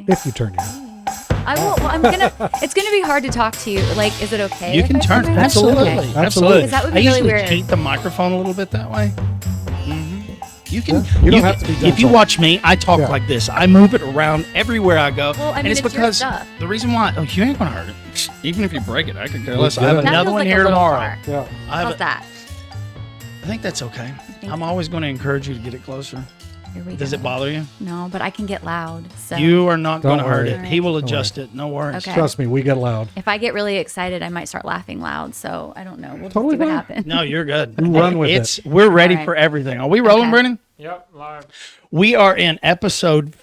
If you turn your head. I will. Well, it's gonna be hard to talk to you. Like, is it okay? You if can I turn. my head? Absolutely. Okay. Absolutely. Because that would be I really usually weird. take the microphone a little bit that way. You can. Yeah, you don't have to be If you gentle. watch me, I talk Yeah. like this. I move it around everywhere I go. Well, I mean, and it's it's your because stuff. the reason why. Oh, you ain't gonna hurt it. Even if you break it, I could care less. I get have it. That another feels one like here a little tomorrow. far. Yeah. How's that? I think that's okay. Thank I'm you. always going to encourage you to get it closer. Here we Does go. it bother you? No, but I can get loud. So You are not Don't going to hurt worry. it. He will Don't adjust it. No worries. Okay. Trust me, we get loud. if I get really excited, I might start laughing loud. So I don't know. We'll Totally just see what fine. happens. No, you're good. You run with it. We're ready All right. for everything. Are we rolling, Okay. Brennan? Yep, live. We are in episode.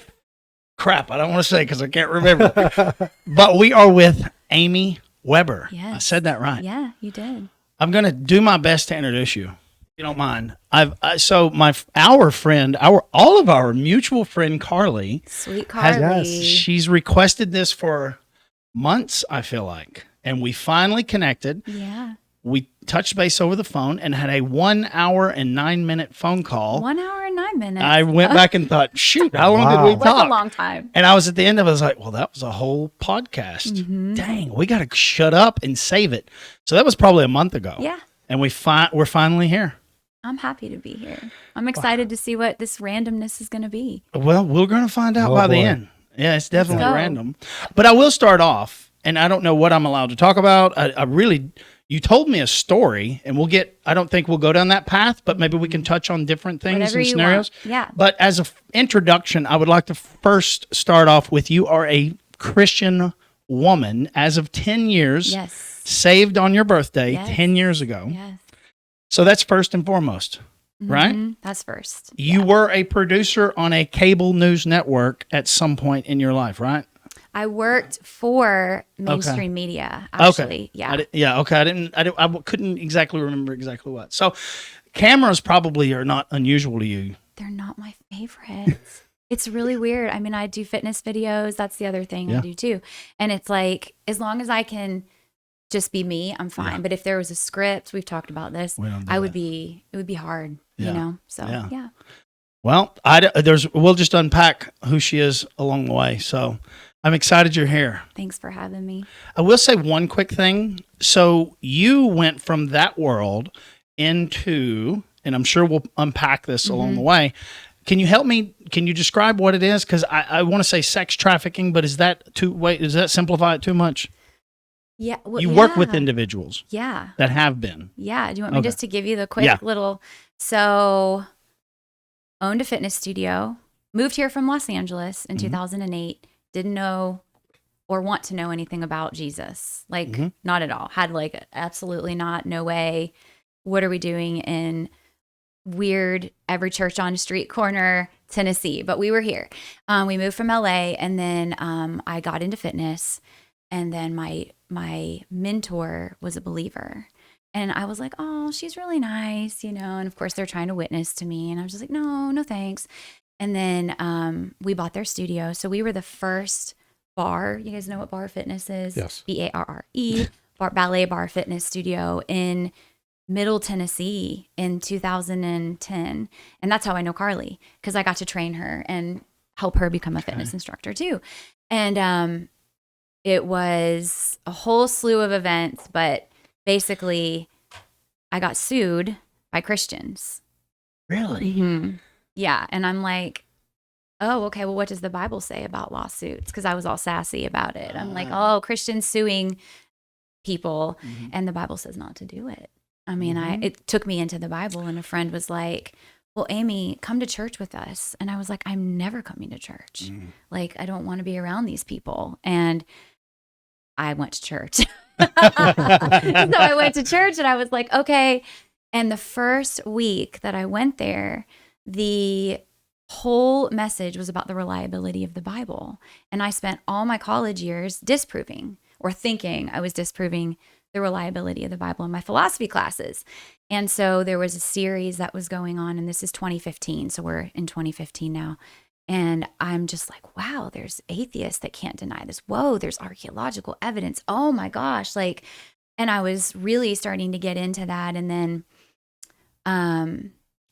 Crap, I don't want to say because I can't remember. But we are with Amy Weber. Yes. I said that right. Yeah, you did. I'm going to do my best to introduce you. If you don't mind. Our friend, all of our mutual friend Carly, Sweet has, Carly. she's requested this for months, I feel like. And we finally connected. Yeah. We touched base over the phone and had a 1 hour and 9 minute phone call. 1 hour and 9 minutes. I went back and thought, shoot, how long Wow. did we That's talk? a long time. And I was at the end of it, I was like, well, that was a whole podcast. Mm-hmm. Dang, we got to shut up and save it. So that was probably a month ago. Yeah. And we're finally here. I'm happy to be here. I'm excited to see what this randomness is going to be. Well, we're going to find out Oh, by the boy. end. Yeah, it's definitely go. random. But I will start off, and I don't know what I'm allowed to talk about. You told me a story, and I don't think we'll go down that path, but maybe we can touch on different things Whatever and you scenarios. want. Yeah. But as an introduction, I would like to first start off with you are a Christian woman as of 10 years, Yes. saved on your birthday Yes. 10 years ago. Yes. So that's first and foremost, right? Mhm. That's first. You Yeah. were a producer on a cable news network at some point in your life, right? I worked for mainstream media, actually. Okay. Yeah. Okay. I couldn't exactly remember exactly what. So cameras probably are not unusual to you. They're not my favorites. It's really weird. I mean, I do fitness videos. That's the other thing Yeah. I do too. And it's like, as long as I can just be me, I'm fine. Yeah. But if there was a script, we've talked about this, We don't do it would that. be hard, Yeah. you know? So, Yeah. yeah. Well, we'll just unpack who she is along the way. So I'm excited you're here. Thanks for having me. I will say one quick thing. So you went from that world into, and I'm sure we'll unpack this along the way. Can you help me? Can you describe what it is? Because I want to say sex trafficking, but does that simplify it too much? Yeah. Well, You work with yeah. individuals Yeah. that have been. Yeah. Do you want me Okay. just to give you the quick Yeah. little? So, owned a fitness studio, moved here from Los Angeles in 2008, didn't know or want to know anything about Jesus. Like, not at all. Had like, absolutely not, no way. What are we doing in weird, every church on a street corner, Tennessee? But we were here. We moved from LA, and then I got into fitness. And then my mentor was a believer. And I was like, oh, she's really nice, you know. And of course, they're trying to witness to me. And I was just like, no thanks. And then we bought their studio. So we were the first bar. You guys know what bar fitness is? Yes. BARRE, ballet bar fitness studio in Middle Tennessee in 2010. And that's how I know Carly, because I got to train her and help her become a fitness instructor too. And it was a whole slew of events, but basically I got sued by Christians. Really? Mm-hmm. Yeah. And I'm like, oh, okay, well, what does the Bible say about lawsuits? Because I was all sassy about it. I'm like, oh, Christians suing people, and the Bible says not to do it. I mean, it took me into the Bible, and a friend was like, well, Amy, come to church with us. And I was like, I'm never coming to church. Like, I don't want to be around these people. And I went to church. So I went to church, and I was like, okay. And the first week that I went there, the whole message was about the reliability of the Bible. And I spent all my college years disproving or thinking I was disproving the reliability of the Bible in my philosophy classes. And so there was a series that was going on, and this is 2015. So we're in 2015 now. And I'm just like, wow, there's atheists that can't deny this. Whoa, there's archaeological evidence. Oh my gosh. Like, and I was really starting to get into that. And then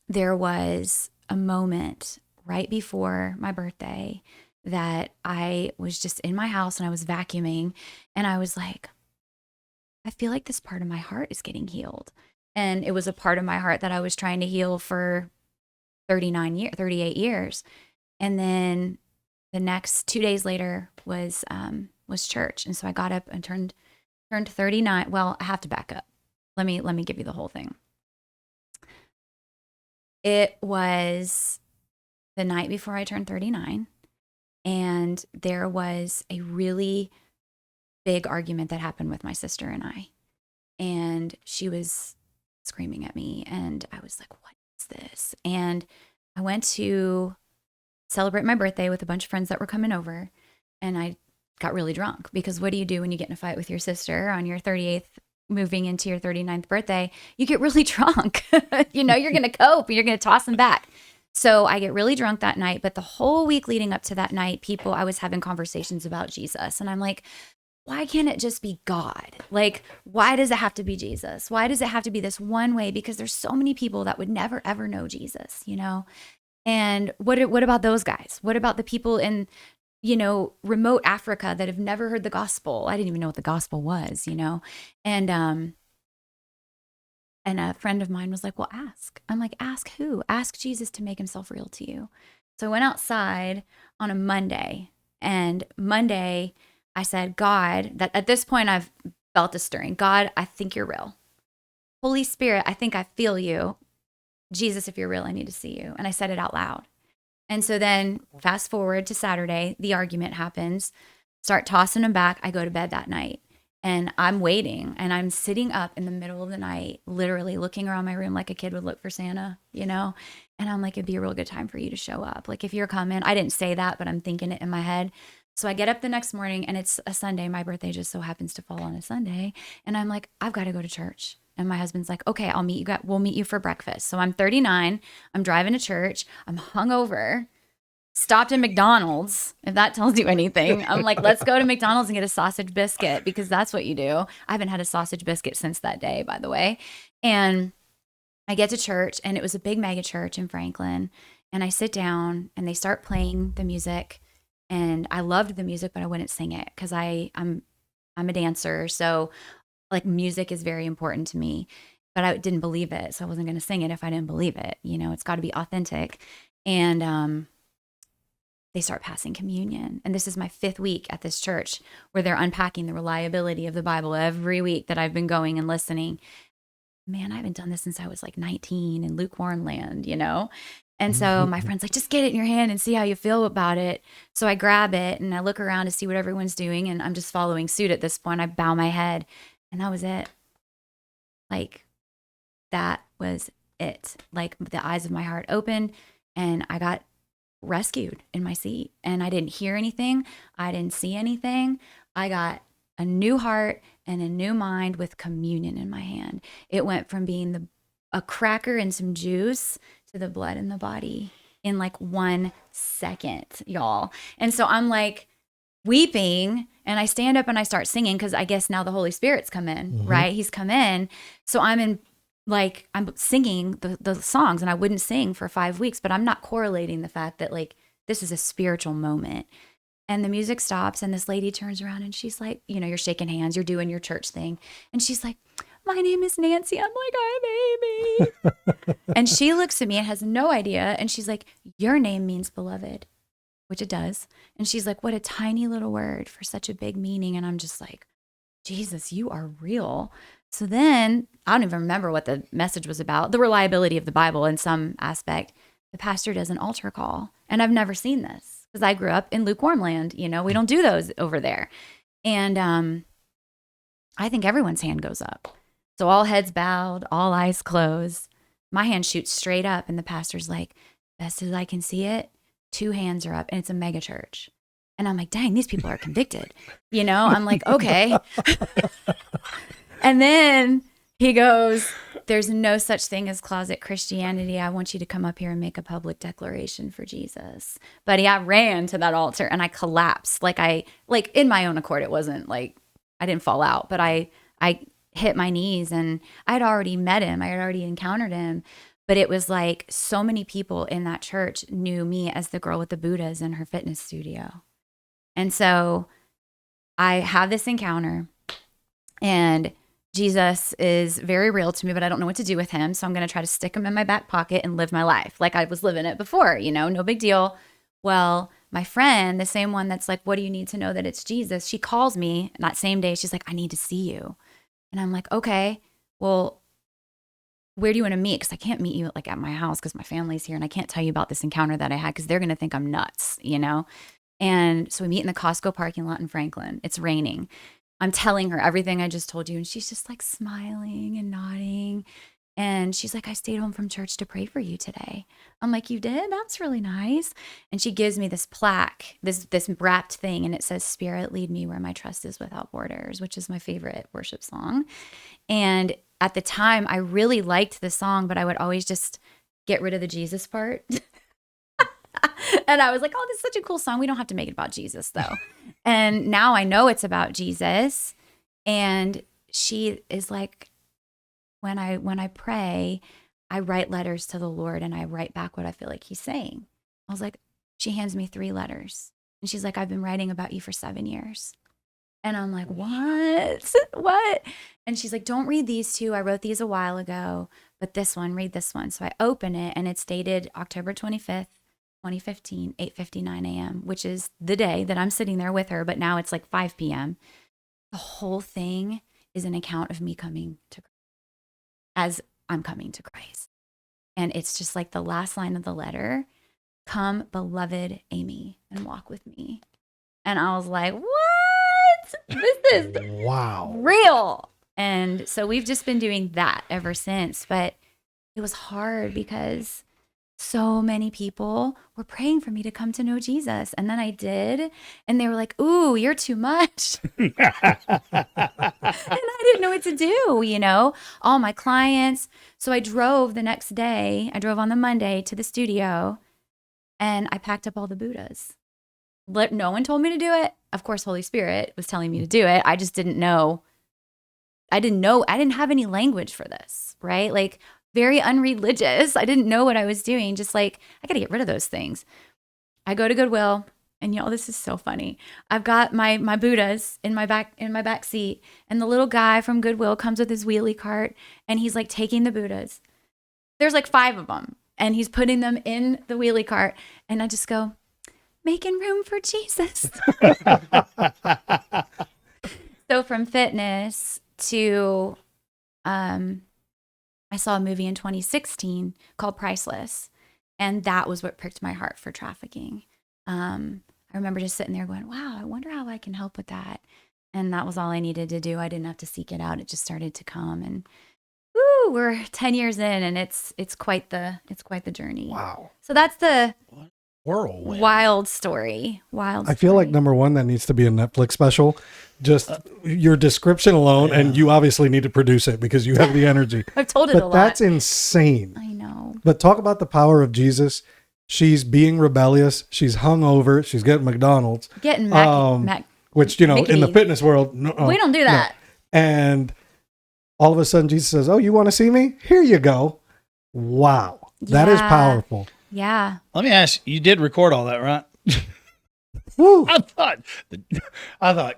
there was a moment right before my birthday that I was just in my house and I was vacuuming, and I was like, I feel like this part of my heart is getting healed. And it was a part of my heart that I was trying to heal for 38 years. And then the next 2 days later was church. And so I got up and turned 39. Well, I have to back up. Let me give you the whole thing. It was the night before I turned 39, and there was a really big argument that happened with my sister and I. And she was screaming at me, and I was like, what is this? And I went to celebrate my birthday with a bunch of friends that were coming over, and I got really drunk, because what do you do when you get in a fight with your sister on your 38th, moving into your 39th birthday? You get really drunk. You're going to cope, and you're going to toss them back. So I get really drunk that night, but the whole week leading up to that night, I was having conversations about Jesus, and I'm like, why can't it just be God? Like, why does it have to be Jesus? Why does it have to be this one way? Because there's so many people that would never, ever know Jesus, And what about those guys? What about the people in, remote Africa that have never heard the gospel? I didn't even know what the gospel was, And a friend of mine was like, well, ask. I'm like, ask who? Ask Jesus to make himself real to you. So I went outside on a Monday, and Monday I said, God, that at this point I've felt a stirring. God, I think you're real. Holy Spirit, I think I feel you. Jesus, if you're real, I need to see you. And I said it out loud. And so then fast forward to Saturday, the argument happens, start tossing them back. I go to bed that night, and I'm waiting, and I'm sitting up in the middle of the night, literally looking around my room like a kid would look for Santa, And I'm like, it'd be a real good time for you to show up. Like, if you're coming, I didn't say that, but I'm thinking it in my head. So I get up the next morning, and it's a Sunday. My birthday just so happens to fall on a Sunday. And I'm like, I've got to go to church. And my husband's like, okay, we'll meet you for breakfast. So I'm 39. I'm driving to church. I'm hungover. Stopped in McDonald's, if that tells you anything. I'm like, let's go to McDonald's and get a sausage biscuit, because that's what you do. I haven't had a sausage biscuit since that day, by the way. And I get to church, and it was a big mega church in Franklin. And I sit down, and they start playing the music. And I loved the music, but I wouldn't sing it, because I'm a dancer. So like, music is very important to me, but I didn't believe it. So I wasn't going to sing it if I didn't believe it. It's got to be authentic. And they start passing communion. And this is my 5th week at this church, where they're unpacking the reliability of the Bible every week that I've been going and listening. Man, I haven't done this since I was like 19 in lukewarm land, And so my friend's like, just get it in your hand and see how you feel about it. So I grab it, and I look around to see what everyone's doing, and I'm just following suit at this point. I bow my head, and that was it. Like, that was it. Like, the eyes of my heart opened, and I got rescued in my seat, and I didn't hear anything. I didn't see anything. I got a new heart and a new mind with communion in my hand. It went from being a cracker and some juice to the blood in the body in like 1 second, y'all. And so I'm like weeping, and I stand up and I start singing, because I guess now the Holy Spirit's come in, right? He's come in. So I'm singing the songs, and I wouldn't sing for 5 weeks, but I'm not correlating the fact that like this is a spiritual moment. And the music stops, and this lady turns around, and she's like, you're shaking hands, you're doing your church thing. And she's like, my name is Nancy. I'm like, I'm Amy. And she looks at me and has no idea. And she's like, your name means beloved, which it does. And she's like, what a tiny little word for such a big meaning. And I'm just like, Jesus, you are real. So then I don't even remember what the message was about, the reliability of the Bible in some aspect. The pastor does an altar call. And I've never seen this, because I grew up in lukewarm land. We don't do those over there. And I think everyone's hand goes up. So all heads bowed, all eyes closed. My hand shoots straight up, and the pastor's like, best as I can see it, 2 hands are up, and it's a mega church. And I'm like, dang, these people are convicted. I'm like, okay. And then he goes, there's no such thing as closet Christianity. I want you to come up here and make a public declaration for Jesus. Buddy, I ran to that altar, and I collapsed. Like in my own accord, it wasn't like I didn't fall out, but I hit my knees, and I had already met him. I had already encountered him. But it was like so many people in that church knew me as the girl with the Buddhas in her fitness studio. And so I have this encounter, and Jesus is very real to me, but I don't know what to do with him. So I'm going to try to stick him in my back pocket and live my life like I was living it before, no big deal. Well, my friend, the same one that's like, what do you need to know that it's Jesus? She calls me that same day. She's like, I need to see you. And I'm like, okay, well, where do you want to meet? Because I can't meet you like at my house because my family's here, and I can't tell you about this encounter that I had because they're going to think I'm nuts, And so we meet in the Costco parking lot in Franklin. It's raining. I'm telling her everything I just told you, and she's just like smiling and nodding. And she's like, I stayed home from church to pray for you today. I'm like, you did? That's really nice. And she gives me this plaque, this wrapped thing, and it says, Spirit, lead me where my trust is without borders, which is my favorite worship song. And at the time, I really liked the song, but I would always just get rid of the Jesus part. And I was like, oh, this is such a cool song. We don't have to make it about Jesus, though. And now I know it's about Jesus. And she is like, when I pray, I write letters to the Lord, and I write back what I feel like he's saying. I was like, she hands me 3 letters. And she's like, I've been writing about you for 7 years. And I'm like, what? What? And she's like, don't read these 2. I wrote these a while ago, but this one, read this one. So I open it, and it's dated October 25th. 2015, 8:59 a.m., which is the day that I'm sitting there with her, but now it's like 5 p.m. The whole thing is an account of me coming to Christ as I'm coming to Christ. And it's just like the last line of the letter, come, beloved Amy, and walk with me. And I was like, what? This is Wow. real. And so we've just been doing that ever since. But it was hard because so many people were praying for me to come to know Jesus. And then I did. And they were like, ooh, you're too much. And I didn't know what to do, all my clients. So I drove the next day. I drove on the Monday to the studio, and I packed up all the Buddhas. No one told me to do it. Of course, Holy Spirit was telling me to do it. I just didn't know. I didn't have any language for this, right? Like, very unreligious. I didn't know what I was doing. Just like, I got to get rid of those things. I go to Goodwill, and y'all, this is so funny. I've got my Buddhas in my back seat, and the little guy from Goodwill comes with his wheelie cart, and he's like taking the Buddhas. There's like 5 of them, and he's putting them in the wheelie cart, and I just go, making room for Jesus. So from fitness to I saw a movie in 2016 called Priceless, and that was what pricked my heart for trafficking. I remember just sitting there going, wow, I wonder how I can help with that. And that was all I needed to do. I didn't have to seek it out. It just started to come, and we're 10 years in, and it's quite the journey. Wow. So that's the Whirlwind. wild story. I feel like number one, that needs to be a Netflix special. Just your description alone, and you obviously need to produce it because you have the energy. I've told it but a lot. That's insane. I know. But talk about the power of Jesus. She's being rebellious. She's hungover. She's getting McDonald's. Getting which, in the fitness world, we don't do that. No. And all of a sudden Jesus says, oh, you want to see me? Here you go. Wow. That is powerful. Yeah. Let me ask, you did record all that, right? Woo. I thought,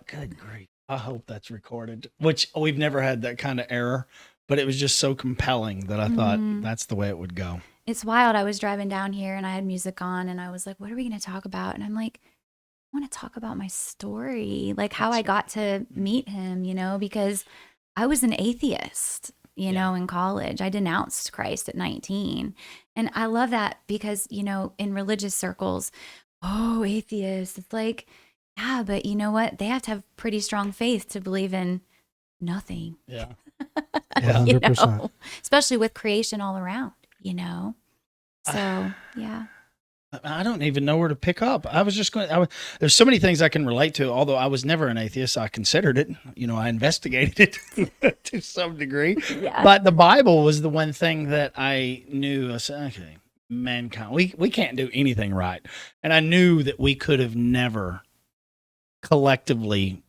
good grief, I hope that's recorded, which we've never had that kind of error, but it was just so compelling that I thought that's the way it would go. It's wild. I was driving down here, and I had music on, and I was like, what are we going to talk about? And I'm like, I want to talk about my story, like how I got to meet him, because I was an atheist, in college. I denounced Christ at 19. And I love that because, in religious circles, oh, atheists, it's like, yeah, but you know what? They have to have pretty strong faith to believe in nothing. Yeah. 100%. Especially with creation all around, So, yeah. I don't even know where to pick up. I was just going, there's so many things I can relate to, although I was never an atheist. I considered it, I investigated it to some degree, but the Bible was the one thing that I knew. I said, okay, mankind, we can't do anything right. And I knew that we could have never collectively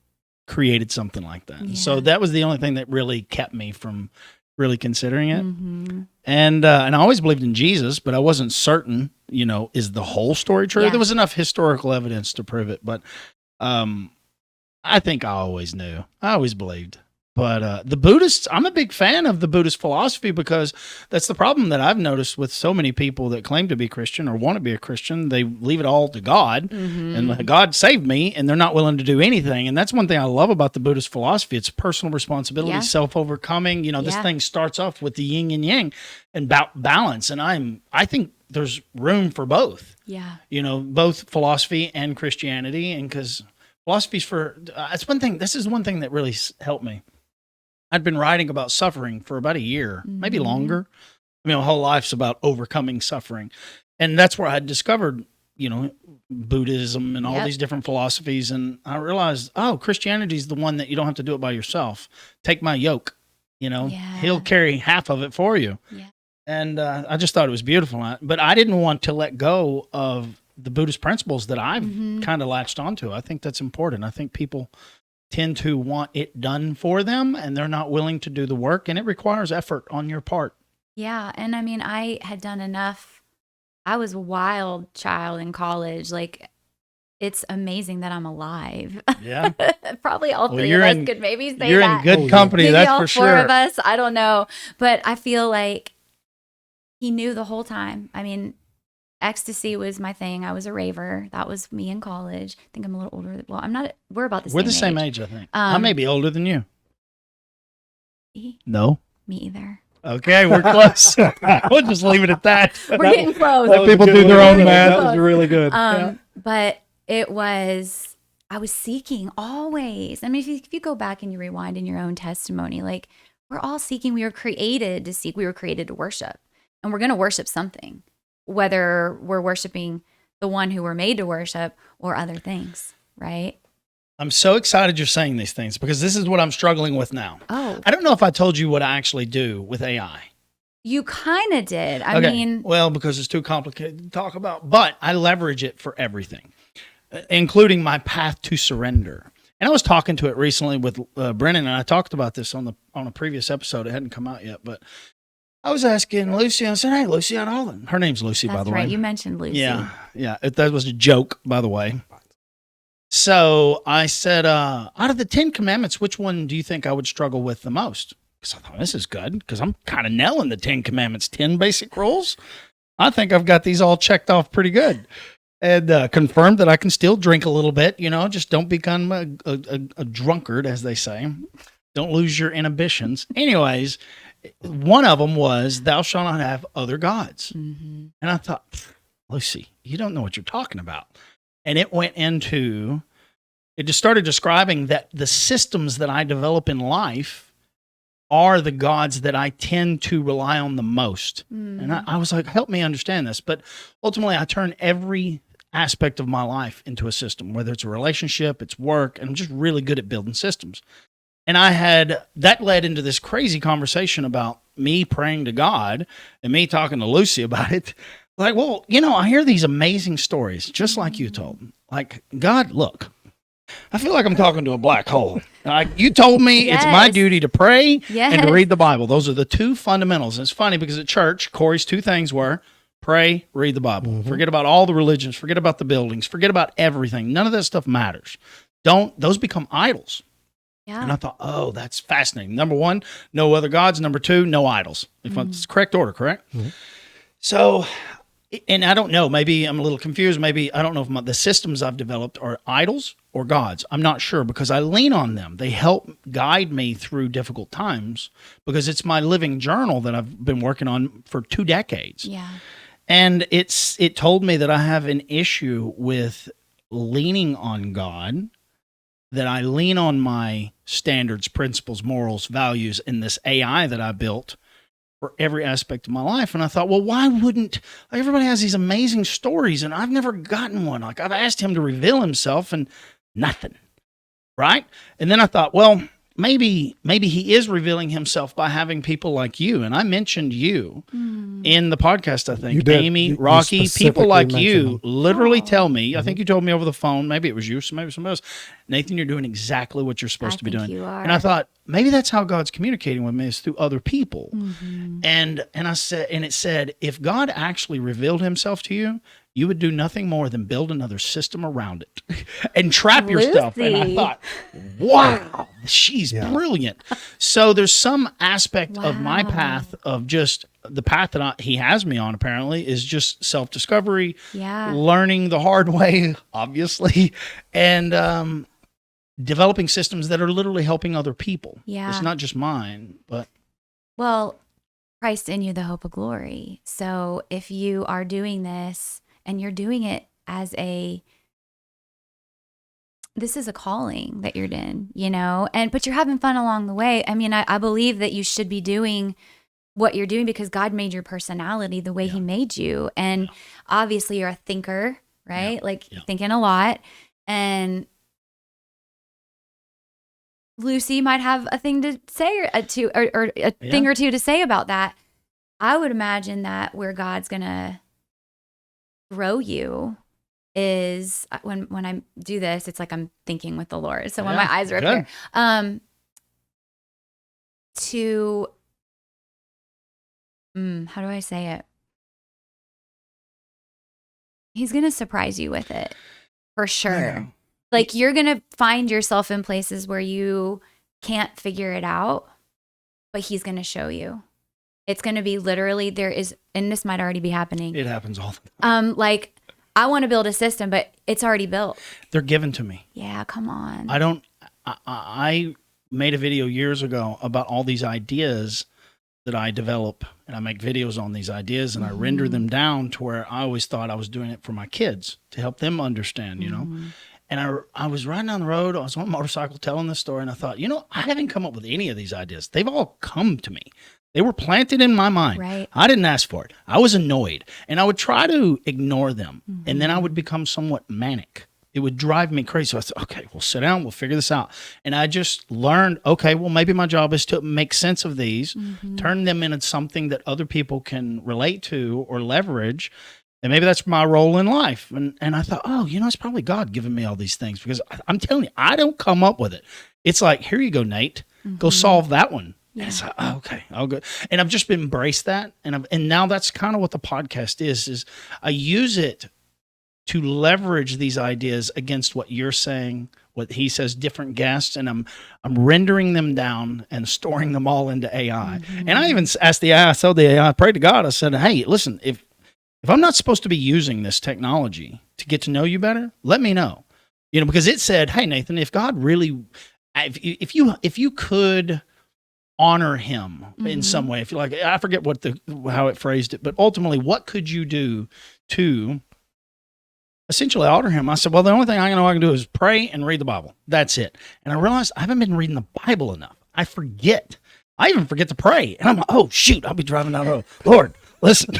created something like that. Yeah. So that was the only thing that really kept me from really considering it. Mm-hmm. And I always believed in Jesus, but I wasn't certain, is the whole story true? Yeah. There was enough historical evidence to prove it, but I think I always knew. I always believed. But the Buddhists, I'm a big fan of the Buddhist philosophy because that's the problem that I've noticed with so many people that claim to be Christian or want to be a Christian. They leave it all to God and God saved me, and they're not willing to do anything. And that's one thing I love about the Buddhist philosophy. It's personal responsibility, self-overcoming. This thing starts off with the yin and yang and balance. And I think there's room for both. Yeah. Both philosophy and Christianity. And because philosophy's it's one thing. This is one thing that really helped me. I'd been writing about suffering for about a year, maybe longer. My whole life's about overcoming suffering. And that's where I discovered, Buddhism and all these different philosophies. And I realized, Christianity is the one that you don't have to do it by yourself. Take my yoke, he'll carry half of it for you. Yeah. And I just thought it was beautiful. But I didn't want to let go of the Buddhist principles that I've kind of latched onto. I think that's important. I think people tend to want it done for them and they're not willing to do the work, and it requires effort on your part. Yeah. And I had done enough. I was a wild child in college. Like, it's amazing that I'm alive. Yeah. Probably all three of us could maybe say you're that. You're in good company, maybe that's all for sure. Four of us, I don't know. But I feel like he knew the whole time. Ecstasy was my thing. I was a raver. That was me in college. I think I'm a little older. Well, I'm not. We're about the same age. We're the same age, I think. I may be older than you. No. Me either. Okay, we're close. We'll just leave it at that. We're getting close. Let people do their own math. That was really good. But I was seeking always. If you go back and you rewind in your own testimony, like, we're all seeking. We were created to seek. We were created to worship. And we're going to worship something, whether we're worshiping the one who we're made to worship or other things, right? I'm so excited you're saying these things because this is what I'm struggling with now. Oh. I don't know if I told you what I actually do with AI. You kind of did. Well, because it's too complicated to talk about, but I leverage it for everything, including my path to surrender. And I was talking to it recently with Brennan, and I talked about this on a previous episode. It hadn't come out yet, but I was asking Lucy. I said, "Hey, Lucy, her name's Lucy, by the way." That's right. You mentioned Lucy. Yeah. That was a joke, by the way. So I said, out of the 10 commandments, which one do you think I would struggle with the most? Because I thought, this is good, because I'm kind of nailing the 10 commandments, 10 basic rules. I think I've got these all checked off pretty good. And confirmed that I can still drink a little bit, just don't become a drunkard, as they say. Don't lose your inhibitions. Anyways, one of them was, thou shalt not have other gods. Mm-hmm. And I thought, Lucy, you don't know what you're talking about. And it just started describing that the systems that I develop in life are the gods that I tend to rely on the most. Mm-hmm. And I was like, help me understand this. But ultimately, I turn every aspect of my life into a system, whether it's a relationship, it's work, and I'm just really good at building systems. And that led into this crazy conversation about me praying to God and me talking to Lucy about it. Like, well, I hear these amazing stories, just like you told. Like, God, look, I feel like I'm talking to a black hole. Like, you told me It's my duty to pray and to read the Bible. Those are the two fundamentals. And it's funny because at church, Corey's two things were pray, read the Bible. Mm-hmm. Forget about all the religions. Forget about the buildings. Forget about everything. None of that stuff matters. Those become idols. Yeah. And I thought, that's fascinating. Number one, no other gods. Number two, no idols. If it's the correct order, correct? Mm-hmm. So, and I don't know, maybe I'm a little confused. Maybe I don't know if the systems I've developed are idols or gods. I'm not sure because I lean on them. They help guide me through difficult times because it's my living journal that I've been working on for 2 decades. Yeah. And it told me that I have an issue with leaning on God, that I lean on my standards, principles, morals, values in this AI that I built for every aspect of my life. And I thought, well, why wouldn't everybody has these amazing stories and I've never gotten one. Like, I've asked him to reveal himself and nothing. Right. And then I thought, well, maybe he is revealing himself by having people like you. And I mentioned you in the podcast, I think. You did. Amy, You Rocky, people specifically like mentioned you them. literally tell me, I think you told me over the phone, maybe it was you, so maybe somebody else, Nathan, you're doing exactly what you're supposed to be think doing. you are. And I thought, maybe that's how God's communicating with me, is through other people. Mm-hmm. And I said, and it said, if God actually revealed himself to you, you would do nothing more than build another system around it and trap your stuff. And I Lucy. thought, wow, she's brilliant. So there's some aspect of my Wow. path of just the path that he has me on, apparently, is just self-discovery, Yeah. learning the hard way, obviously, and developing systems that are literally helping other people. Yeah. It's not just mine, but Well, Christ in you, the hope of glory. So if you are doing this and you're doing it as this is a calling that you're in, but you're having fun along the way. I mean, I believe that you should be doing what you're doing because God made your personality the way he made you. And obviously you're a thinker, right? Thinking a lot. And Lucy might have a thing to say or a thing or two to say about that. I would imagine that where God's going to grow you is when I do this, it's like I'm thinking with the Lord. So when my eyes are up here, how do I say it? He's going to surprise you with it for sure. Yeah. Like you're going to find yourself in places where you can't figure it out, but he's going to show you. It's going to be literally and this might already be happening. it happens all the time. Like I want to build a system, but it's already built. They're given to me. Yeah, come on. I made a video years ago about all these ideas that I develop, and I make videos on these ideas, and I render them down to where I always thought I was doing it for my kids to help them understand, And I was riding down the road, I was on a motorcycle telling this story, and I thought, I haven't come up with any of these ideas. They've all come to me. They were planted in my mind. Right. I didn't ask for it. I was annoyed, and I would try to ignore them, and then I would become somewhat manic. It would drive me crazy. So I thought, okay, we'll sit down, we'll figure this out. And I just learned, okay, well, maybe my job is to make sense of these, turn them into something that other people can relate to or leverage. And maybe that's my role in life. And I thought, it's probably God giving me all these things, because I'm telling you, I don't come up with it. It's like, here you go, Nate, go solve that one. Yeah. And it's like, okay, I'll go. And I've just embraced that. And now that's kind of what the podcast is I use it to leverage these ideas against what you're saying, what he says, different guests, and I'm rendering them down and storing them all into AI. And I even asked the AI, I prayed to God, I said, hey, listen, if I'm not supposed to be using this technology to get to know you better, let me know. Because it said, hey, Nathan, if God really, if you could honor him in some way, if you like, I forget how it phrased it, but ultimately, what could you do to essentially honor him? I said, well, the only thing I know I can do is pray and read the Bible. That's it. And I realized I haven't been reading the Bible enough. I forget. I even forget to pray. And I'm like, oh, shoot, I'll be driving down the road. Lord, listen,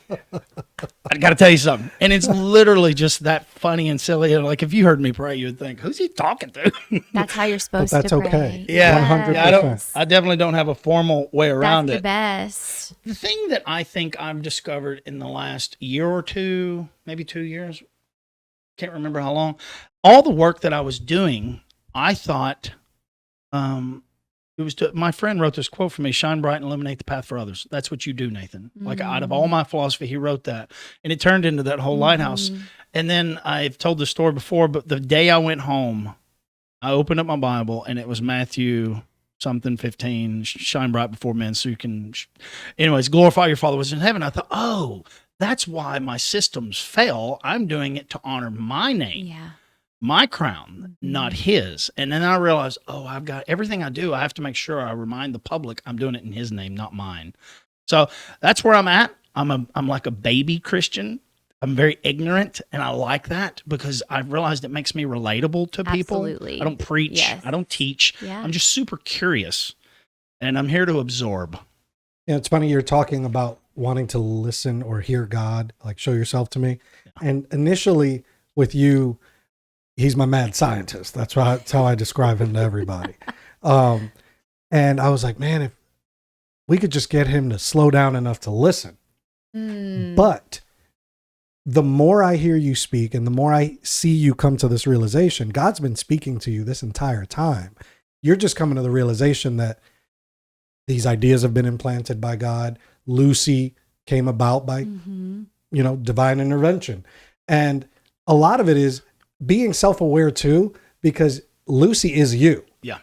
I got to tell you something. And it's literally just that funny and silly. And like, if you heard me pray, you would think, who's he talking to? That's how you're supposed But that's to pray. okay. Yeah. 100%. I definitely don't have a formal way around That's it. the best. The thing that I think I've discovered in the last year or two, maybe 2 years, can't remember how long, all the work that I was doing, I thought it was my friend wrote this quote for me: shine bright and illuminate the path for others. That's what you do, Nathan. Like, out of all my philosophy, he wrote that, and it turned into that whole lighthouse. And then I've told this story before, but the day I went home, I opened up my Bible, and it was Matthew something 15, shine bright before men so you can anyways glorify your Father who is in heaven. I thought, oh, that's why my systems fail. I'm doing it to honor my name, my crown, not his. And then I realized, I've got everything I do, I have to make sure I remind the public I'm doing it in his name, not mine. So that's where I'm at. I'm like a baby Christian. I'm very ignorant, and I like that because I've realized it makes me relatable to people. Absolutely. I don't preach. Yes. I don't teach. Yeah. I'm just super curious, and I'm here to absorb. Yeah, it's funny you're talking about wanting to listen or hear God, like show yourself to me. Yeah. And initially with you, he's my mad scientist. That's how I describe him to everybody. And I was like, man, if we could just get him to slow down enough to listen. But the more I hear you speak and the more I see you come to this realization, God's been speaking to you this entire time. You're just coming to the realization that these ideas have been implanted by God. Lucy came about by, divine intervention. And a lot of it is being self-aware too, because Lucy is you. Yeah.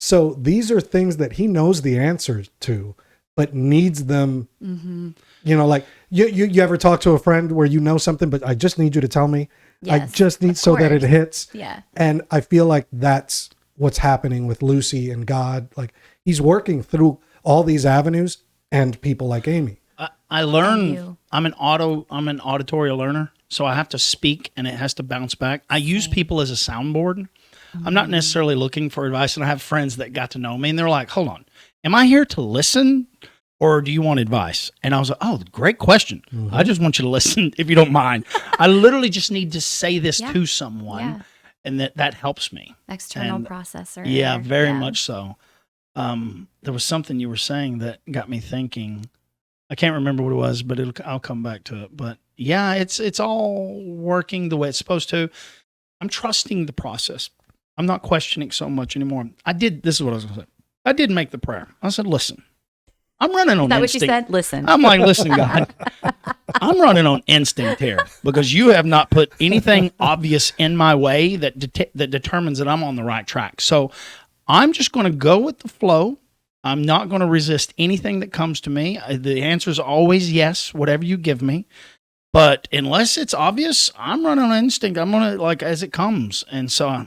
So these are things that he knows the answers to, but needs them. Like you ever talk to a friend where you know something, but I just need you to tell me. Yes, I just need so that it hits. Yeah. And I feel like that's what's happening with Lucy and God. Like he's working through all these avenues and people like Amy. I learn. I'm an auditorial learner, so I have to speak and it has to bounce back. I use people as a soundboard. I'm not necessarily looking for advice, and I have friends that got to know me and they're like, hold on, am I here to listen or do you want advice? And I was like, oh, great question. I just want you to listen if you don't mind. I literally just need to say this to someone and that helps me. External processor. Yeah, very much so. There was something you were saying that got me thinking. I can't remember what it was, but I'll come back to it. But yeah, it's all working the way it's supposed to. I'm trusting the process. I'm not questioning so much anymore. This is what I was going to say. I did make the prayer. I said, listen, I'm running on Is that instinct. what you said? Listen. I'm like, listen, God, I'm running on instinct here because you have not put anything obvious in my way that determines that I'm on the right track. So I'm just going to go with the flow. I'm not going to resist anything that comes to me. The answer is always yes, whatever you give me. But unless it's obvious, I'm running on instinct. I'm going to as it comes. And so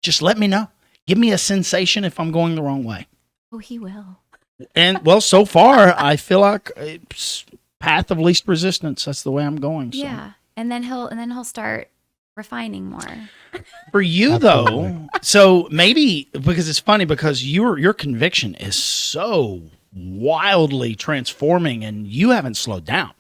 just let me know. Give me a sensation if I'm going the wrong way. Oh, he will. And well, so far, I feel like it's path of least resistance. That's the way I'm going. So. Yeah. And then he'll start refining more. For you though, so maybe because it's funny because your conviction is so wildly transforming and you haven't slowed down.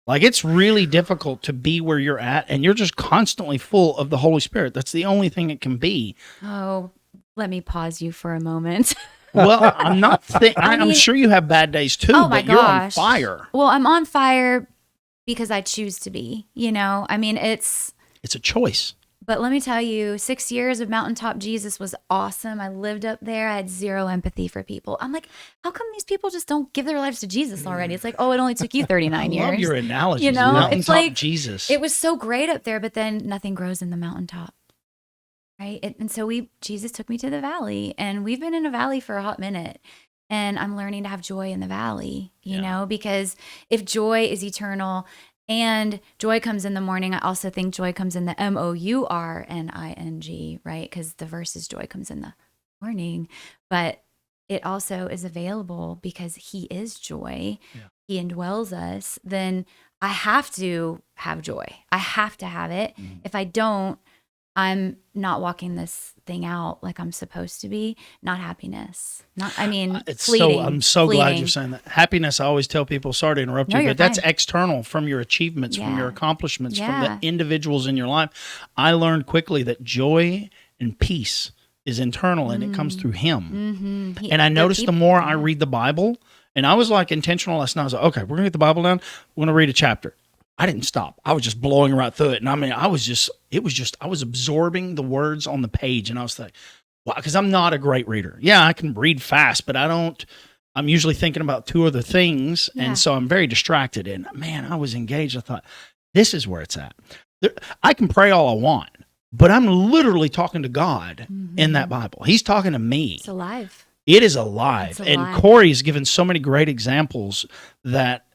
Like it's really difficult to be where you're at and you're just constantly full of the Holy Spirit. That's the only thing it can be. Oh, let me pause you for a moment. Well, I'm not I'm sure you have bad days too, but you're on fire. Well, I'm on fire because I choose to be, I mean, it's a choice. But let me tell you, 6 years of Mountaintop Jesus was awesome. I lived up there. I had zero empathy for people. I'm like, how come these people just don't give their lives to Jesus already? It's like, oh, it only took you 39 years. I love your analogy. Mountaintop it's like Jesus. It was so great up there, but then nothing grows in the mountaintop, right? And so Jesus took me to the valley, and we've been in a valley for a hot minute. And I'm learning to have joy in the valley, you know, because if joy is eternal and joy comes in the morning, I also think joy comes in the mourning, right? Because the verse is joy comes in the morning, but it also is available because he is joy. Yeah. He indwells us. Then I have to have joy. I have to have it. Mm-hmm. If I don't, I'm not walking this thing out like I'm supposed to be. Not happiness. It's fleeting. I'm so glad you're saying that. Happiness, I always tell people, sorry to interrupt you, but that's external from your achievements, from your accomplishments, from the individuals in your life. I learned quickly that joy and peace is internal and it comes through him. Mm-hmm. And I noticed the more I read the Bible, and I was like intentional last night. I was like, okay, we're going to get the Bible down. We're going to read a chapter. I didn't stop. I was just blowing right through it. And I was absorbing the words on the page. And I was like, wow, because I'm not a great reader. Yeah, I can read fast, but I'm usually thinking about two other things. Yeah. And so I'm very distracted. And man, I was engaged. I thought, this is where it's at. I can pray all I want, but I'm literally talking to God in that Bible. He's talking to me. It's alive. It is alive. And Corey's given so many great examples that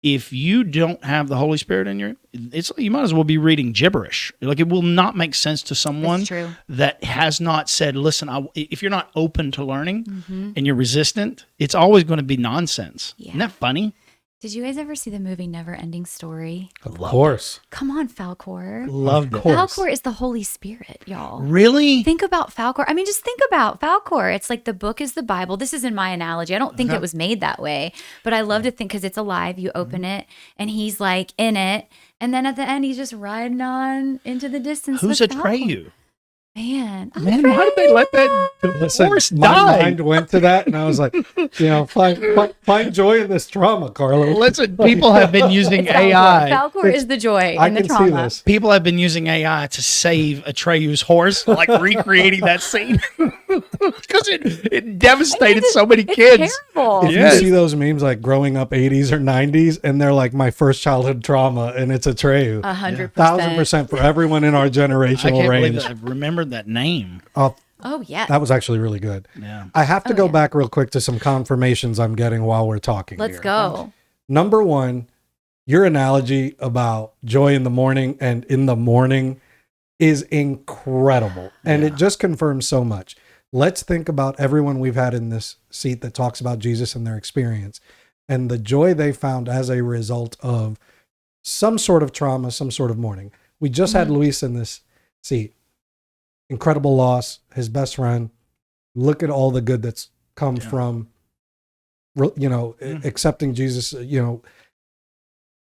if you don't have the Holy Spirit in you might as well be reading gibberish. Like it will not make sense to someone that has not said, listen, if you're not open to learning and you're resistant, it's always going to be nonsense. Yeah. Isn't that funny? Did you guys ever see the movie Never Ending Story? Of course. Come on, Falkor. Loved it. Falkor is the Holy Spirit, y'all. Really? Think about Falkor. I mean, just think about Falkor. It's like the book is the Bible. This isn't my analogy. I don't think it was made that way, but I love to think because it's alive. You open it and he's like in it. And then at the end, he's just riding on into the distance. Who's Atreyu? Man, Man, why did they let that Listen, horse my die? mind went to that, and I was like, find joy in this trauma, Carlo. Listen, people have been using AI. Falcor is the joy I in the can see trauma. this. People have been using AI to save Atreyu's horse, like recreating that scene because it devastated so many kids. Terrible. If Yes. you see those memes like growing up 80s or 90s, and they're like my first childhood trauma, and it's Atreyu. 100%. 1,000% for everyone in our I generational can't believe range. that I remembered that name. Oh, yeah. That was actually really good. Yeah. I have to Oh, go yeah. back real quick to some confirmations I'm getting while we're talking. Let's here. go. Number one, your analogy about joy in the morning and in the morning is incredible. And it just confirms so much. Let's think about everyone we've had in this seat that talks about Jesus and their experience and the joy they found as a result of some sort of trauma, some sort of mourning. We just had Luis in this seat. Incredible loss, his best friend. Look at all the good that's come from, accepting Jesus,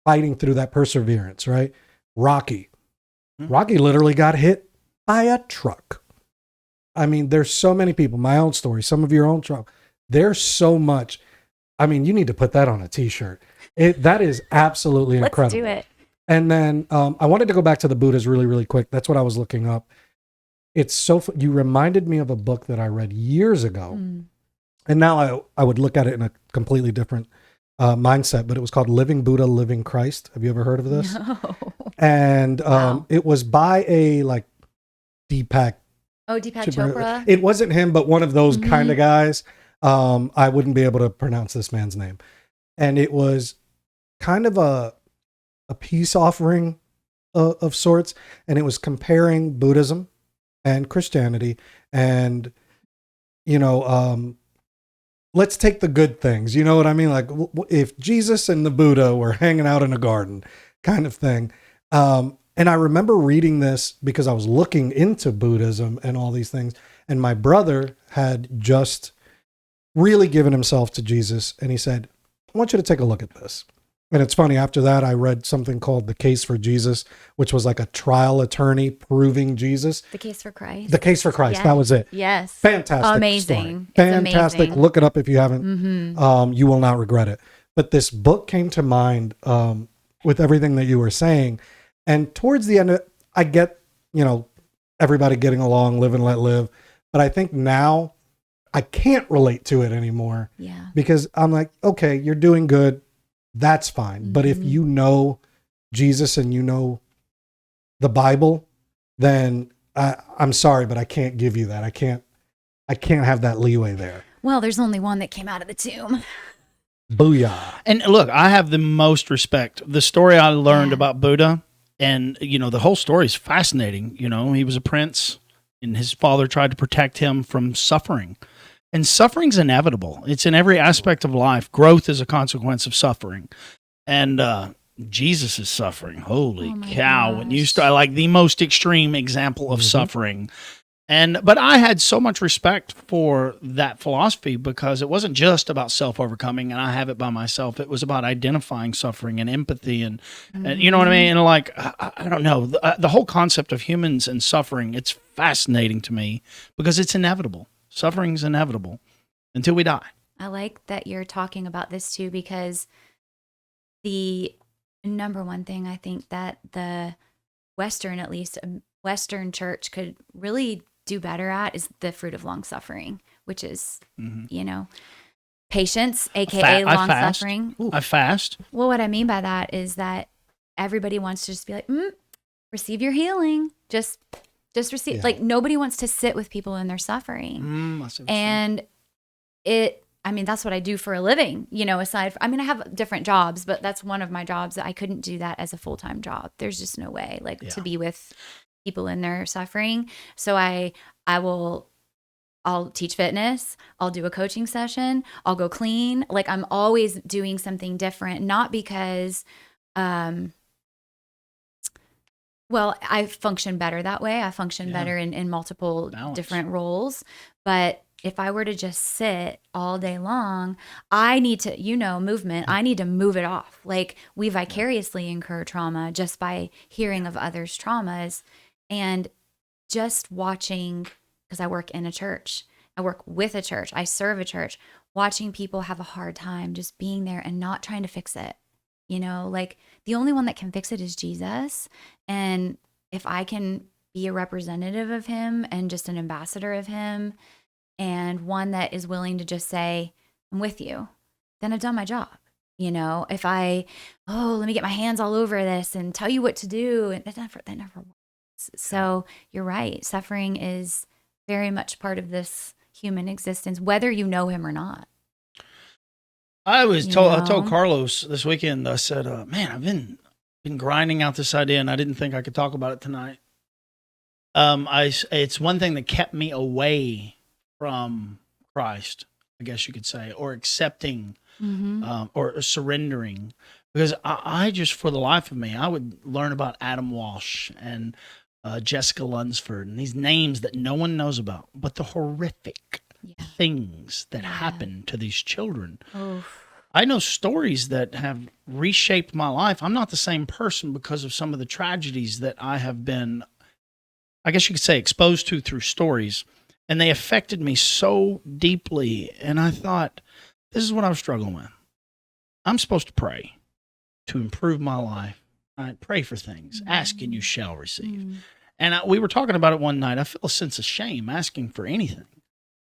fighting through that perseverance, right? Rocky literally got hit by a truck. I mean, there's so many people, my own story, some of your own trauma. There's so much. I mean, you need to put that on a t-shirt. That is absolutely incredible. Let's do it. And then I wanted to go back to the Buddhas really, really quick. That's what I was looking up. It's so, you reminded me of a book that I read years ago. And now I would look at it in a completely different mindset, but it was called Living Buddha, Living Christ. Have you ever heard of this? No. And Wow. it was by a like Deepak. Oh, Deepak Chopra. It wasn't him, but one of those kind of guys. I wouldn't be able to pronounce this man's name. And it was kind of a peace offering of sorts. And it was comparing Buddhism and Christianity. And, let's take the good things. You know what I mean? Like if Jesus and the Buddha were hanging out in a garden kind of thing. And I remember reading this because I was looking into Buddhism and all these things. And my brother had just really given himself to Jesus. And he said, I want you to take a look at this. And it's funny, after that, I read something called The Case for Jesus, which was like a trial attorney proving Jesus. The Case for Christ. The Case for Christ. Yes. That was it. Yes. Fantastic. Amazing. Story. It's Fantastic. amazing. Look it up if you haven't. You will not regret it. But this book came to mind with everything that you were saying. And towards the end, I get, everybody getting along, live and let live. But I think now I can't relate to it anymore. Yeah. Because I'm like, okay, you're doing good. That's fine. But if you know Jesus and you know the Bible, then I'm sorry, but I can't give you that. I can't have that leeway there. Well, there's only one that came out of the tomb. Booyah. And look, I have the most respect. The story I learned about Buddha, and the whole story is fascinating. He was a prince, and his father tried to protect him from suffering. And suffering's inevitable. It's in every aspect of life. Growth is a consequence of suffering. And Jesus is suffering. Holy cow. When you start, like, the most extreme example of suffering. But I had so much respect for that philosophy because it wasn't just about self-overcoming, and I have it by myself. It was about identifying suffering and empathy and you know what I mean? And like, I don't know, the whole concept of humans and suffering, it's fascinating to me because it's inevitable. Suffering's inevitable until we die. I like that you're talking about this too, because the number one thing I think that the Western, at least Western church, could really do better at is the fruit of long suffering, which is, patience, aka long suffering. I fast. Well, what I mean by that is that everybody wants to just be like, receive your healing. Just receive. Yeah. Like, nobody wants to sit with people in their suffering. And that's what I do for a living, aside from, I have different jobs, but that's one of my jobs that I couldn't do that as a full-time job. There's just no way to be with people in their suffering. So I'll teach fitness. I'll do a coaching session. I'll go clean. Like, I'm always doing something different, not because, I function better that way. I function better in multiple different roles. But if I were to just sit all day long, I need to, movement, I need to move it off. Like, we vicariously incur trauma just by hearing of others' traumas. And just watching, because I work in a church, I work with a church, I serve a church, watching people have a hard time just being there and not trying to fix it. Like the only one that can fix it is Jesus. And if I can be a representative of him and just an ambassador of him, and one that is willing to just say, I'm with you, then I've done my job. If let me get my hands all over this and tell you what to do, and that never works. So you're right. Suffering is very much part of this human existence, whether you know him or not. I told Carlos this weekend, I said, man, I've been grinding out this idea and I didn't think I could talk about it tonight. It's one thing that kept me away from Christ, I guess you could say, or accepting, or surrendering, because I just, for the life of me, I would learn about Adam Walsh and Jessica Lunsford and these names that no one knows about, but the horrific things that happen to these children. Oof. I know stories that have reshaped my life. I'm not the same person because of some of the tragedies that I have been, I guess you could say, exposed to through stories. And they affected me so deeply. And I thought, this is what I was struggling with. I'm supposed to pray to improve my life. I pray for things. Ask and you shall receive. And we were talking about it one night. I feel a sense of shame asking for anything.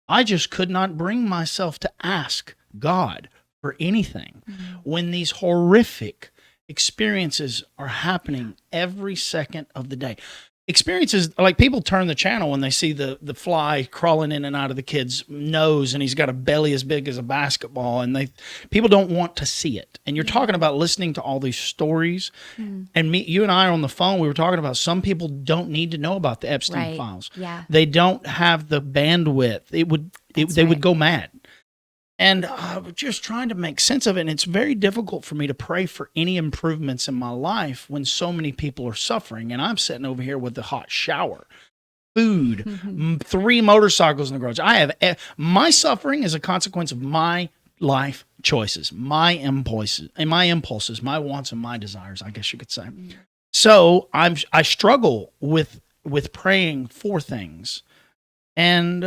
I just could not bring myself to ask God for anything when these horrific experiences are happening every second of the day. Experiences like people turn the channel when they see the fly crawling in and out of the kid's nose and he's got a belly as big as a basketball, and people don't want to see it. And you're talking about listening to all these stories, and you and I are on the phone, we were talking about some people don't need to know about the Epstein files. Yeah. They don't have the bandwidth. They would go mad. And I was just trying to make sense of it. And it's very difficult for me to pray for any improvements in my life when so many people are suffering. And I'm sitting over here with the hot shower, food, 3 motorcycles in the garage. My suffering is a consequence of my life choices, my impulses, my wants and my desires, I guess you could say. So I struggle with praying for things. And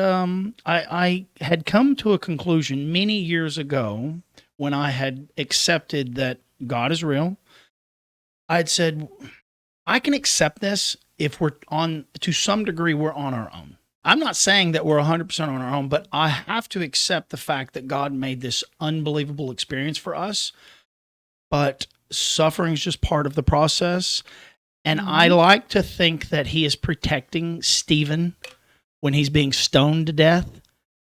I had come to a conclusion many years ago when I had accepted that God is real. I had said, I can accept this if to some degree, we're on our own. I'm not saying that we're 100% on our own, but I have to accept the fact that God made this unbelievable experience for us. But suffering is just part of the process. And I like to think that he is protecting Stephen when he's being stoned to death,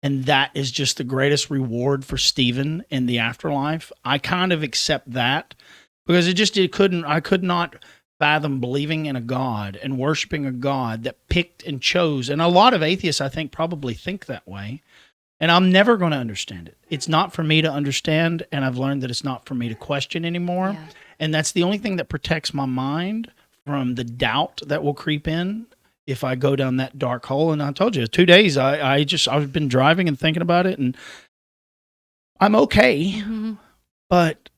and that is just the greatest reward for Stephen in the afterlife. I kind of accept that because I could not fathom believing in a God and worshiping a God that picked and chose. And a lot of atheists, I think, probably think that way. And I'm never going to understand it. It's not for me to understand, and I've learned that it's not for me to question anymore. Yeah. And that's the only thing that protects my mind from the doubt that will creep in if I go down that dark hole. And I told you, 2 days, I've been driving and thinking about it, and I'm okay, but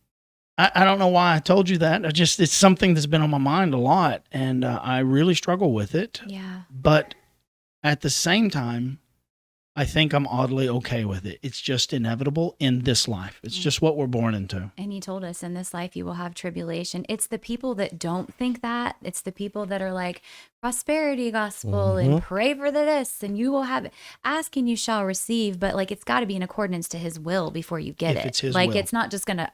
I don't know why I told you that. It's something that's been on my mind a lot, and I really struggle with it. Yeah. But at the same time, I think I'm oddly okay with it. It's just inevitable in this life. It's just what we're born into. And he told us in this life you will have tribulation. It's the people that don't think that. It's the people that are like prosperity gospel and pray for this and you will have it. Ask and you shall receive. But like it's got to be in accordance to his will before you get it. It's his like will. It's not just going to,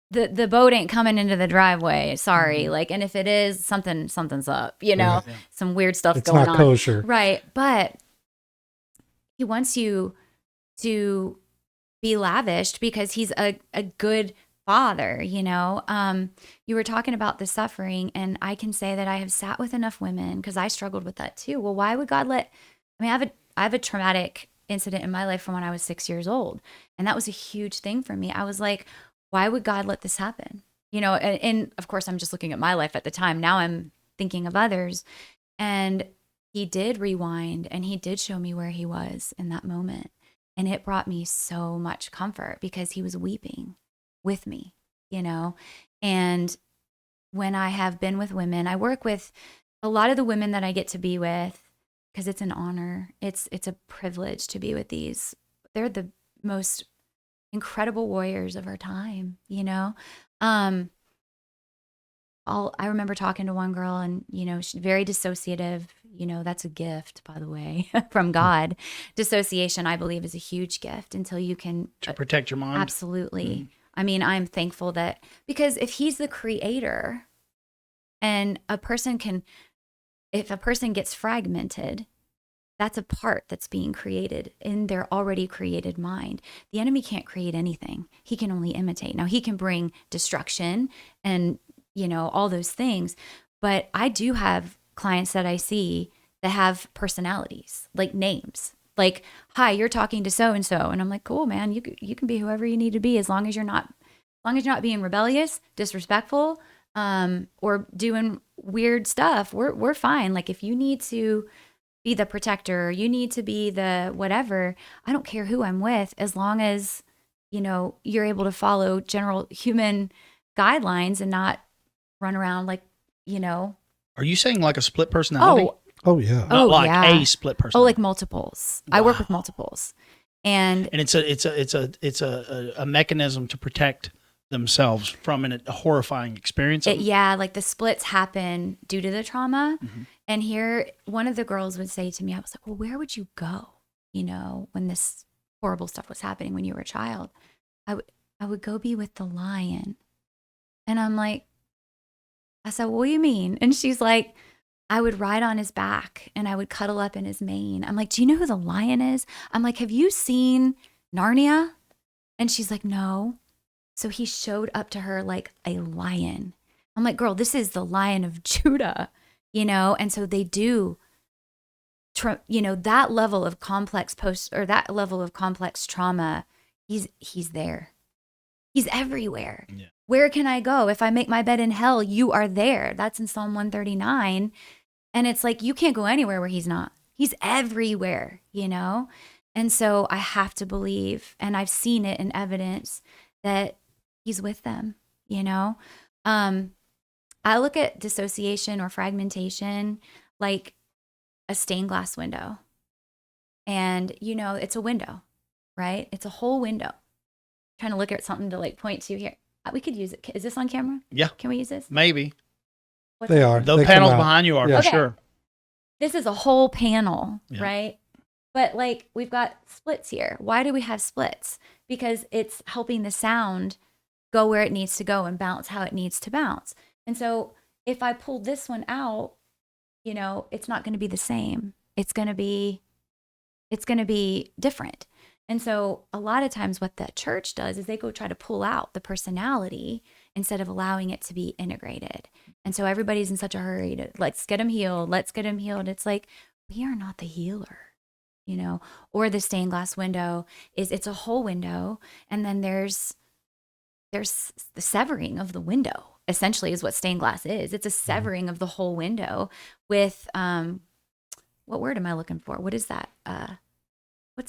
the boat ain't coming into the driveway. Sorry. Like, and if it is, something's up, some weird stuff going on. It's not kosher. Right. But he wants you to be lavished because he's a good father, You were talking about the suffering, and I can say that I have sat with enough women because I struggled with that too. Well, why would God I have a traumatic incident in my life from when I was 6 years old, and that was a huge thing for me. I was like, why would God let this happen? And of course I'm just looking at my life at the time. Now I'm thinking of others, and he did rewind and he did show me where he was in that moment. And it brought me so much comfort because he was weeping with me, And when I have been with women, I work with a lot of the women that I get to be with. because it's an honor. It's a privilege to be with these. They're the most incredible warriors of our time, you know? I remember talking to one girl and, you know, she's very dissociative. You know, that's a gift, by the way, from God. Dissociation, I believe, is a huge gift until you can To protect your mind. absolutely. I mean, I'm thankful that, because if he's the creator and if a person gets fragmented, that's a part that's being created in their already created mind. The enemy can't create anything. He can only imitate. Now, he can bring destruction and, you know, all those things. But I do have clients that I see that have personalities, like names. Like, hi, you're talking to so-and-so. And I'm like, cool, man, you can be whoever you need to be as long as you're not being rebellious, disrespectful, or doing weird stuff. We're fine. Like, if you need to be the protector, you need to be the whatever, I don't care who I'm with, as long as, you know, you're able to follow general human guidelines and not run around like, you know. Are you saying like a split personality? Oh yeah. Not like yeah. a split personality. Oh, like multiples. Wow. I work with multiples. And it's a mechanism to protect themselves from a horrifying experience. Yeah, like the splits happen due to the trauma. And here, one of the girls would say to me, I was like, well, where would you go, you know, when this horrible stuff was happening when you were a child? I would go be with the lion. And I'm like, I said, what do you mean? And she's like, I would ride on his back and I would cuddle up in his mane. I'm like, do you know who the lion is? I'm like, have you seen Narnia? And she's like, no. So he showed up to her like a lion. I'm like, girl, this is the Lion of Judah, you know? And so they do, you know, that level of complex that level of complex trauma, he's there. He's everywhere. Yeah. Where can I go? If I make my bed in hell, you are there. That's in Psalm 139. And it's like, you can't go anywhere where he's not. He's everywhere, you know? And so I have to believe, and I've seen it in evidence, that he's with them, you know? I look at dissociation or fragmentation like a stained glass window. And, you know, it's a window, right? It's a whole window. I'm trying to look at something to like point to here. We could use it. Is this on camera? Yeah. Can we use this? Maybe. They are. The panels behind you are, for sure. This is a whole panel, right? But like, we've got splits here. Why do we have splits? Because it's helping the sound go where it needs to go and bounce how it needs to bounce. And so if I pull this one out, you know, it's not going to be the same. It's going to be different. And so a lot of times what the church does is they go try to pull out the personality instead of allowing it to be integrated. And so everybody's in such a hurry to, let's get them healed. Let's get them healed. It's like, we are not the healer, you know, or the stained glass window it's a whole window. And then there's the severing of the window, essentially, is what stained glass is. It's a severing of the whole window with, what word am I looking for? What is that?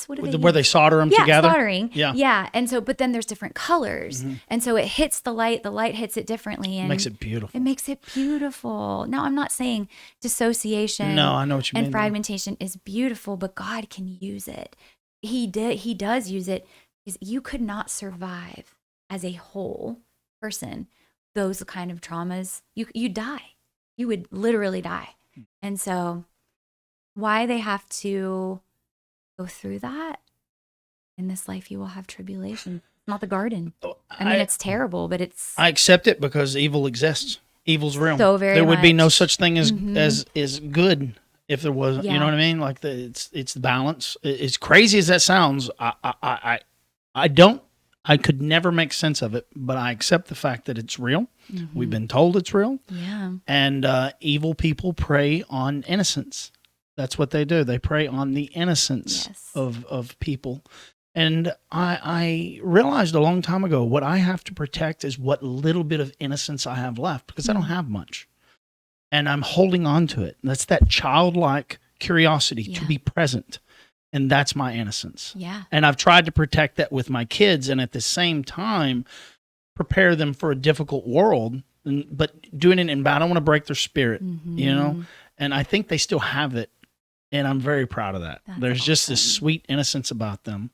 What do they where use? they solder them together? Soldering. Yeah. Yeah. And so, but then there's different colors. And so it hits the light hits it differently. And makes it beautiful. It makes it beautiful. Now, I'm not saying dissociation no, I know what you mean, and fragmentation is beautiful, but God can use it. He does use it, because you could not survive as a whole person those kind of traumas. You die. You would literally die. And so why they have to go through that? In this life you will have tribulation. It's not the garden. I mean, it's terrible, but I accept it because evil exists. Evil's real. So very there would be no much. such thing as good if there wasn't. Yeah. You know what I mean? Like it's the balance. As crazy as that sounds, I could never make sense of it, but I accept the fact that it's real. We've been told it's real. Yeah. And evil people prey on innocence. That's what they do. They prey on the innocence of people. And I realized a long time ago, what I have to protect is what little bit of innocence I have left, because I don't have much. And I'm holding on to it. That's that childlike curiosity to be present. And that's my innocence. Yeah. And I've tried to protect that with my kids, and at the same time, prepare them for a difficult world, but doing it in, I don't want to break their spirit, you know? And I think they still have it And I'm very proud of that. That's There's just this awesome. sweet innocence about them.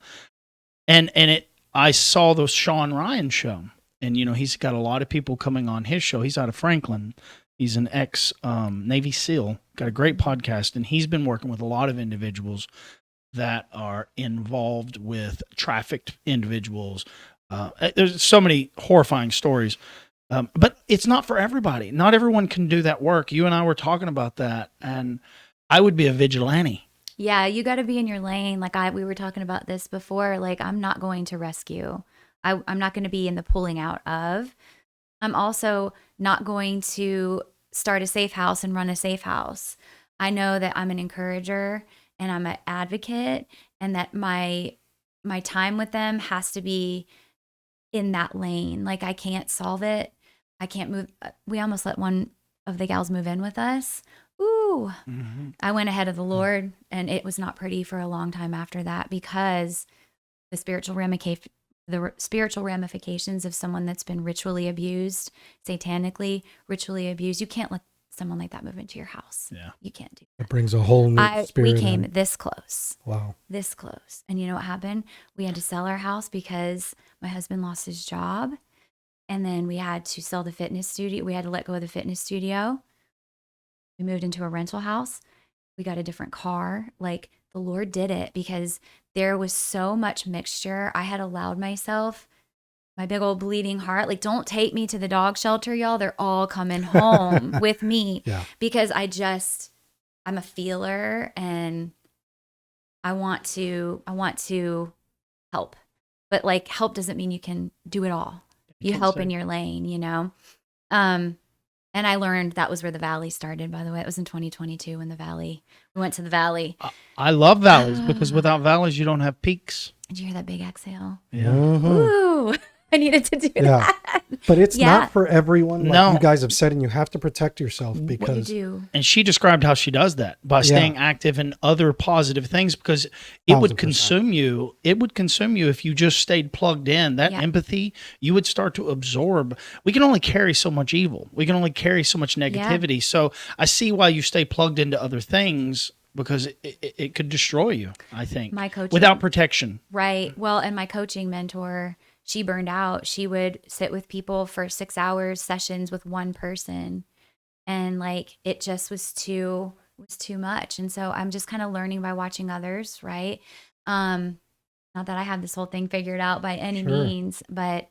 I saw the Sean Ryan show, and he's got a lot of people coming on his show. He's out of Franklin. He's an ex Navy SEAL, got a great podcast, and he's been working with a lot of individuals that are involved with trafficked individuals. There's so many horrifying stories, but it's not for everybody. Not everyone can do that work. You and I were talking about that, and I would be a vigilante. Yeah, you got to be in your lane. Like we were talking about this before. Like I'm not going to rescue. I'm not going to be in the pulling out of. I'm also not going to start a safe house and run a safe house. I know that I'm an encourager and I'm an advocate, and that my time with them has to be in that lane. Like I can't solve it. I can't move. We almost let one of the gals move in with us. Ooh, I went ahead of the Lord, and it was not pretty for a long time after that, because the spiritual ramifications of someone that's been ritually abused, satanically ritually abused. You can't let someone like that move into your house. Yeah, you can't do It brings a whole new that. spirit. We came in. this close. Wow. This close. And you know what happened? We had to sell our house because my husband lost his job. And then we had to sell the fitness studio. We had to let go of the fitness studio. We moved into a rental house. We got a different car. Like the Lord did it, because there was so much mixture. I had allowed myself, my big old bleeding heart, like, don't take me to the dog shelter, y'all. They're all coming home with me. Yeah. Because I'm a feeler, and I want to help. But like, help doesn't mean you can do it all. You help in your lane, and I learned that was where the valley started, by the way. It was in 2022 when we went to the valley. I love valleys, because without valleys, you don't have peaks. Did you hear that big exhale? Yeah. Mhm. Ooh, I needed to do that. But it's Yeah. not for everyone, like No. you guys have said, and you have to protect yourself What you because do. And she described how she does that by staying active in other positive things, because it would 1000%. consume you. It would consume you if you just stayed plugged in. That Yeah. empathy, you would start to absorb. We can only carry so much evil. We can only carry so much negativity. So I see why you stay plugged into other things, because it could destroy you, I think, My coaching, without protection. right. Well, and my coaching mentor, she burned out. She would sit with people for 6 hours sessions with one person. And like, it just was too much. And so I'm just kind of learning by watching others, right? Not that I have this whole thing figured out by any means, but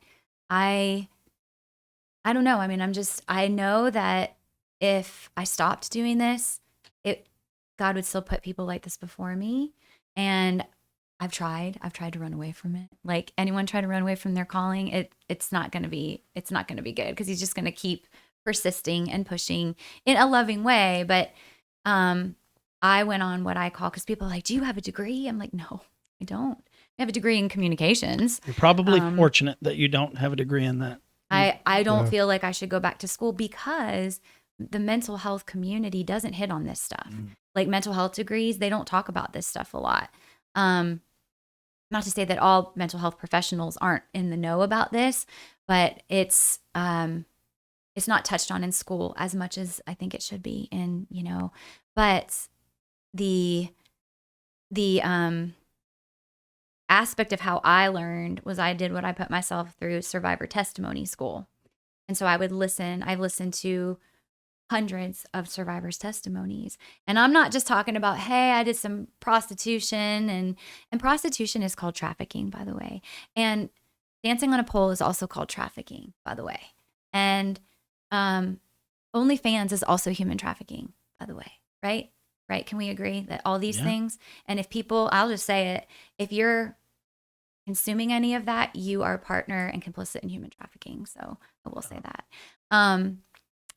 I don't know. I mean, I know that if I stopped doing this, God would still put people like this before me. And I've tried to run away from it. Like, anyone try to run away from their calling, it's not going to be good, because he's just going to keep persisting and pushing in a loving way. But I went on what I call, because people are like, do you have a degree? I'm like, no, I don't. I have a degree in communications. You're probably fortunate that you don't have a degree in that. I don't feel like I should go back to school, because the mental health community doesn't hit on this stuff. Like, mental health degrees, they don't talk about this stuff a lot. Not to say that all mental health professionals aren't in the know about this, but it's not touched on in school as much as I think it should be. And but the aspect of how I learned was, I did what I put myself through, survivor testimony school. And so I've listened to hundreds of survivors' testimonies. And I'm not just talking about, hey, I did some prostitution, and prostitution is called trafficking, by the way. And dancing on a pole is also called trafficking, by the way. And OnlyFans is also human trafficking, by the way, right? Right? Can we agree that all these things? And if people, I'll just say it, if you're consuming any of that, you are a partner and complicit in human trafficking. So I will say that.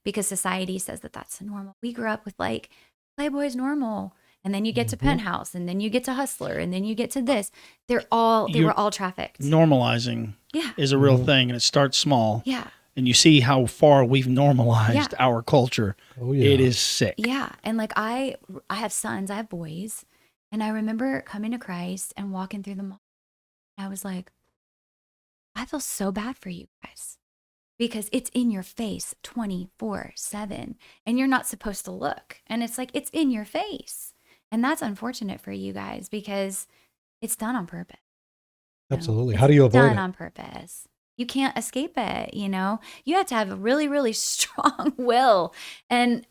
Because society says that that's normal. We grew up with like, Playboy's normal. And then you get to Penthouse, and then you get to Hustler, and then you get to this. They were all trafficked. Normalizing is a real thing, and it starts small. Yeah. And you see how far we've normalized our culture. Oh, yeah. It is sick. Yeah. And like, I have sons, I have boys. And I remember coming to Christ and walking through the mall. I was like, I feel so bad for you guys, because it's in your face 24/7, and you're not supposed to look. And it's like, it's in your face. And that's unfortunate for you guys because it's done on purpose. Absolutely. It's How do you avoid done it? on purpose. You can't escape it, you know? You have to have a really, really strong will. And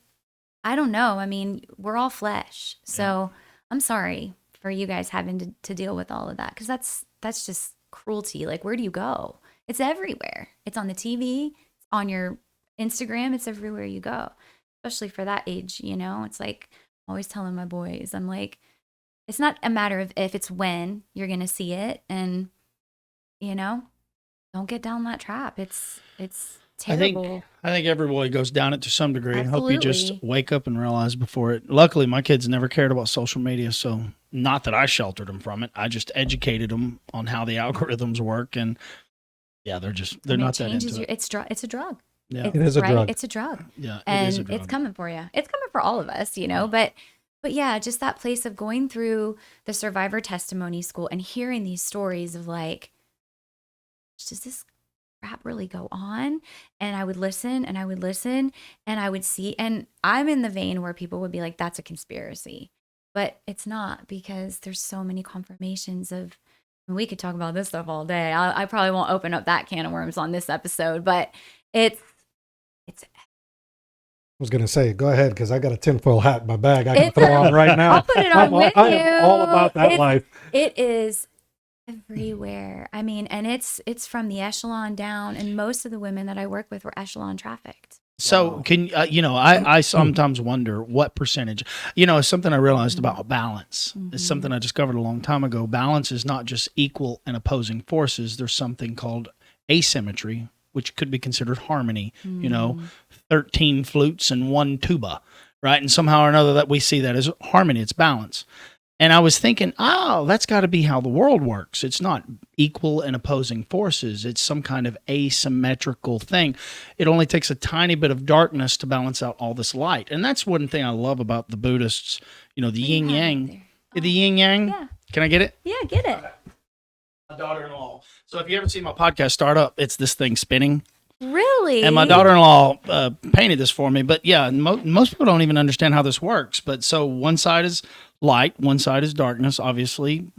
I don't know. I mean, we're all flesh. So I'm sorry for you guys having to deal with all of that because that's just cruelty. Like, where do you go? It's everywhere. It's on the TV, it's on your Instagram, it's everywhere you go, especially for that age, you know? It's like I'm always telling my boys, I'm like, it's not a matter of if, it's when you're going to see it. And, you know, don't get down that trap. It's terrible. I think every boy goes down it to some degree. I hope you just Absolutely. wake up and realize before it. Luckily, my kids never cared about social media, so not that I sheltered them from it. I just educated them on how the algorithms work, and they're I mean, not it that changes into it. it's a drug. Yeah, It is a drug. It's a drug. yeah, And it is a drug. it's coming for you. It's coming for all of us, you know, but yeah, just that place of going through the survivor testimony school and hearing these stories of like, does this crap really go on? And I would listen and I would listen and I would see, and I'm in the vein where people would be like, that's a conspiracy, but it's not, because there's so many confirmations of, and we could talk about this stuff all day. I probably won't open up that can of worms on this episode, but it's I was going to say, go ahead, because I got a tinfoil hat in my bag I can It's throw on right now. I'll put it on with I you. am all about that life. It is everywhere. I mean, and it's from the echelon down, and most of the women that I work with were echelon trafficked. So Wow. can I sometimes wonder what percentage, it's something I realized about balance. It's something I discovered a long time ago. Balance is not just equal and opposing forces. There's something called asymmetry, which could be considered harmony, 13 flutes and one tuba, right? And somehow or another that we see that as harmony, it's balance. And I was thinking, that's got to be how the world works. It's not equal and opposing forces. It's some kind of asymmetrical thing. It only takes a tiny bit of darkness to balance out all this light. And that's one thing I love about the Buddhists, the yin yang. The yin yang? Yeah. Can I get it? Yeah, get it. My daughter-in-law. So if you ever see my podcast start up, it's this thing spinning. Really? And my daughter-in-law painted this for me. But yeah, most people don't even understand how this works. But so one side is light, one side is darkness, obviously,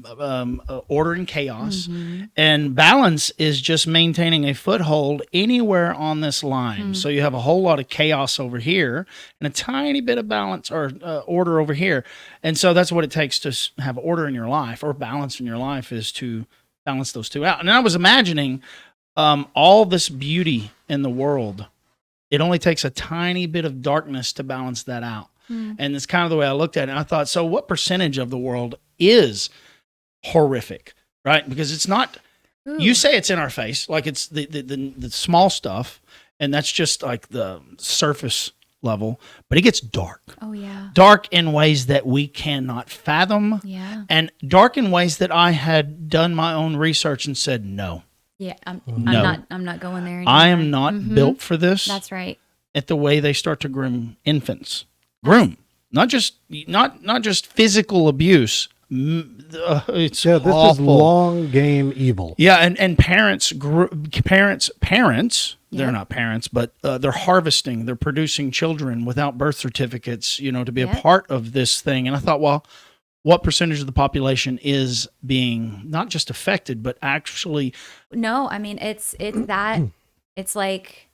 order and chaos. And balance is just maintaining a foothold anywhere on this line. So you have a whole lot of chaos over here and a tiny bit of balance or order over here. And so that's what it takes to have order in your life, or balance in your life, is to balance those two out. And I was imagining all this beauty in the world. It only takes a tiny bit of darkness to balance that out. And it's kind of the way I looked at it. And I thought, so what percentage of the world is horrific, right? Because it's not, you say it's in our face, like it's the small stuff, and that's just like the surface level, but it gets dark. Oh, yeah. Dark in ways that we cannot fathom. Yeah. And dark in ways that I had done my own research and said, no. Yeah. I'm No. not going there anymore. I am not built for this. That's right. At the way they start to groom infants. Not just physical abuse. It's Yeah, this awful. is long game evil. Yeah, and parents, they're not parents, but they're harvesting, they're producing children without birth certificates, to be a part of this thing. And I thought, well, what percentage of the population is being not just affected, but actually? No, I mean, it's that, it's like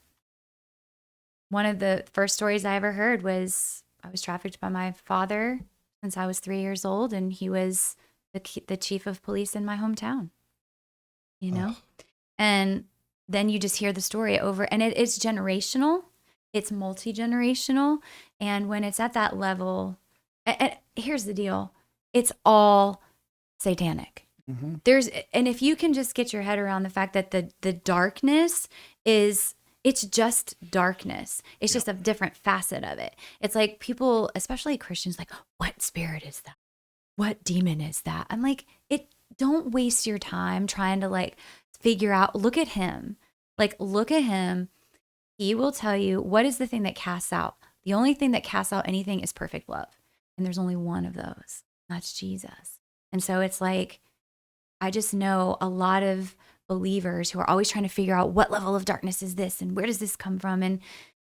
one of the first stories I ever heard was I was trafficked by my father since I was 3 years old, and he was the chief of police in my hometown, and then you just hear the story over, and it's generational, it's multi-generational. And when it's at that level, and here's the deal, it's all satanic. And if you can just get your head around the fact that the darkness it's just darkness. It's just a different facet of it. It's like people, especially Christians, like, what spirit is that? What demon is that? I'm like, don't waste your time trying to figure out, look at him. Look at him. He will tell you what is the thing that casts out. The only thing that casts out anything is perfect love. And there's only one of those. That's Jesus. And so it's like, I just know a lot of believers who are always trying to figure out what level of darkness is this and where does this come from. And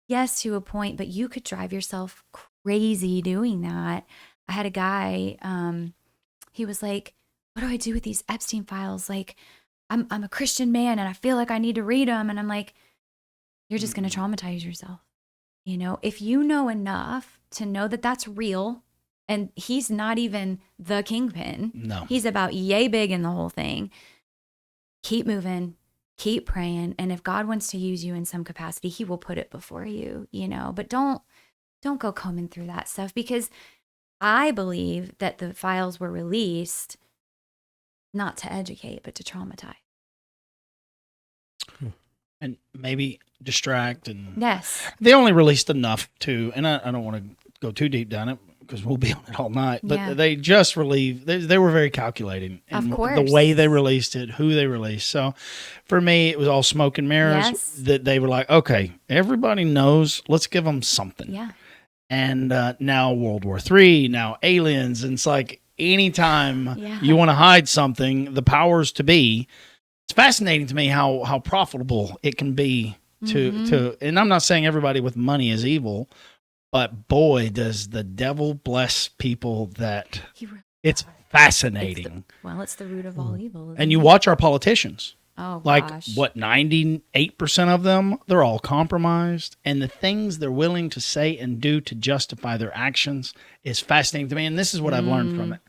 yes, to a point, but you could drive yourself crazy doing that. I had a guy, he was like, what do I do with these Epstein files? Like, I'm a Christian man and I feel like I need to read them. And I'm like, you're just going to traumatize yourself. You know, if you know enough to know that that's real, and he's not even the kingpin. No. He's about yay big in the whole thing. Keep moving, keep praying. And if God wants to use you in some capacity, he will put it before you, you know, but don't go combing through that stuff, because I believe that the files were released not to educate, but to traumatize. And maybe distract. And yes, they only released enough to, and I don't want to go too deep down it because we'll be on it all night, but they just relieved, they were very calculating in of course, the way they released it, who they released. So for me, it was all smoke and mirrors. That they were like, okay, everybody knows, let's give them something. Yeah. And now World War III, now aliens. And it's like, anytime you want to hide something, the powers to be, it's fascinating to me how profitable it can be to, and I'm not saying everybody with money is evil, but boy, does the devil bless people that it's fascinating. It's the root of all evil. And you watch our politicians. Oh, like gosh. what, 98% of them, they're all compromised. And the things they're willing to say and do to justify their actions is fascinating to me. And this is what I've learned from it.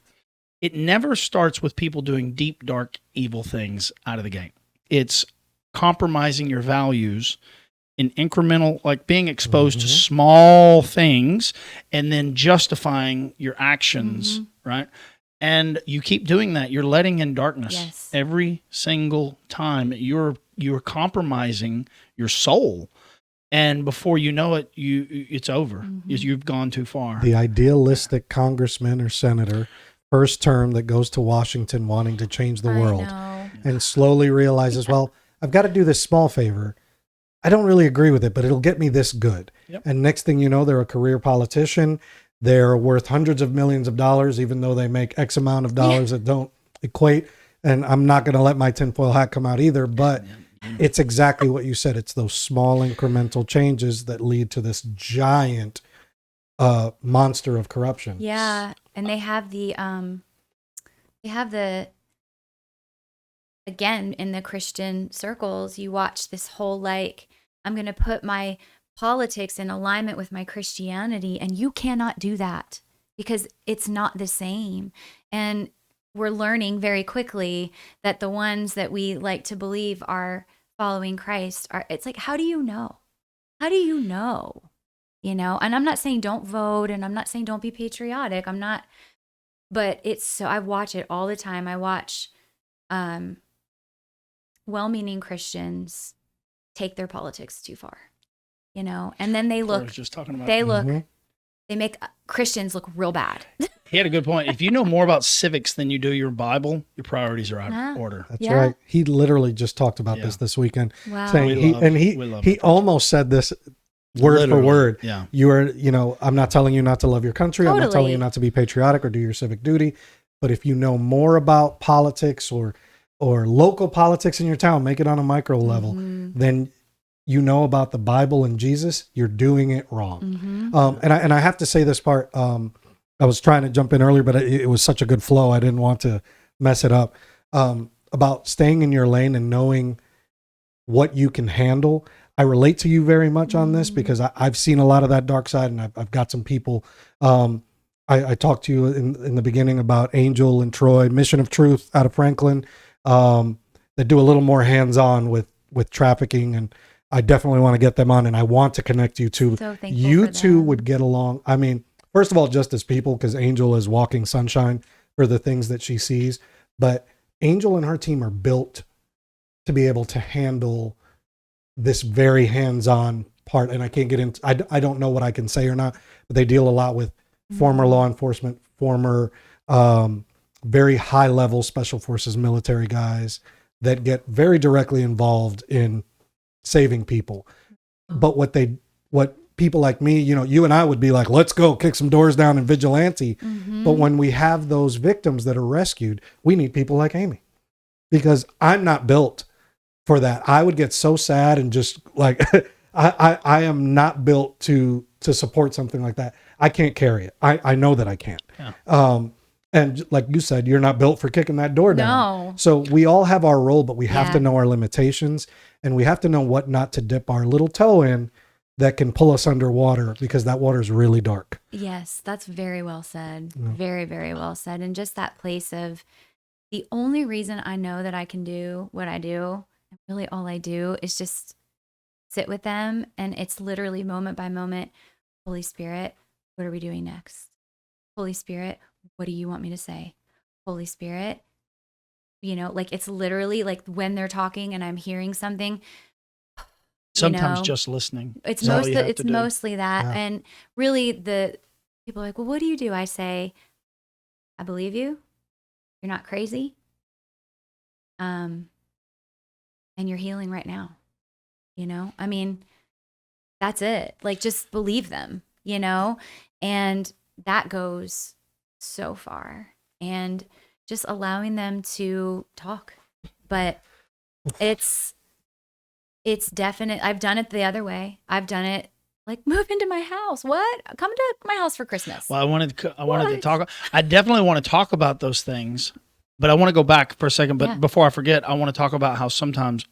It never starts with people doing deep, dark, evil things out of the gate. It's compromising your values in incremental, like being exposed to small things and then justifying your actions, right? And you keep doing that. You're letting in darkness every single time. You're compromising your soul. And before you know it, it's over. You've gone too far. The idealistic congressman or senator, first term, that goes to Washington wanting to change the world and slowly realizes, well, I've got to do this small favor. I don't really agree with it, but it'll get me this good. Yep. And next thing you know, they're a career politician. They're worth hundreds of millions of dollars, even though they make X amount of dollars that don't equate. And I'm not going to let my tinfoil hat come out either, but it's exactly what you said. It's those small incremental changes that lead to this giant monster of corruption. Yeah. And they have the, again, in the Christian circles, you watch this whole, like, I'm going to put my politics in alignment with my Christianity, and you cannot do that because it's not the same. And we're learning very quickly that the ones that we like to believe are following Christ are, it's like, how do you know? How do you know? You know, and I'm not saying don't vote, and I'm not saying don't be patriotic. I'm not, but it's so, I watch it all the time. I watch well-meaning Christians take their politics too far, you know, and then they look, they make Christians look real bad. He had a good point. If you know more about civics than you do your Bible, your priorities are out of order. That's right. He literally just talked about this weekend. Wow. Saying he almost said this word for word. Yeah. You are, you know, I'm not telling you not to love your country. Totally. I'm not telling you not to be patriotic or do your civic duty. But if you know more about politics or local politics in your town, make it on a micro level, then you know about the Bible and Jesus, you're doing it wrong. And I have to say this part, I was trying to jump in earlier, but it was such a good flow. I didn't want to mess it up. About staying in your lane and knowing what you can handle. I relate to you very much on this because I've seen a lot of that dark side, and I've got some people. I talked to you in the beginning about Angel and Troy, Mission of Truth out of Franklin, that do a little more hands-on with trafficking, and I definitely want to get them on, and I want to connect you two. So you two would get along. I mean, first of all, just as people, because Angel is walking sunshine for the things that she sees, but Angel and her team are built to be able to handle this very hands-on part. And I can't get into, I don't know what I can say or not, but they deal a lot with former law enforcement, former very high-level special forces military guys that get very directly involved in saving people. But what people like me, you know, you and I would be like, let's go kick some doors down and vigilante. But when we have those victims that are rescued, we need people like Amy, because I'm not built for that. I would get so sad and just like, I am not built to support something like that. I can't carry it. I know that I can't. Yeah. And like you said, you're not built for kicking that door down. No. So we all have our role, but we have to Yeah. know our limitations, and we have to know what not to dip our little toe in that can pull us underwater, because that water is really dark. Yes, that's very well said. Yeah. Very, very well said. And just that place of the only reason I know that I can do what I do, and really all I do is just sit with them. And it's literally moment by moment. Holy Spirit, what are we doing next? Holy Spirit, what do you want me to say? Holy Spirit, like it's literally like when they're talking and I'm hearing something. Sometimes just listening. It's is all you have to do. mostly that. Yeah. And really the people are like, well, what do you do? I say, I believe you. You're not crazy. And you're healing right now. I mean, that's it. Like, just believe them, and that goes so far. And just allowing them to talk. But it's definite. I've done it the other way. I've done it like, move into my house. What? Come to my house for Christmas. Well, I wanted to talk. I definitely want to talk about those things, but I want to go back for a second. But before I forget, I want to talk about how sometimes,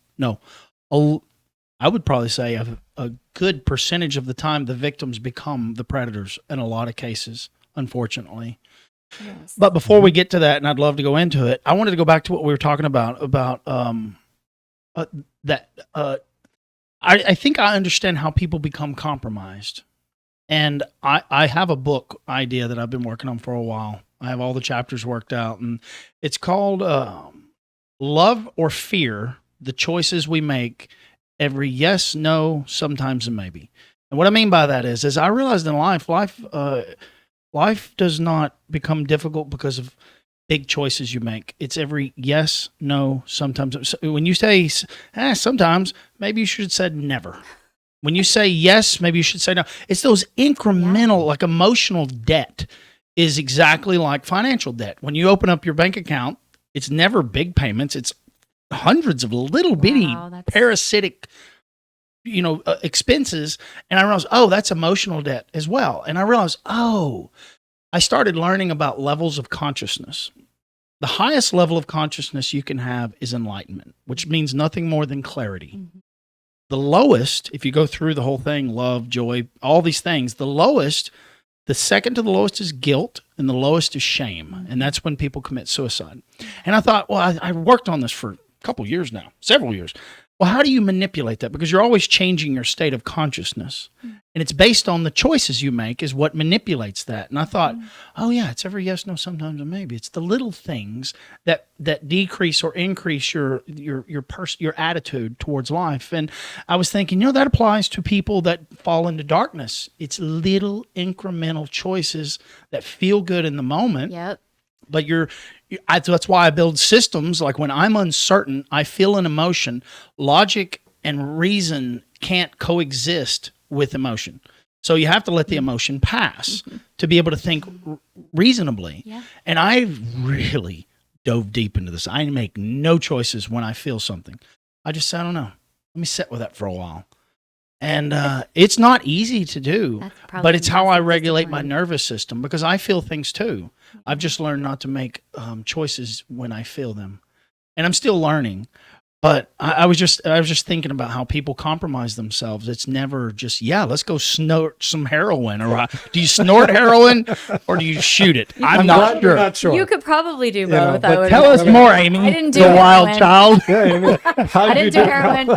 I would probably say a good percentage of the time the victims become the predators in a lot of cases, unfortunately. Yes. But before we get to that, and I'd love to go into it, I wanted to go back to what we were talking about I think I understand how people become compromised. And I have a book idea that I've been working on for a while. I have all the chapters worked out, and it's called Love or Fear, The Choices We Make, Every Yes, No, Sometimes a Maybe. And what I mean by that is I realized in life does not become difficult because of big choices you make. It's every yes, no, sometimes. When you say sometimes, maybe you should have said never. When you say yes, maybe you should say no. It's those incremental, like emotional debt is exactly like financial debt. When you open up your bank account, it's never big payments. It's hundreds of little bitty parasitic, expenses. And I realized, that's emotional debt as well. And I realized, I started learning about levels of consciousness. The highest level of consciousness you can have is enlightenment, which means nothing more than clarity. Mm-hmm. The lowest, if you go through the whole thing, love, joy, all these things, the second to the lowest is guilt, and the lowest is shame. Mm-hmm. And that's when people commit suicide. And I thought, I worked on this for a couple years now, several years. Well, how do you manipulate that? Because you're always changing your state of consciousness. And it's based on the choices you make is what manipulates that. And I thought, it's every yes, no, sometimes a maybe. It's the little things that decrease or increase your attitude towards life. And I was thinking, that applies to people that fall into darkness. It's little incremental choices that feel good in the moment. Yep. But that's why I build systems. Like when I'm uncertain, I feel an emotion. Logic and reason can't coexist with emotion. So you have to let the emotion pass to be able to think reasonably. Yeah. And I really dove deep into this. I make no choices when I feel something. I just say, I don't know. Let me sit with that for a while. And it's not easy to do, but it's how I regulate my nervous system because I feel things too. I've just learned not to make choices when I feel them. And I'm still learning. But I was just thinking about how people compromise themselves. It's never just, let's go snort some heroin. Or do you snort heroin or do you shoot it? I'm not sure. You could probably do both. But tell us more, Amy. I didn't do the heroin. Wild child. I didn't do heroin.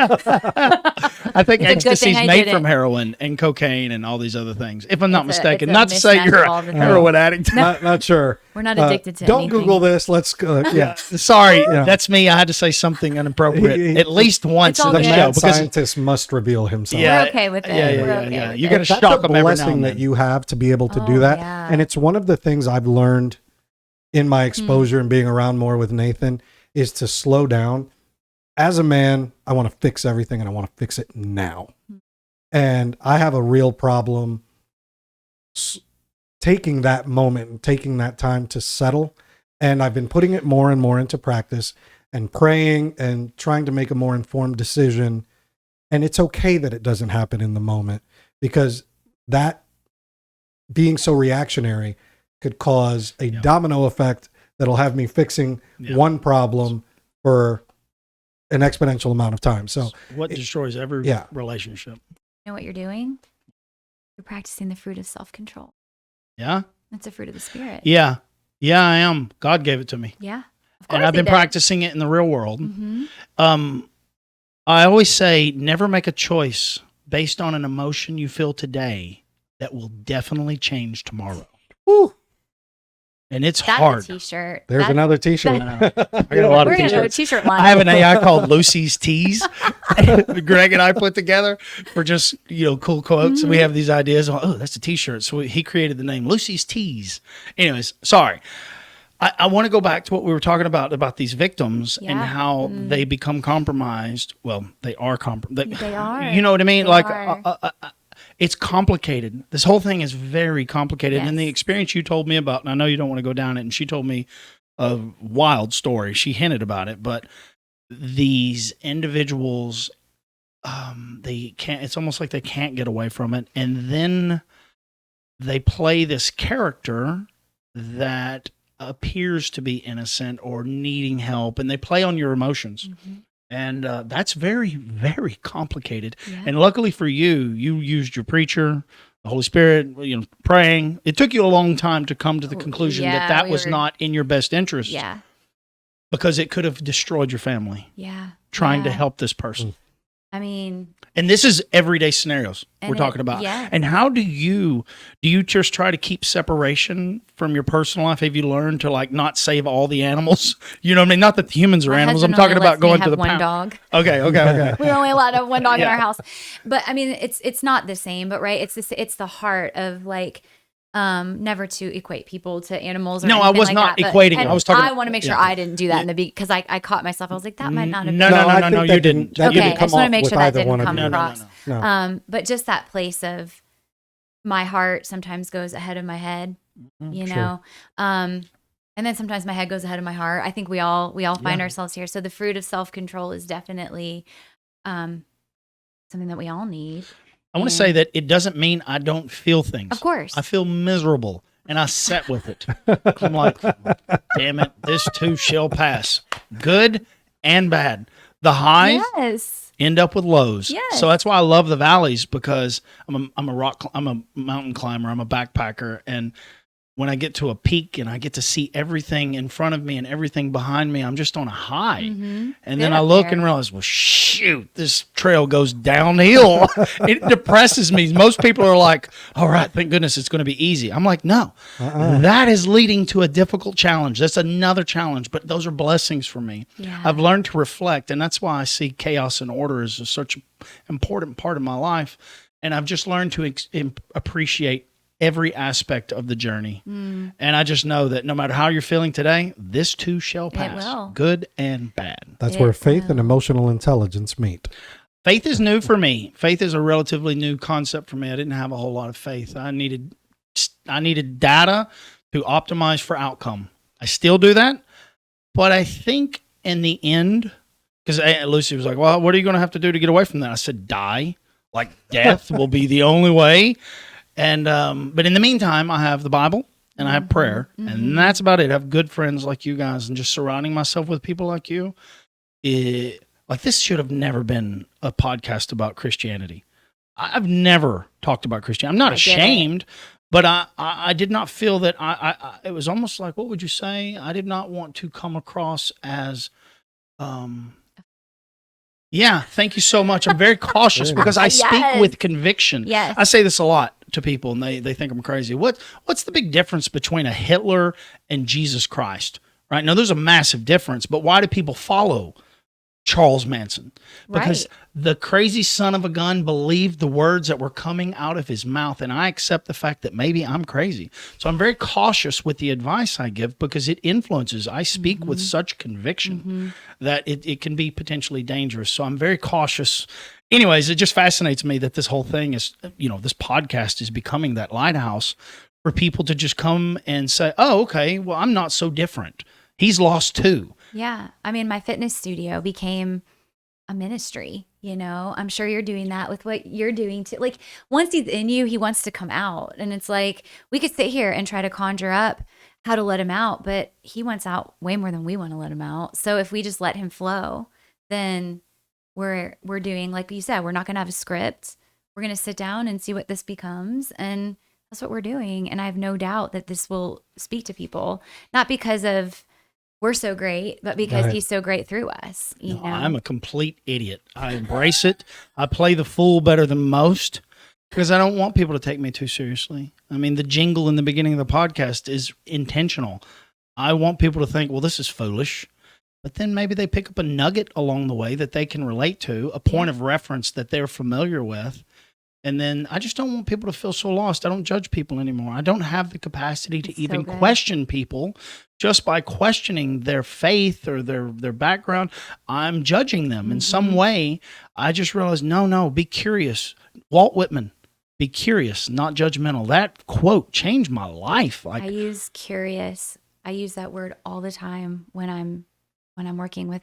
I think ecstasy is made from heroin and cocaine and all these other things, if I'm not mistaken. It's Not to say you're a heroin addict. Not sure. We're not addicted to Don't anything. Google this. Let's Sorry, that's me. I had to say something inappropriate at least once in the show. Mad scientist must reveal himself. We're okay with it. Yeah. You got to shock them every now and then. That's a blessing that you have to be able to do that. Yeah. And it's one of the things I've learned in my exposure and being around more with Nathan is to slow down. As a man, I want to fix everything and I want to fix it now. And I have a real problem taking that moment and taking that time to settle. And I've been putting it more and more into practice and praying and trying to make a more informed decision And it's okay that it doesn't happen in the moment, because that being so reactionary could cause a domino effect that'll have me fixing one problem for an exponential amount of time. So what destroys every relationship? You know what you're doing? You're practicing the fruit of self-control. Yeah. That's a fruit of the Spirit. Yeah. Yeah, I am. God gave it to me. Yeah. And I've been practicing it in the real world. I always say, never make a choice based on an emotion you feel today that will definitely change tomorrow. Woo. And it's That's hard. a t-shirt. There's another t-shirt. I got a lot of We're going to do a t-shirts. t-shirt line. I have an AI called Lucy's Tees. Greg and I put together for just, cool quotes. We have these ideas. Oh, that's a t-shirt. So he created the name Lucy's Tees. Anyways, sorry. I want to go back to what we were talking about these victims and how they become compromised. Well, they are compromised. They are. You know what I mean? They It's complicated. This whole thing is very complicated. Yes. And the experience you told me about, and I know you don't want to go down it, and she told me a wild story. She hinted about it, but these individuals, they can't, it's almost like they can't get away from it. And then they play this character that appears to be innocent or needing help, and they play on your emotions. And that's very, very complicated. Yeah. And luckily for you, you used your preacher, the Holy Spirit, praying. It took you a long time to come to the conclusion that was not in your best interest. Yeah. Because it could have destroyed your family. Yeah. Trying to help this person. I mean, and this is everyday scenarios we're talking about. Yes. And how do you just try to keep separation from your personal life? Have you learned to not save all the animals? You know what I mean? Not that the humans are animals. I'm talking about going to the one pound. dog. Okay. We're only allowed to have one dog in our house. But I mean, it's not the same, but right. It's the heart of never to equate people to animals. Or no, I was not equating it. I was talking. I want to make sure I didn't do that in the beginning, because I caught myself. I was like, that might not have been. No, you didn't. Okay, I just want to make sure that didn't come No. across. But just that place of my heart sometimes goes ahead of my head, you know. And then sometimes my head goes ahead of my heart. I think we all find ourselves here. So the fruit of self-control is definitely something that we all need. I want to say that it doesn't mean I don't feel things. Of course. I feel miserable, and I sit with it. I'm like, damn it, this too shall pass. Good and bad. The highs end up with lows. Yes. So that's why I love the valleys, because I'm a mountain climber. I'm a backpacker, and when I get to a peak and I get to see everything in front of me and everything behind me, I'm just on a high. And then I look and realize, well, shoot, this trail goes downhill. It depresses me. Most people are like, all right, thank goodness it's going to be easy. I'm like, no, that is leading to a difficult challenge. That's another challenge, but those are blessings for me. Yeah. I've learned to reflect, and that's why I see chaos and order as such an important part of my life. And I've just learned to appreciate every aspect of the journey. And I just know that no matter how you're feeling today, this too shall pass. It will. Good and bad. That's where faith and emotional intelligence meet. Faith is new for me. Faith is a relatively new concept for me. I didn't have a whole lot of faith. I needed data to optimize for outcome. I still do that, but I think in the end, because Lucy was like, well, what are you going to have to do to get away from that? I said, die. Like death will be the only way. And but in the meantime, I have the Bible and I have prayer, and that's about it. I have good friends like you guys, and just surrounding myself with people like you. Like this should have never been a podcast about Christianity. I've never talked about Christianity. I'm not ashamed, but I did not feel that it was almost like, what would you say? I did not want to come across as yeah, thank you so much. I'm very cautious because I speak with conviction. Yes. I say this a lot to people, and they think I'm crazy. What's the big difference between a Hitler and Jesus Christ? Right? Now, there's a massive difference, but why do people follow Charles Manson? Because the crazy son of a gun believed the words that were coming out of his mouth, and I accept the fact that maybe I'm crazy. So I'm very cautious with the advice I give because it influences. I speak with such conviction that it can be potentially dangerous. So I'm very cautious. Anyways, it just fascinates me that this whole thing is, this podcast is becoming that lighthouse for people to just come and say, oh, okay, well, I'm not so different. He's lost too. Yeah. I mean, my fitness studio became a ministry, I'm sure you're doing that with what you're doing too. Like once he's in you, he wants to come out. And it's like, we could sit here and try to conjure up how to let him out, but he wants out way more than we want to let him out. So if we just let him flow, then we're doing, like you said, we're not going to have a script. We're going to sit down and see what this becomes. And that's what we're doing. And I have no doubt that this will speak to people, not because of we're so great, but because he's so great through us. You know? I'm a complete idiot. I embrace it. I play the fool better than most because I don't want people to take me too seriously. I mean, the jingle in the beginning of the podcast is intentional. I want people to think, well, this is foolish. But then maybe they pick up a nugget along the way that they can relate to, a point of reference that they're familiar with. And then I just don't want people to feel so lost. I don't judge people anymore. I don't have the capacity to even question people. Just by questioning their faith or their background, I'm judging them in some way. I just realized, no, be curious. Walt Whitman, be curious, not judgmental. That quote changed my life. Like, I use curious. I use that word all the time when I'm working with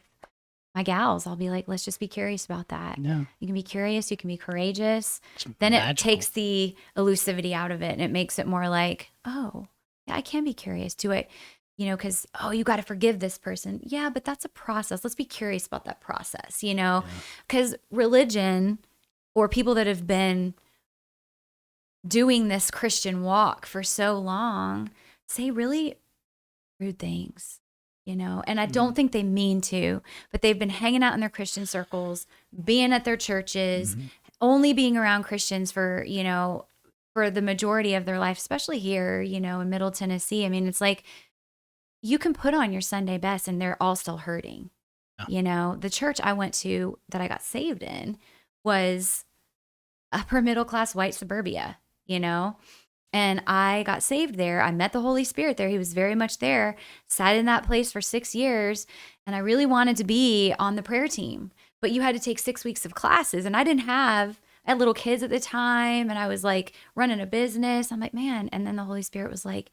my gals. I'll be like, let's just be curious about that. Yeah. You can be curious. You can be courageous. It's then magical. It takes the elusivity out of it, and it makes it more like, oh, yeah, I can be curious. Do it, because, you got to forgive this person. Yeah, but that's a process. Let's be curious about that process, because religion or people that have been doing this Christian walk for so long say really rude things. And I don't think they mean to, but they've been hanging out in their Christian circles, being at their churches, only being around Christians for the majority of their life, especially here, in Middle Tennessee. I mean, it's like you can put on your Sunday best and they're all still hurting. Yeah. The church I went to that I got saved in was upper middle class white suburbia, And I got saved there. I met the Holy Spirit there. He was very much there. Sat in that place for 6 years. And I really wanted to be on the prayer team. But you had to take 6 weeks of classes. And I had little kids at the time. And I was like running a business. I'm like, man. And then the Holy Spirit was like,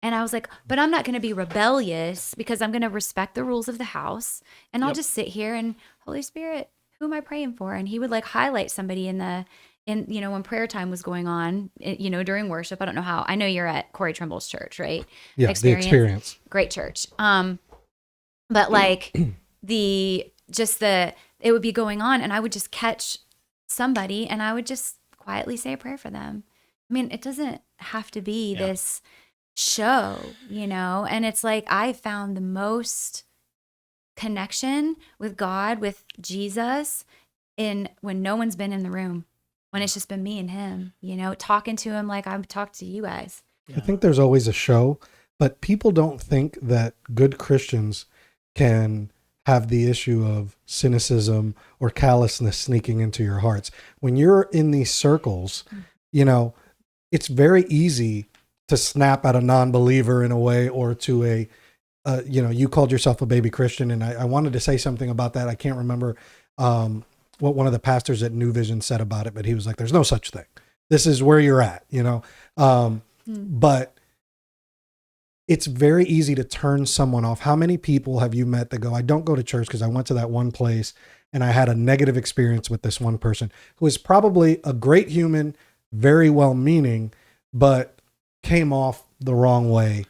and I was like, but I'm not going to be rebellious because I'm going to respect the rules of the house. And I'll just sit here and, Holy Spirit, who am I praying for? And he would like highlight somebody when prayer time was going on, during worship. I don't know how. I know you're at Corey Trimble's church, right? Yeah, the Experience. Great church. But like it would be going on, and I would just catch somebody, and I would just quietly say a prayer for them. I mean, it doesn't have to be this show, And it's like I found the most connection with God, with Jesus, when no one's been in the room. When it's just been me and him, talking to him like I've talked to you guys. I think there's always a show, but people don't think that good Christians can have the issue of cynicism or callousness sneaking into your hearts. When you're in these circles, it's very easy to snap at a non-believer in a way, or to you called yourself a baby Christian. And I wanted to say something about that. I can't remember what one of the pastors at New Vision said about it, but he was like, there's no such thing. This is where you're at, but it's very easy to turn someone off. How many people have you met that go, I don't go to church because I went to that one place and I had a negative experience with this one person who is probably a great human, very well-meaning, but came off the wrong way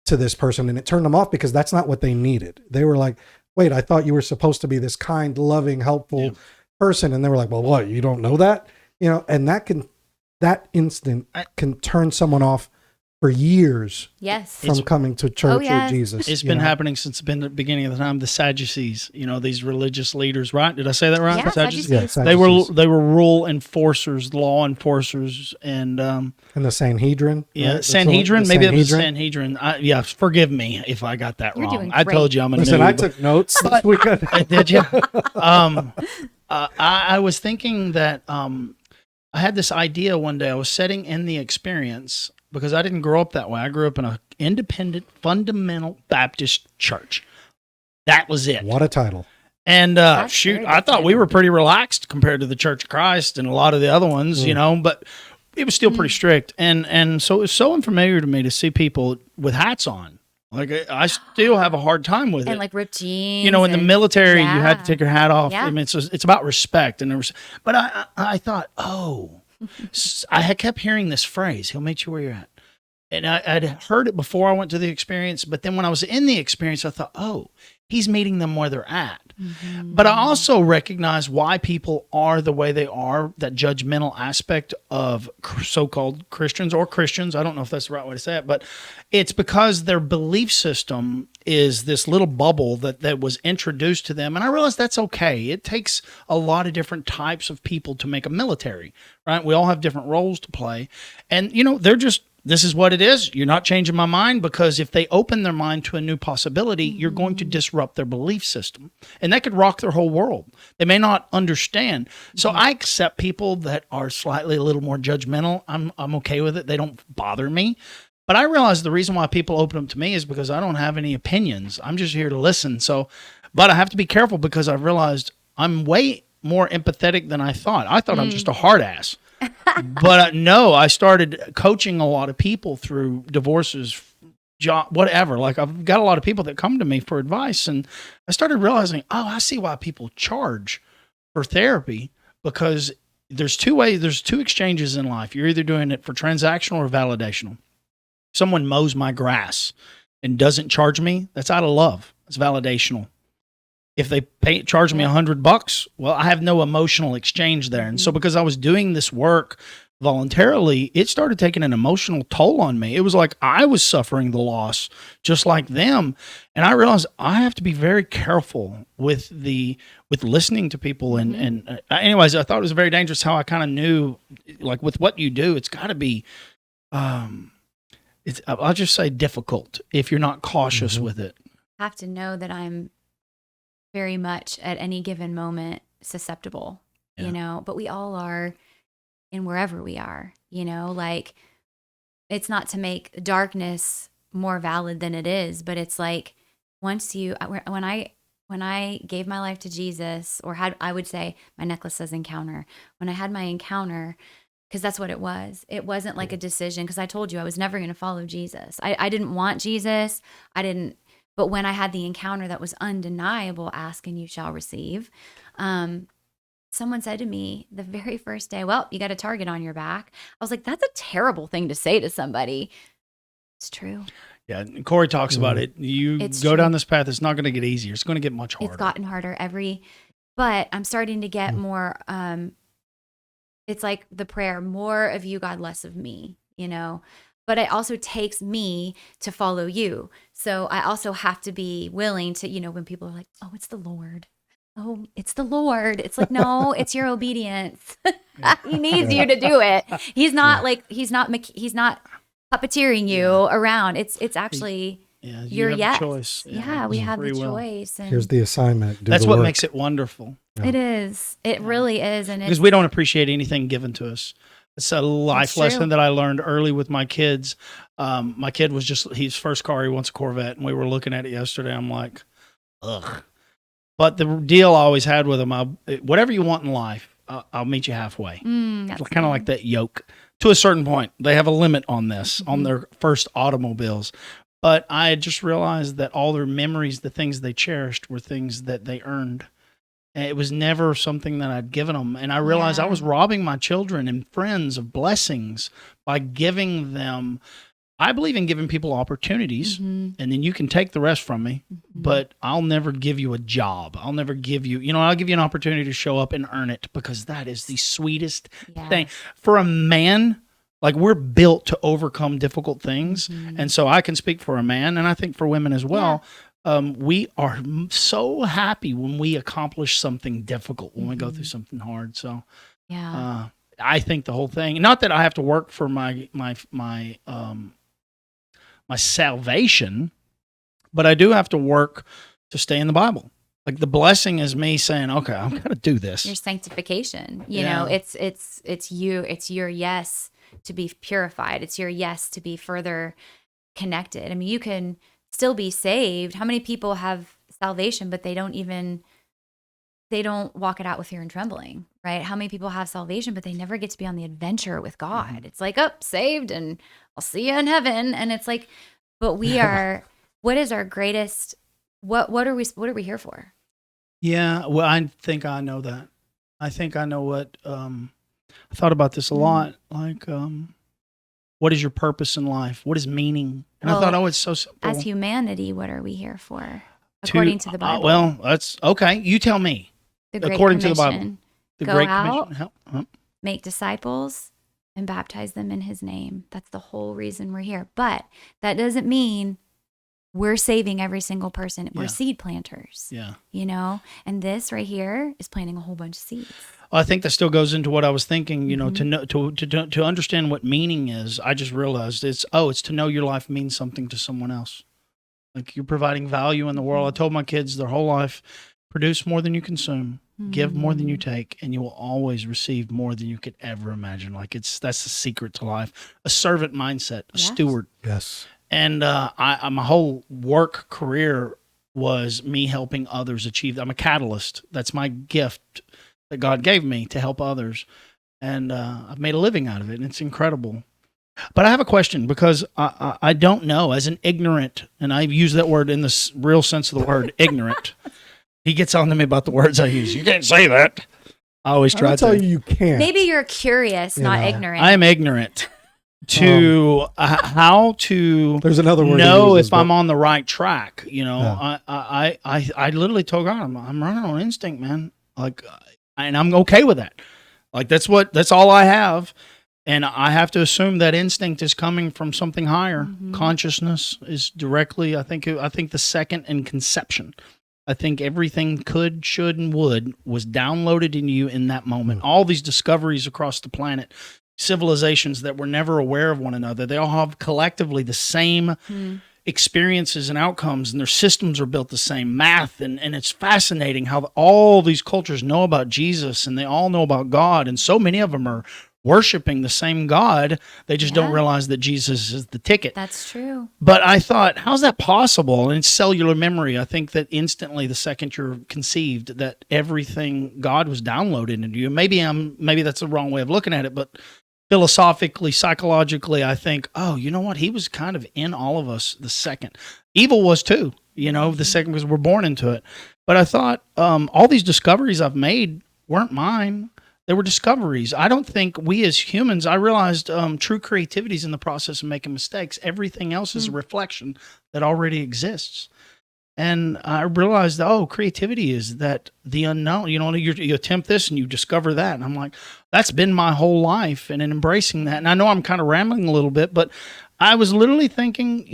to this person, and it turned them off because that's not what they needed. They were like, wait, I thought you were supposed to be this kind, loving, helpful person. And they were like, well, what, you don't know that? And that instant can turn someone off for years from coming to church or Jesus. It's been happening since the beginning of the time. The Sadducees, these religious leaders, right? Did I say that right? Yeah, Sadducees. Yeah, Sadducees. They were rule enforcers, law enforcers, and the Sanhedrin. Yeah, right? Maybe it was Sanhedrin. Forgive me if I got that wrong. I told you I'm a noob. I took notes this weekend. Did you? I was thinking that I had this idea one day. I was sitting in the Experience, because I didn't grow up that way. I grew up in an independent, fundamental Baptist church. That was it. What a title. And I thought we were pretty relaxed compared to the Church of Christ and a lot of the other ones, but it was still pretty strict. And so it was so unfamiliar to me to see people with hats on Like I still have a hard time with it. And like ripped jeans. You know, in the military, you had to yeah. take your hat off. Yeah. I mean, it's about respect. And there was, but I thought, I had kept hearing this phrase, he'll meet you where you're at. And I'd heard it before I went to the experience. But then when I was in the experience, I thought, he's meeting them where they're at. Mm-hmm. But I also recognize why people are the way they are, that judgmental aspect of so-called Christians or Christians. I don't know if that's the right way to say it, but it's because their belief system is this little bubble that was introduced to them. And I realize that's okay. It takes a lot of different types of people to make a military, right? We all have different roles to play. And, you know, this is what it is. You're not changing my mind, because if they open their mind to a new possibility, you're going to disrupt their belief system. And that could rock their whole world. They may not understand. So I accept people that are slightly a little more judgmental. I'm okay with it. They don't bother me. But I realize the reason why people open up to me is because I don't have any opinions. I'm just here to listen. But I have to be careful, because I've realized I'm way more empathetic than I thought. I thought I'm just a hard ass. But no, I started coaching a lot of people through divorces, job, whatever. Like, I've got a lot of people that come to me for advice, and I started realizing, I see why people charge for therapy, because there's two exchanges in life. You're either doing it for transactional or validational. Someone mows my grass and doesn't charge me, that's out of love. It's validational. If they charge me $100, well, I have no emotional exchange there. And so because I was doing this work voluntarily, it started taking an emotional toll on me. It was like I was suffering the loss just like them. And I realized I have to be very careful with listening to people. And anyways, I thought it was very dangerous how I kind of knew, like, with what you do, it's got to be, I'll just say difficult if you're not cautious with it. I have to know that I'm very much at any given moment susceptible, you know, but we all are in wherever we are, you know, like, it's not to make darkness more valid than it is, but it's like, when I gave my life to Jesus, or I would say my necklace says encounter, when I had my encounter, because that's what it was. It wasn't like a decision, because I told you I was never going to follow Jesus. I didn't want Jesus. But when I had the encounter that was undeniable, ask and you shall receive, someone said to me the very first day, well, you got a target on your back. I was like, that's a terrible thing to say to somebody. It's true. Yeah, and Corey talks about it. It's go down this path, it's not going to get easier. It's going to get much harder. It's gotten harder but I'm starting to get more, it's like the prayer, more of you, God, less of me, you know? But it also takes me to follow you. So I also have to be willing to, you know, when people are like, oh, it's the Lord. Oh, it's the Lord. It's like, no, it's your obedience. He needs you to do it. He's not he's not puppeteering you around. It's actually your yes. Choice. Yeah, we have the choice. And here's the assignment. That's what makes it wonderful. It is. It really is. And because we don't appreciate anything given to us. It's a life lesson that I learned early with my kids. My kid was his first car, he wants a Corvette, and we were looking at it yesterday. I'm like, ugh. But the deal I always had with them, whatever you want in life, I'll meet you halfway. It's kind of like that yoke. To a certain point, they have a limit on this, on their first automobiles. But I just realized that all their memories, the things they cherished, were things that they earned. It was never something that I'd given them. And I realized I was robbing my children and friends of blessings by giving them, I believe in giving people opportunities, and then you can take the rest from me, but I'll never give you a job. I'll never give you, I'll give you an opportunity to show up and earn it, because that is the sweetest thing. For a man, like, we're built to overcome difficult things. And so I can speak for a man, and I think for women as well. We are so happy when we accomplish something difficult, when we go through something hard. So, I think the whole thing, not that I have to work for my salvation, but I do have to work to stay in the Bible. Like, the blessing is me saying, okay, I'm going to do this. Your sanctification, you know, it's your yes to be purified. It's your yes to be further connected. I mean, you can still be saved. How many people have salvation, but they don't walk it out with fear and trembling, right? How many people have salvation, but they never get to be on the adventure with God? It's like, saved and I'll see you in heaven. And it's like, but we are what is our greatest, what are we here for? Yeah, well, I think I know that. I think I know what. I thought about this a lot. Like, what is your purpose in life? What is meaning? And I thought, oh, it's so simple. As humanity, what are we here for? According to the Bible. Well, that's okay. You tell me. The Great According Commission. to the Bible, the Go Great out, Commission. make disciples, and baptize them in His name. That's the whole reason we're here. But that doesn't mean we're saving every single person. We're seed planters. Yeah. You know, and this right here is planting a whole bunch of seeds. I think that still goes into what I was thinking. You know, to know, to understand what meaning is. I just realized it's to know your life means something to someone else. Like you're providing value in the world. I told my kids their whole life, produce more than you consume, give more than you take, and you will always receive more than you could ever imagine. Like that's the secret to life. A servant mindset, a steward. Yes. And my whole work career was me helping others achieve. I'm a catalyst. That's my gift that God gave me to help others. And I've made a living out of it, and it's incredible. But I have a question because I don't know, as an ignorant, and I use that word in the real sense of the word, ignorant. He gets on to me about the words I use. You can't say that. I always try to. tell you can't. Maybe you're curious, not ignorant. I am ignorant to how to There's another word know if I'm on the right track. You know, I literally told God, I'm running on instinct, man. Like, and I'm okay with that. Like that's all I have. And I have to assume that instinct is coming from something higher. Consciousness is directly, I think the second in conception. I think everything could, should, and would was downloaded in you in that moment. All these discoveries across the planet, civilizations that were never aware of one another, they all have collectively the same experiences and outcomes, and their systems are built the same. Math, and it's fascinating how all these cultures know about Jesus, and they all know about God, and so many of them are worshiping the same God. They just don't realize that Jesus is the ticket. That's true. But I thought, how's that possible? And it's cellular memory. I think that instantly, the second you're conceived, that everything God was downloaded into you. Maybe that's the wrong way of looking at it, but philosophically, psychologically, I think, oh, you know what? He was kind of in all of us the second. Evil was too, the second, because we're born into it. But I thought, all these discoveries I've made weren't mine. They were discoveries. I don't think we as humans, I realized true creativity is in the process of making mistakes. Everything else is a reflection that already exists. And I realized, creativity is that the unknown. You attempt this and you discover that. And I'm like, that's been my whole life, and in embracing that. And I know I'm kind of rambling a little bit, but I was literally thinking,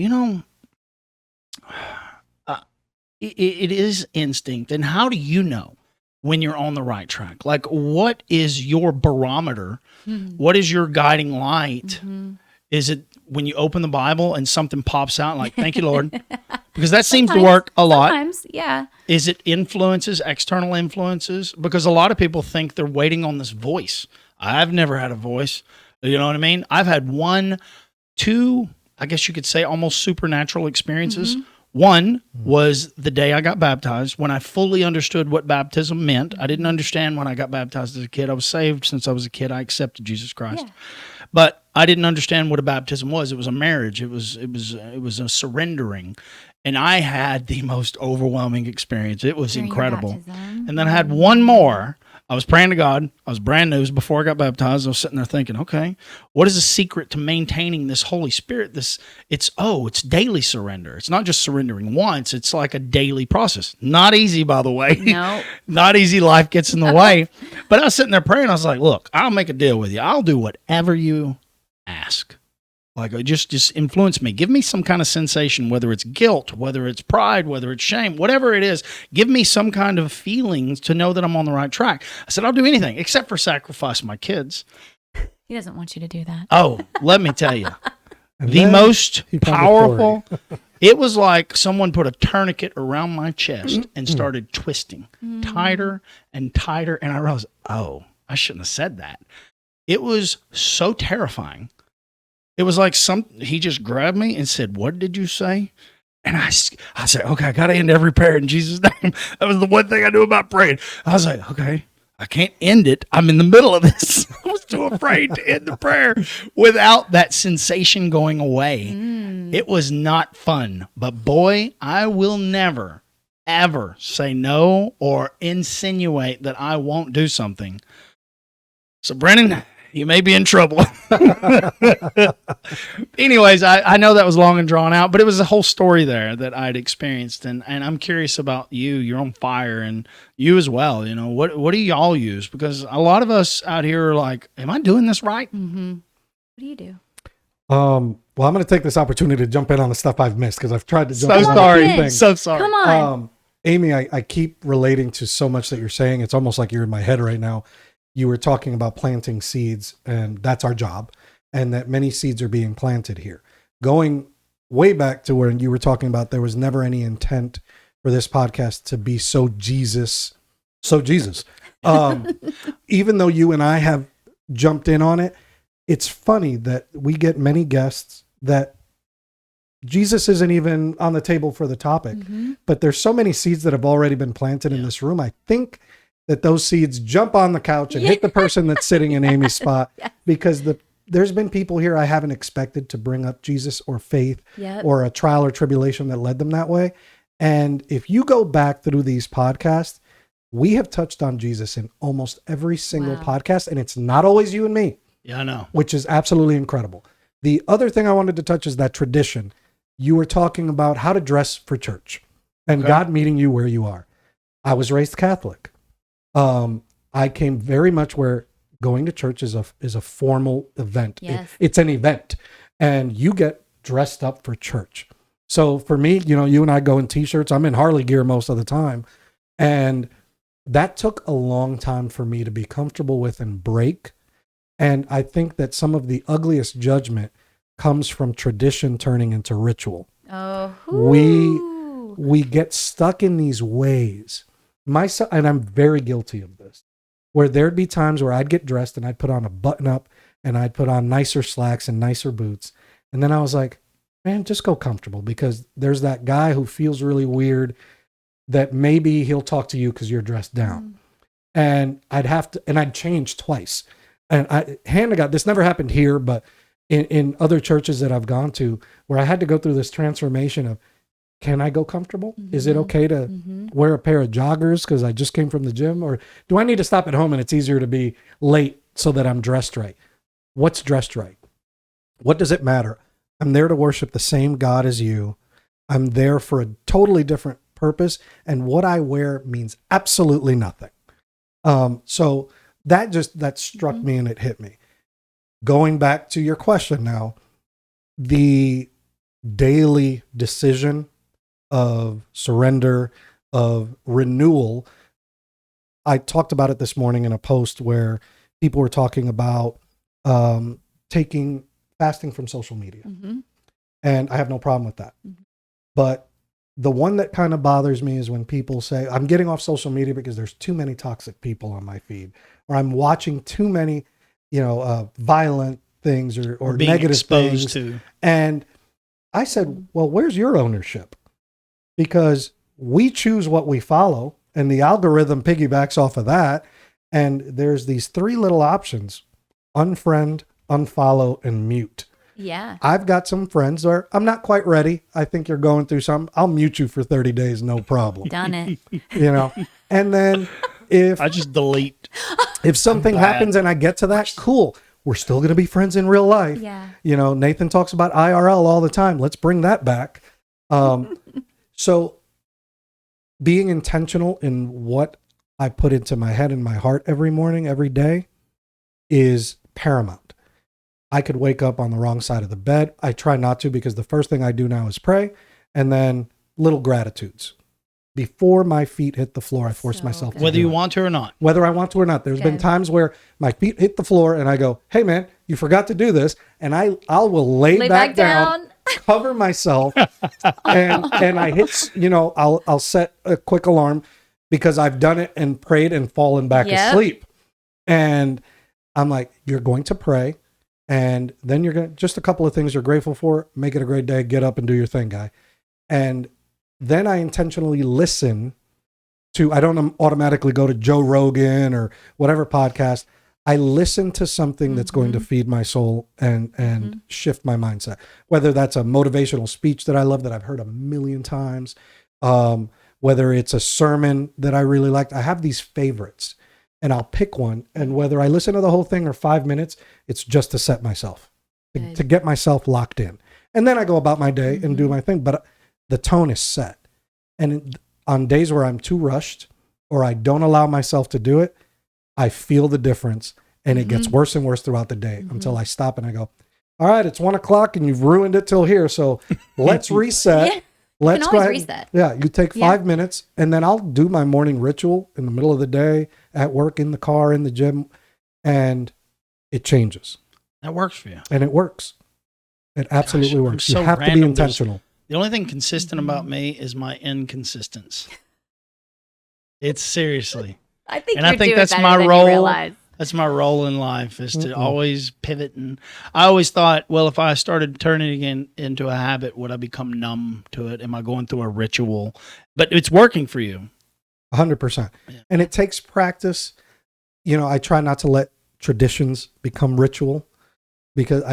it is instinct. And how do you know when you're on the right track? Like, what is your barometer? What is your guiding light? Is it when you open the Bible and something pops out like, thank you, Lord? Because that seems to work a lot. Sometimes, yeah. Is it influences, external influences? Because a lot of people think they're waiting on this voice. I've never had a voice. You know what I mean? I've had 1, 2, I guess you could say almost supernatural experiences. One was the day I got baptized, when I fully understood what baptism meant. I didn't understand when I got baptized as a kid. I was saved since I was a kid. I accepted Jesus Christ. Yeah. But I didn't understand what a baptism was. It was a marriage. It was a surrendering. And I had the most overwhelming experience. It was incredible. And then I had one more. I was praying to God. I was brand new. Before I got baptized, I was sitting there thinking, okay, what is the secret to maintaining this Holy Spirit? It's daily surrender. It's not just surrendering once. It's like a daily process. Not easy, by the way. No. Not easy. Life gets in the way. But I was sitting there praying. I was like, look, I'll make a deal with you. I'll do whatever you ask. Like, just influence me. Give me some kind of sensation, whether it's guilt, whether it's pride, whether it's shame, whatever it is. Give me some kind of feelings to know that I'm on the right track. I said, I'll do anything except for sacrifice my kids. He doesn't want you to do that. Oh, let me tell you. The most powerful, it was like someone put a tourniquet around my chest and started twisting tighter and tighter. And I realized, I shouldn't have said that. It was so terrifying. It was like he just grabbed me and said, what did you say? And I said, okay, I got to end every prayer in Jesus' name. That was the one thing I knew about praying. I was like, okay, I can't end it. I'm in the middle of this. I was too afraid to end the prayer without that sensation going away. It was not fun. But boy, I will never, ever say no or insinuate that I won't do something. So, Brennan, you may be in trouble. Anyways, I know that was long and drawn out, but it was a whole story there that I'd experienced. And I'm curious about you. You're on fire, and you as well. You know, what do y'all use? Because a lot of us out here are like, am I doing this right? Mm-hmm. What do you do? Well, I'm going to take this opportunity to jump in on the stuff I've missed because I've tried to jump So in on sorry. a few things. So sorry. Come on. Amy, I keep relating to so much that you're saying. It's almost like you're in my head right now. You were talking about planting seeds, and that's our job, and that many seeds are being planted here. Going way back to where you were talking about there was never any intent for this podcast to be so Jesus. Even though you and I have jumped in on it, it's funny that we get many guests that Jesus isn't even on the table for the topic, but there's so many seeds that have already been planted in this room. I think that those seeds jump on the couch and hit the person that's sitting in Amy's spot, because there's been people here I haven't expected to bring up Jesus or faith or a trial or tribulation that led them that way. And if you go back through these podcasts, we have touched on Jesus in almost every single podcast, and it's not always you and me. Yeah, I know. Which is absolutely incredible. The other thing I wanted to touch is that tradition. You were talking about how to dress for church and God meeting you where you are. I was raised Catholic. I came very much where going to church is a formal event. Yes. It's an event, and you get dressed up for church. So for me, you know, you and I go in t-shirts. I'm in Harley gear most of the time. And that took a long time for me to be comfortable with and break. And I think that some of the ugliest judgment comes from tradition turning into ritual. Oh, we get stuck in these ways. Myself, and I'm very guilty of this, where there'd be times where I'd get dressed and I'd put on a button up and I'd put on nicer slacks and nicer boots. And then I was like, man, just go comfortable, because there's that guy who feels really weird that maybe he'll talk to you because you're dressed down. And I'd change twice. And hand to God, this never happened here, but in other churches that I've gone to, where I had to go through this transformation of, can I go comfortable? Is it okay to wear a pair of joggers because I just came from the gym? Or do I need to stop at home and it's easier to be late so that I'm dressed right? What's dressed right? What does it matter? I'm there to worship the same God as you. I'm there for a totally different purpose. And what I wear means absolutely nothing. So that struck me and it hit me. Going back to your question now, the daily decision of surrender, of renewal. I talked about it this morning in a post where people were talking about fasting from social media. And I have no problem with that. But the one that kind of bothers me is when people say, I'm getting off social media because there's too many toxic people on my feed, or I'm watching too many, violent things or being negative exposed things. to. And I said, well, where's your ownership? Because we choose what we follow, and the algorithm piggybacks off of that. And there's these three little options: unfriend, unfollow, and mute. Yeah. I've got some friends where I'm not quite ready. I think you're going through something. I'll mute you for 30 days, no problem. Done it. And then if I just delete. If something happens and I get to that, cool. We're still going to be friends in real life. Yeah. Nathan talks about IRL all the time. Let's bring that back. So being intentional in what I put into my head and my heart every morning, every day is paramount. I could wake up on the wrong side of the bed. I try not to, because the first thing I do now is pray, and then little gratitudes. Before my feet hit the floor, I force myself to whether do you it. want to or not. Whether I want to or not. There's been times where my feet hit the floor and I go, hey man, you forgot to do this. And I will lay back down, cover myself, and I hit, I'll set a quick alarm because I've done it and prayed and fallen back asleep. And I'm like, you're going to pray, and then you're going to, just a couple of things you're grateful for, make it a great day, get up and do your thing, guy. And then I intentionally listen I don't automatically go to Joe Rogan or whatever podcast. I listen to something that's going to feed my soul and shift my mindset. Whether that's a motivational speech that I love that I've heard a million times, whether it's a sermon that I really liked. I have these favorites, and I'll pick one. And whether I listen to the whole thing or 5 minutes, it's just to set myself, to get myself locked in. And then I go about my day and do my thing. But the tone is set. And on days where I'm too rushed or I don't allow myself to do it, I feel the difference, and it gets worse and worse throughout the day until I stop and I go, all right, it's 1 o'clock and you've ruined it till here. So let's reset. Let's go ahead. Reset. Yeah. You take 5 minutes, and then I'll do my morning ritual in the middle of the day, at work, in the car, in the gym, and it changes. That works for you. And it works. It absolutely works. So you have to be intentional. The only thing consistent about me is my inconsistence. It's seriously. I think that's my role. That's my role in life, is to always pivot. And I always thought, well, if I started turning it into a habit, would I become numb to it? Am I going through a ritual? But it's working for you. 100%. Yeah. And it takes practice. You know, I try not to let traditions become ritual, because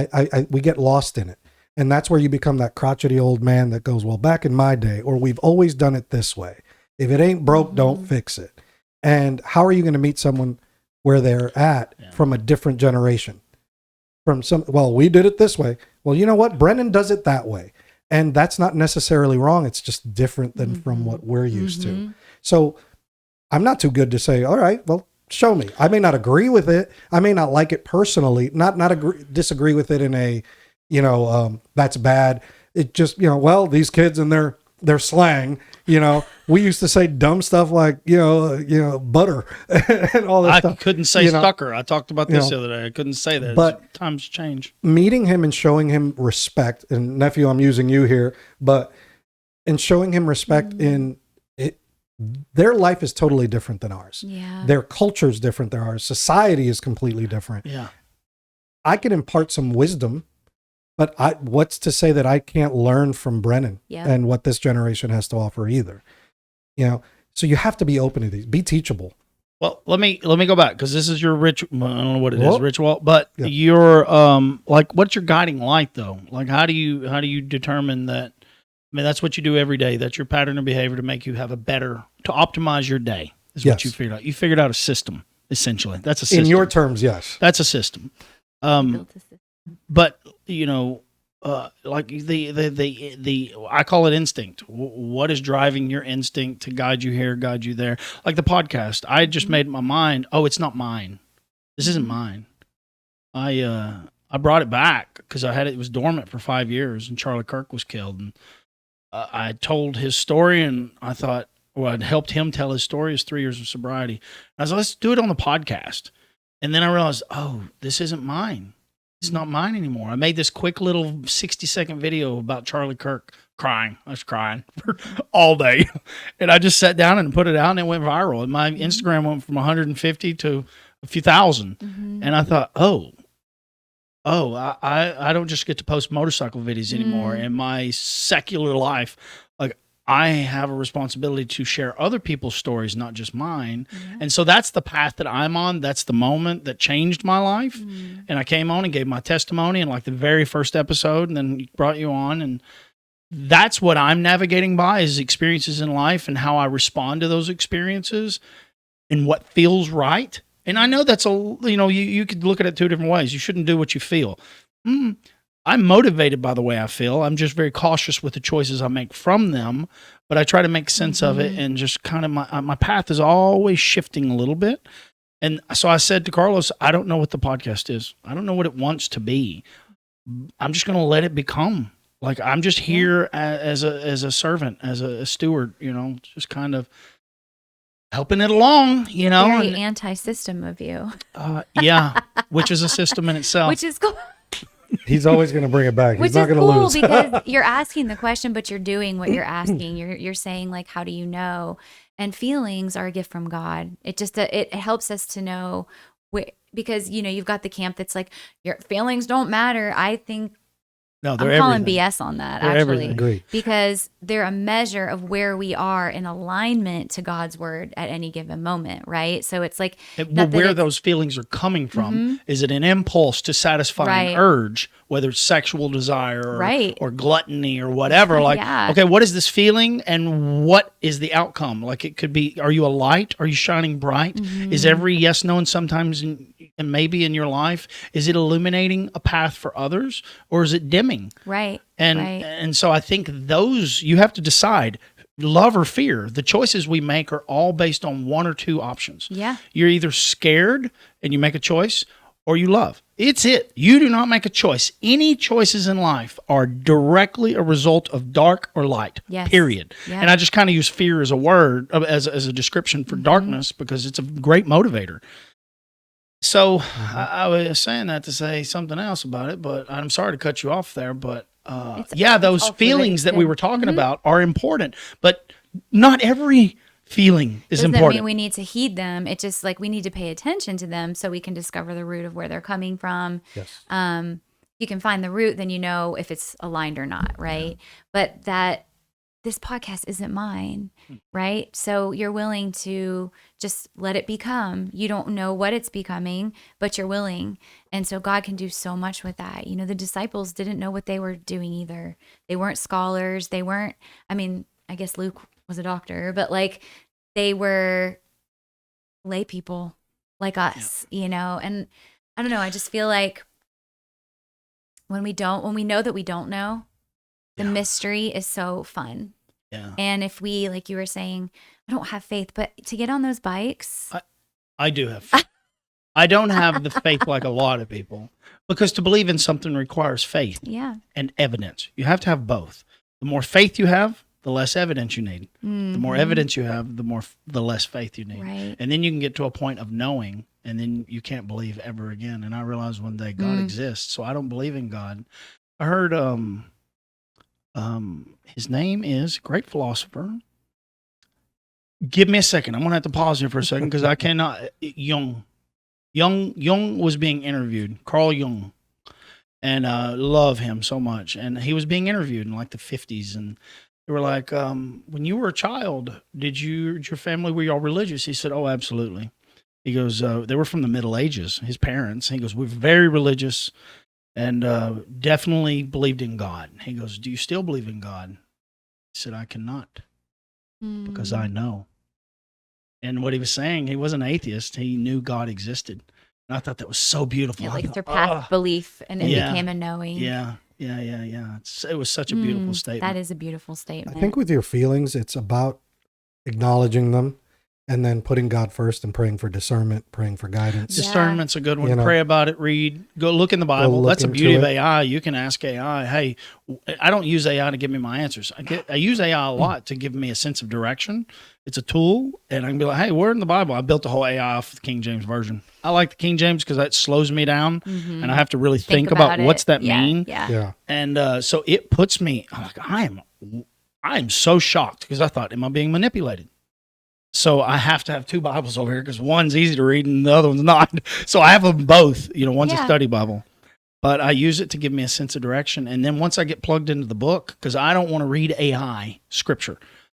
we get lost in it. And that's where you become that crotchety old man that goes, well, back in my day, or we've always done it this way. If it ain't broke, don't fix it. And how are you going to meet someone where they're at from a different generation? Well, we did it this way. Well, you know what? Brennan does it that way. And that's not necessarily wrong. It's just different than from what we're used to. So I'm not too good to say, all right, well, show me. I may not agree with it. I may not like it personally, disagree with it in a, that's bad. It just, well, these kids and their slang, we used to say dumb stuff like, butter and all that stuff. I couldn't say sucker. I talked about this the other day. I couldn't say that. But times change. Meeting him and showing him respect, and nephew, I'm using you here, but in showing him respect in it, their life is totally different than ours. Yeah. Their culture is different than ours. Society is completely different. Yeah. I can impart some wisdom, but what's to say that I can't learn from Brennan and what this generation has to offer either? So you have to be open to these, be teachable. Well, let me go back, because this is your ritual. I don't know what it is, ritual, but your what's your guiding light though? Like, how do you determine that? I mean, that's what you do every day. That's your pattern of behavior to make you have to optimize your day. Is what you figured out. You figured out a system, essentially. That's a system. In your terms, yes. That's a system. But like the I call it instinct. What is driving your instinct to guide you here, guide you there? Like the podcast, I just made my mind. Oh, it's not mine. This isn't mine. I brought it back because it was dormant for 5 years, and Charlie Kirk was killed, and I told his story, and I thought, well, I'd helped him tell his story, his 3 years of sobriety. And I was like, let's do it on the podcast. And then I realized, oh, this isn't mine. It's not mine anymore. I made this quick little 60-second video about Charlie Kirk crying. I was crying for all day. And I just sat down and put it out, and it went viral. And my Instagram went from 150 to a few thousand. And I thought, I don't just get to post motorcycle videos anymore. In my secular life, like, I have a responsibility to share other people's stories, not just mine. And so that's the path that I'm on. That's the moment that changed my life. And I came on and gave my testimony in like the very first episode, and then brought you on. And that's what I'm navigating by, is experiences in life and how I respond to those experiences and what feels right. And I know that's you could look at it two different ways. You shouldn't do what you feel. I'm motivated by the way I feel. I'm just very cautious with the choices I make from them, but I try to make sense of it, and just kind of my path is always shifting a little bit. And so I said to Carlos, I don't know what the podcast is. I don't know what it wants to be. I'm just going to let it become. Like, I'm just here as a servant, as a steward, just kind of helping it along, Very anti-system of you. Which is a system in itself. Which is cool. He's always going to bring it back. He's not going to lose. Which is cool, because you're asking the question, but you're doing what you're asking. You're saying, like, how do you know? And feelings are a gift from God. It just it helps us to know because you've got the camp that's like, your feelings don't matter. I think No, I'm they're calling everything. BS on that, They're actually. everything. Agreed. Because they're a measure of where we are in alignment to God's word at any given moment, right? So it's like not that Where it's- those feelings are coming from. Is it an impulse to satisfy Right. an urge, whether it's sexual desire or, Right. or gluttony or whatever? Like, Yeah. okay, what is this feeling and what is the outcome? Like, it could be, are you a light? Are you shining bright? Is every yes, no, and sometimes and maybe in your life, is it illuminating a path for others, or is it dimming? right. And right. and so I think those, you have to decide, love or fear. The choices we make are all based on one or two options. Yeah. You're either scared and you make a choice, or you love. It's it. You do not make a choice. Any choices in life are directly a result of dark or light. Yes. Period. Yeah. And I just kind of use fear as a word, as a description for darkness, because it's a great motivator. So I was saying that to say something else about it, but I'm sorry to cut you off there. But those all fluid. feelings that we Good. were talking about are important, but not every feeling is Doesn't important. mean we need to heed them. It's just like we need to pay attention to them so we can discover the root of where they're coming from. Yes. You can find the root, then you know if it's aligned or not, right? But that this podcast isn't mine, right? So you're willing to just let it become. You don't know what it's becoming, but you're willing. And so God can do so much with that. You know, the disciples didn't know what they were doing either. They weren't scholars. They weren't, I mean, I guess Luke was a doctor, but like they were lay people like us, you know? And I don't know, I just feel like when we know that we don't know, the mystery is so fun. Yeah. And if we, like you were saying, I don't have faith, but to get on those bikes, I do have faith. I don't have the faith like a lot of people, because to believe in something requires faith yeah. and evidence. You have to have both. The more faith you have, the less evidence you need. The more evidence you have, the less faith you need. Right. And then you can get to a point of knowing, and then you can't believe ever again. And I realized one day God exists, so I don't believe in God. I heard his name is, great philosopher. Give me a second. I'm gonna have to pause here for a second because I cannot. Jung was being interviewed. Carl Jung, and love him so much. And he was being interviewed in like the 50s, and they were like, when you were a child, did your family, were y'all religious? He said, oh, absolutely. He goes, they were from the Middle Ages, his parents. He goes, we're very religious and definitely believed in God. He goes, do you still believe in God? He said, I cannot, because I know. And what he was saying, he wasn't an atheist. He knew God existed. And I thought that was so beautiful. It like surpassed belief and it became a knowing. Yeah. It was such a beautiful statement. That is a beautiful statement. I think with your feelings, it's about acknowledging them and then putting God first and praying for discernment, praying for guidance. Yeah. Discernment's a good one. You know, Pray about it, read, go look in the Bible. look That's the into beauty of it. AI. You can ask AI, hey, I don't use AI to give me my answers. I use AI a lot to give me a sense of direction. It's a tool, and I can be like, hey, where in the Bible? I built the whole AI off the King James Version. I like the King James because that slows me down, and I have to really think about what's that mean. Yeah. And so it puts me, I'm like, I am so shocked because I thought, am I being manipulated? So I have to have two Bibles over here because one's easy to read and the other one's not. So I have them both. You know, one's a study Bible. But I use it to give me a sense of direction. And then once I get plugged into the book, because I don't want to read AI scripture,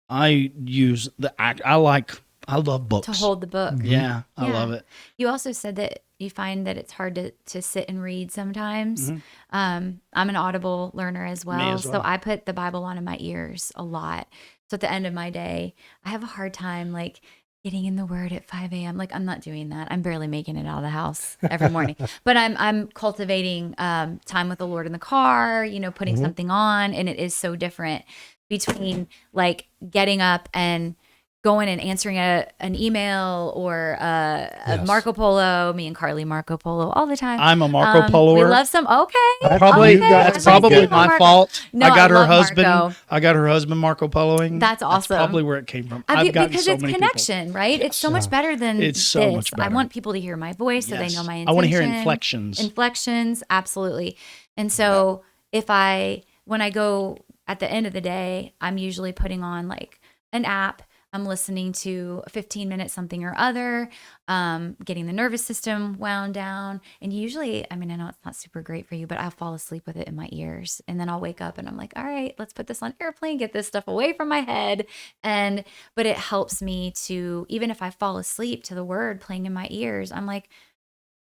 I use I love books. To hold the book. Yeah, I love it. You also said that you find that it's hard to sit and read sometimes. I'm an Audible learner as well. So I put the Bible on in my ears a lot. So at the end of my day, I have a hard time like getting in the word at 5 a.m. Like I'm not doing that. I'm barely making it out of the house every morning. But I'm cultivating time with the Lord in the car, you know, putting something on. And it is so different between like getting up and going and answering an email or a Marco Polo. Me and Carly Marco Polo all the time. I'm a Marco Poloer. We love some. Okay. That's probably my fault. No, I got I her love husband. Marco. I got her husband Marco Poloing. That's awesome. That's probably where it came from. I've gotten because so it's many connection, people. right? It's so much better than It's so this. much better. I want people to hear my voice so they know my intention. I want to hear inflections. Inflections, absolutely. And so when I go at the end of the day, I'm usually putting on like an app. I'm listening to 15 minutes something or other, getting the nervous system wound down. And usually, I mean, I know it's not super great for you, but I'll fall asleep with it in my ears. And then I'll wake up and I'm like, all right, let's put this on airplane, get this stuff away from my head. But it helps me to, even if I fall asleep to the word playing in my ears, I'm like,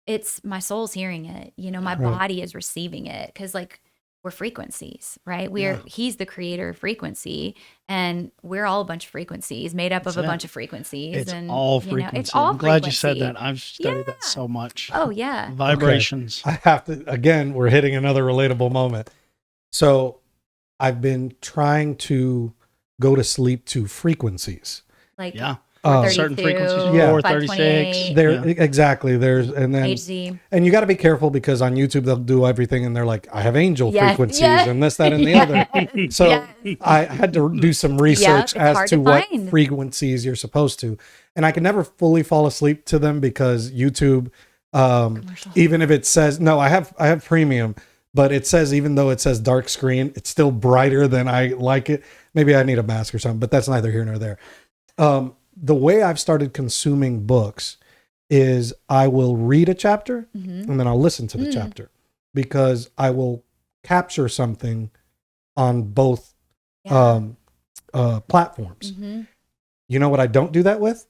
it's my soul's hearing it. You know, my body is receiving it. Cause like, we're frequencies, right? He's the creator of frequency, and we're all a bunch of frequencies made up of a bunch of frequencies. It's and all frequency. It's all I'm glad you frequency. said that. I've studied that so much. Oh yeah. Vibrations. Okay. I have to, again, we're hitting another relatable moment. So I've been trying to go to sleep to frequencies. Like certain frequencies, 436. Exactly. There's, and then, HZ. and you got to be careful because on YouTube they'll do everything and they're like, I have angel frequencies and this, that, and the other. So I had to do some research as to what frequencies you're supposed to. And I can never fully fall asleep to them because YouTube, even if it says, no, I have premium, but it says, even though it says dark screen, it's still brighter than I like it. Maybe I need a mask or something, but that's neither here nor there. The way I've started consuming books is I will read a chapter and then I'll listen to the chapter because I will capture something on both platforms. You know what I don't do that with?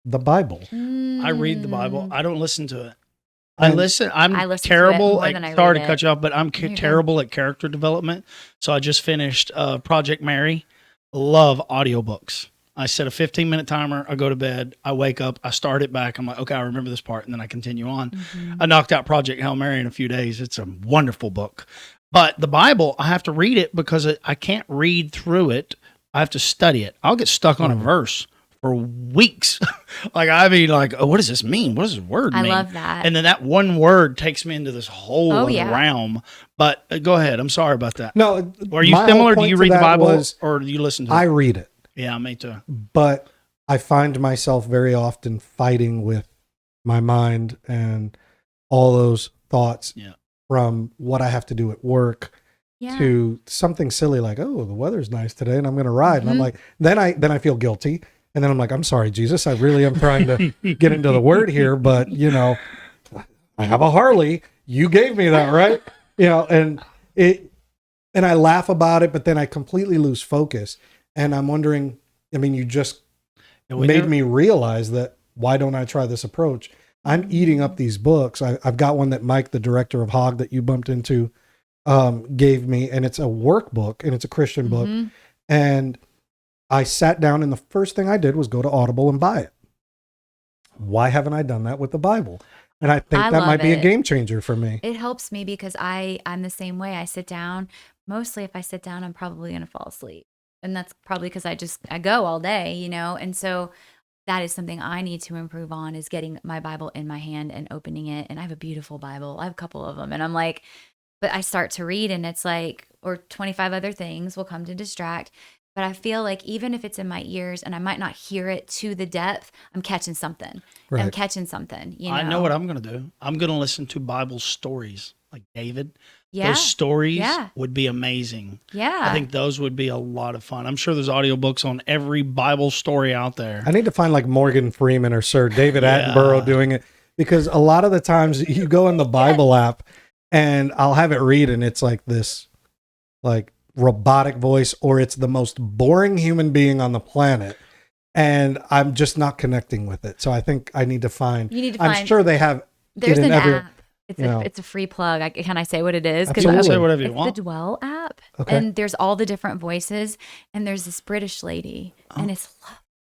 The Bible. I read the Bible. I don't listen to it. I listen To terrible it more than sorry to cut you off, but I'm terrible at character development. So I just finished Project Mary. Love audiobooks. I set a 15-minute timer. I go to bed. I wake up. I start it back. I'm like, okay, I remember this part. And then I continue on. I knocked out Project Hail Mary in a few days. It's a wonderful book. But the Bible, I have to read it because I can't read through it. I have to study it. I'll get stuck on a verse for weeks. Oh, what does this mean? What does this word mean? I love that. And then that one word takes me into this whole other realm. But go ahead. I'm sorry about that. No. Are you similar? Do you read the Bible or do you listen to it? I read it. Yeah, me too. But I find myself very often fighting with my mind and all those thoughts from what I have to do at work to something silly like, oh, the weather's nice today and I'm going to ride. And I'm like, then I feel guilty. And then I'm like, I'm sorry, Jesus, I really am trying to get into the word here, but you know, I have a Harley. You gave me that, right? You know, and I laugh about it, but then I completely lose focus. And I'm wondering, I mean, you just made me realize that why don't I try this approach? I'm eating up these books. I've got one that Mike, the director of Hog that you bumped into, gave me, and it's a workbook and it's a Christian book. And I sat down and the first thing I did was go to Audible and buy it. Why haven't I done that with the Bible? And I think that might be a game changer for me. It helps me because I'm the same way. I sit down. Mostly if I sit down, I'm probably going to fall asleep. And that's probably because I go all day, you know? And so that is something I need to improve on, is getting my Bible in my hand and opening it. And I have a beautiful Bible. I have a couple of them. And I'm like, but I start to read and it's like, or 25 other things will come to distract. But I feel like even if it's in my ears and I might not hear it to the depth, I'm catching something. Right. I'm catching something. You know? I know what I'm going to do. I'm going to listen to Bible stories like David. Those stories would be amazing. Yeah. I think those would be a lot of fun. I'm sure there's audiobooks on every Bible story out there. I need to find like Morgan Freeman or Sir David Attenborough doing it, because a lot of the times you go in the Bible app and I'll have it read and it's like this like robotic voice, or it's the most boring human being on the planet. And I'm just not connecting with it. So I think I need to find, I'm sure they have. There's an app. It's a free plug. Can I say what it is? Absolutely. Say whatever you want. It's the Dwell app. Okay. And there's all the different voices. And there's this British lady. And it's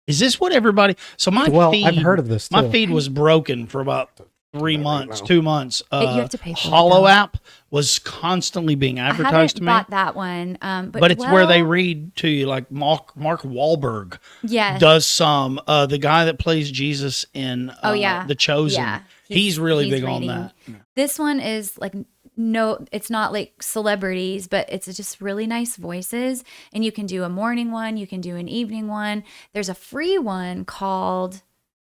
Is this what everybody... So my feed... I've heard of this too. My feed was broken for about 3 months, 2 monthch. You have to pay for Hollow app was constantly being advertised to me. I haven't bought that one. But it's where they read to you, like Mark Wahlberg does some. The guy that plays Jesus in The Chosen. Yeah. He's really big on that. This one is like, no, it's not like celebrities, but it's just really nice voices. And you can do a morning one. You can do an evening one. There's a free one called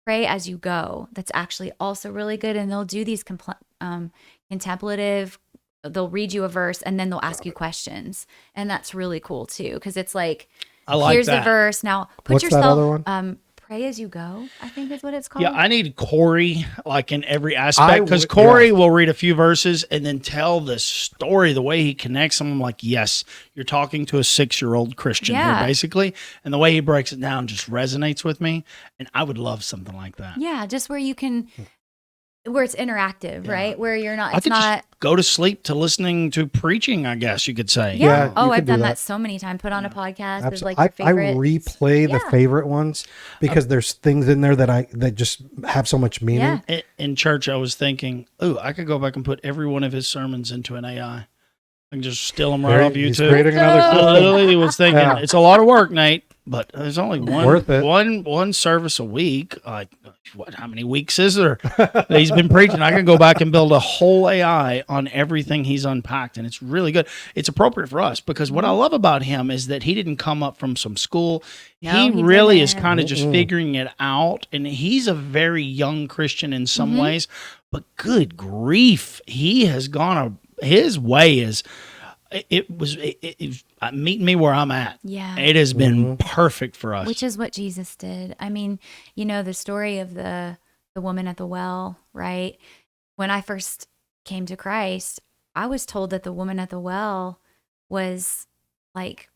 Pray As You Go. That's actually also really good. And they'll do these contemplative, they'll read you a verse and then they'll ask you questions. And that's really cool too. Cause it's like, I like Here's that. a verse. Now put What's that other yourself, one? pray as you go, I think is what it's called. Yeah, I need Corey like in every aspect because would- Corey yeah. will read a few verses and then tell the story, the way he connects them. I'm like, yes, you're talking to a 6-year-old Christian here, Yeah. basically. And the way he breaks it down just resonates with me. And I would love something like that. Yeah, just where you can, where it's interactive, right? Where you're not, I it's could not. just go to sleep to listening to preaching, I guess you could say. Yeah. Yeah, Oh, you I've could do done that. that so many times. Put on a podcast. There's like Absolutely. your I favorite. replay the Yeah. favorite ones because there's things in there that just have so much meaning. Yeah. In church, I was thinking, oh, I could go back and put every one of his sermons into an AI. I can just steal them right off He's YouTube. creating another I system. literally was thinking, Yeah. it's a lot of work, Nate, but there's only Worth it. one service a week. Like, what? How many weeks is there that he's been preaching? I can go back and build a whole AI on everything he's unpacked, and it's really good. It's appropriate for us because what I love about him is that he didn't come up from some school. No, he he really is didn't. kind of just figuring it out, and he's a very young Christian in some ways. But good grief, he has gone. His way is. It was meeting me where I'm at. Yeah. It has been perfect for us. Which is what Jesus did. I mean, you know, the story of the woman at the well, right? When I first came to Christ, I was told that the woman at the well was like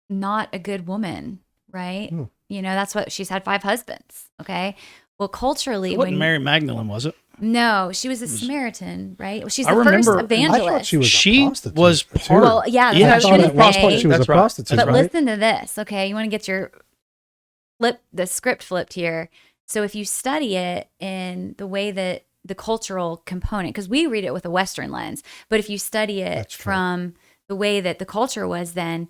not a good woman, right? You know, that's what she's had 5 husbands. Okay. Well, culturally, It wasn't Mary Magdalene, was it? no, she was a Samaritan, right? Well, she's I the first remember- I evangelist. thought she was She a prostitute. was too. part- Well, yeah, that's Yeah, what I I was thought going at one to point say. she was That's a right. prostitute, But right? listen to this, okay? You want to get the script flipped here. So if you study it in the way that the cultural component, because we read it with a Western lens, but if you study it That's true. from the way that the culture was then,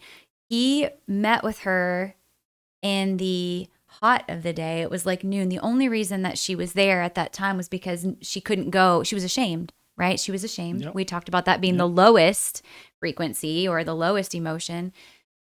he met with her in the hot of the day. It was like noon. The only reason that she was there at that time was because she couldn't go. She was ashamed, right? She was ashamed. Yep. We talked about that being the lowest frequency or the lowest emotion.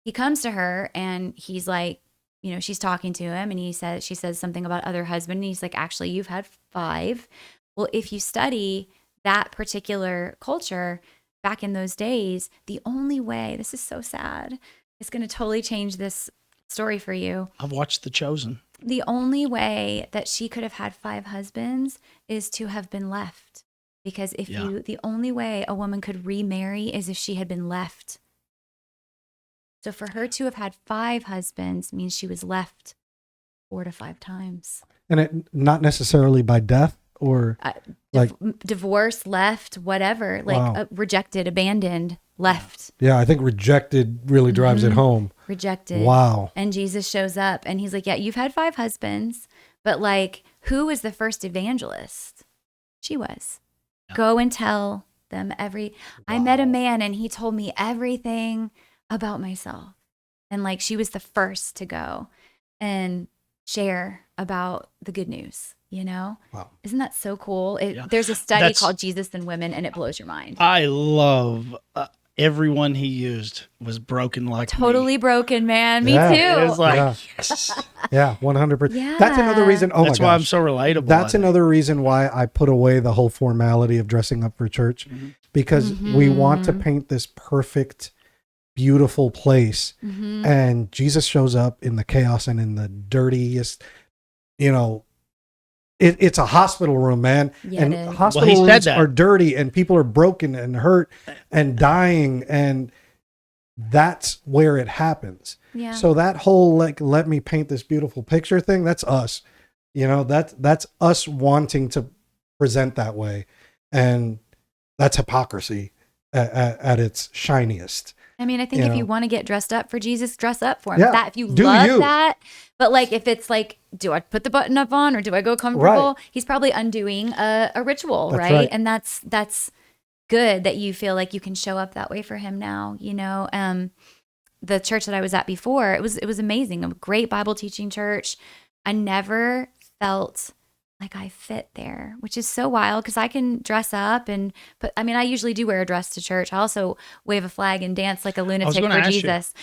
He comes to her and he's like, you know, she's talking to him and she says something about other husband. And he's like, actually, you've had 5. Well, if you study that particular culture back in those days, the only way, this is so sad, it's going to totally change this story for you. I've watched The Chosen. The only way that she could have had 5 husbands is to have been left. Because the only way a woman could remarry is if she had been left. So for her to have had 5 husbands means she was left 4 to 5 times. And it not necessarily by death or like, Divorce, left, whatever, like Wow. rejected, abandoned, left, yeah, I think rejected really drives it home. rejected. Wow. And Jesus shows up and he's like, yeah, you've had 5 husbands, but like, who was the first evangelist? She was. Yeah. Go and tell them I met a man and he told me everything about myself. And like, she was the first to go and share about the good news, you know? Wow. Isn't that so cool? Yeah. There's a study That's- called Jesus and Women and it blows your mind. I love everyone he used was broken like Totally me. broken, man. Me Yeah. It was too. like, Yeah. yes. Yeah, 100%. Yeah. That's another reason. Oh That's my why I'm gosh. so relatable. That's I think. another reason why I put away the whole formality of dressing up for church because we want to paint this perfect, beautiful place. And Jesus shows up in the chaos and in the dirtiest, you know, it's a hospital room, man. Yeah, and it is. hospital Well, he said rooms that. are dirty and people are broken and hurt and dying. And that's where it happens. Yeah. So that whole like let me paint this beautiful picture thing, that's us. You know, that's us wanting to present that way. And that's hypocrisy at its shiniest. I mean, I think You if know. you want to get dressed up for Jesus, dress up for him. Yeah, That if you do love you. that, but like if it's like, do I put the button up on or do I go comfortable? He's probably undoing a ritual, That's right? right. And that's good that you feel like you can show up that way for him now. You know, the church that I was at before, it was amazing, a great Bible teaching church. I never felt like I fit there, which is so wild because I can dress up and put, I mean, I usually do wear a dress to church. I also wave a flag and dance like a lunatic gonna for ask you. Jesus.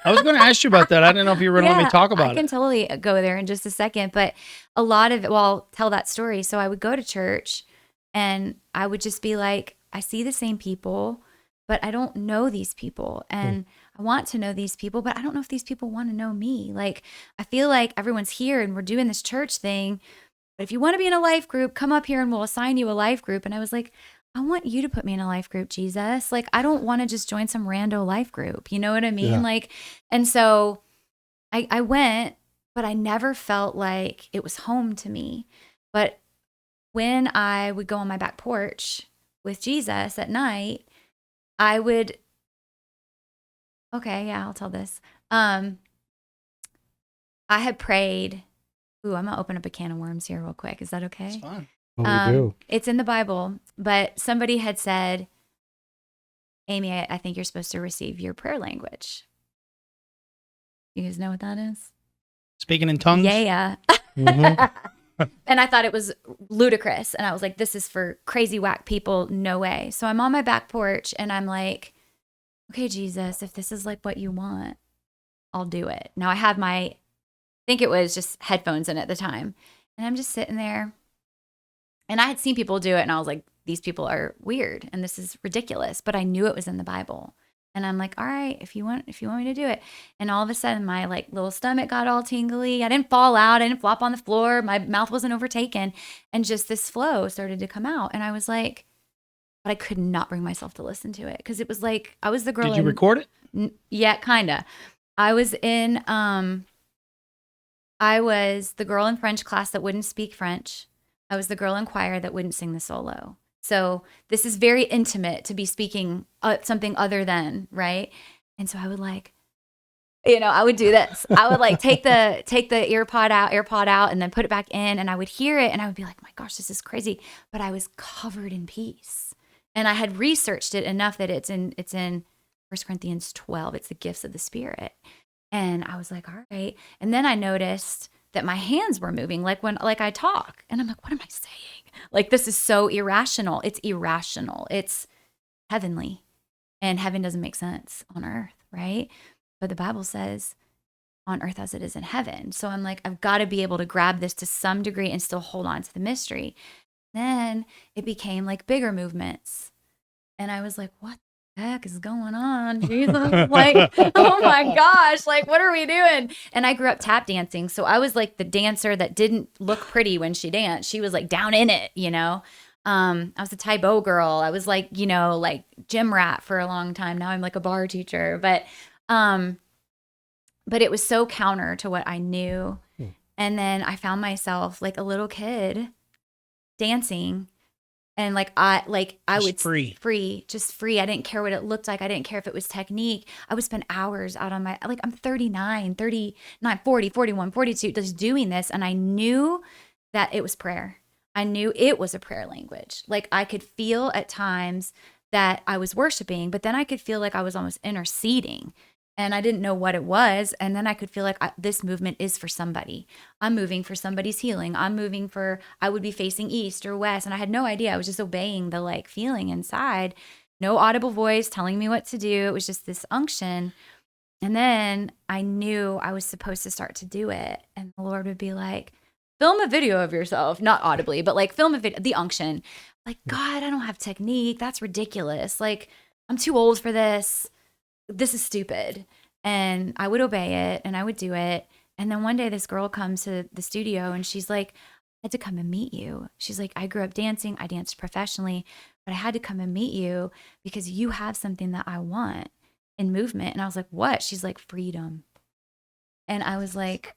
I was going to ask you about that. I didn't know if you were going to let me talk I about can it. totally go there in just a second, but a lot of it, well, I'll tell that story. So I would go to church and I would just be like, I see the same people, but I don't know these people. And I want to know these people, but I don't know if these people want to know me. Like, I feel like everyone's here and we're doing this church thing. But if you want to be in a life group, come up here and we'll assign you a life group. And I was like, I want you to put me in a life group, Jesus. Like, I don't want to just join some rando life group. You know what I mean? Yeah. Like, and so I went, but I never felt like it was home to me. But when I would go on my back porch with Jesus at night, I would, okay, yeah, I'll tell this. I had prayed. Ooh, I'm gonna open up a can of worms here real quick. Is that okay? It's fine. What we do. It's in the Bible, but somebody had said, Amy, I think you're supposed to receive your prayer language. You guys know what that is? Speaking in tongues? Yeah. Mm-hmm. And I thought it was ludicrous. And I was like, this is for crazy whack people. No way. So I'm on my back porch and I'm like, okay, Jesus, if this is like what you want, I'll do it. Now I have I think it was just headphones in at the time. And I'm just sitting there. And I had seen people do it. And I was like, these people are weird. And this is ridiculous. But I knew it was in the Bible. And I'm like, all right, if you want me to do it. And all of a sudden my like little stomach got all tingly. I didn't fall out. I didn't flop on the floor. My mouth wasn't overtaken. And just this flow started to come out. And I was like, but I could not bring myself to listen to it. Because it was like, I was the girl. Did you record it? Yeah, kind of. I was the girl in French class that wouldn't speak French. I was the girl in choir that wouldn't sing the solo. So this is very intimate to be speaking something other than, right? And so I would like, I would do this. I would like take the AirPod out and then put it back in and I would hear it and I would be like, my gosh, this is crazy. But I was covered in peace. And I had researched it enough that it's in 1 Corinthians 12. It's the gifts of the Spirit. And I was like, all right. And then I noticed that my hands were moving like when I talk. And I'm like, what am I saying? Like, this is so irrational. It's irrational. It's heavenly. And heaven doesn't make sense on earth, right? But the Bible says on earth as it is in heaven. So I'm like, I've got to be able to grab this to some degree and still hold on to the mystery. Then it became like bigger movements. And I was like, what the heck is going on, Jesus? Like, oh my gosh, like, what are we doing? And I grew up tap dancing. So I was like the dancer that didn't look pretty when she danced. She was like down in it, I was a Taibo girl. I was like, like gym rat for a long time. Now I'm like a bar teacher. But it was so counter to what I knew. And then I found myself like a little kid dancing. And I would just free. I didn't care what it looked like. I didn't care if it was technique. I would spend hours out on I'm 39, 40, 41, 42, just doing this. And I knew that it was prayer. I knew it was a prayer language. Like I could feel at times that I was worshiping, but then I could feel like I was almost interceding. And I didn't know what it was. And then I could feel like this movement is for somebody. I'm moving for somebody's healing. I would be facing east or west. And I had no idea. I was just obeying the feeling inside. No audible voice telling me what to do. It was just this unction. And then I knew I was supposed to start to do it. And the Lord would be like, film a video of yourself. Not audibly, but film a video, the unction. Like, God, I don't have technique. That's ridiculous. Like, I'm too old for this. This is stupid. And I would obey it and I would do it. And then one day this girl comes to the studio and she's like, I had to come and meet you. She's like, I grew up dancing. I danced professionally, but I had to come and meet you because you have something that I want in movement. And I was like, what? She's like, freedom. And I was like,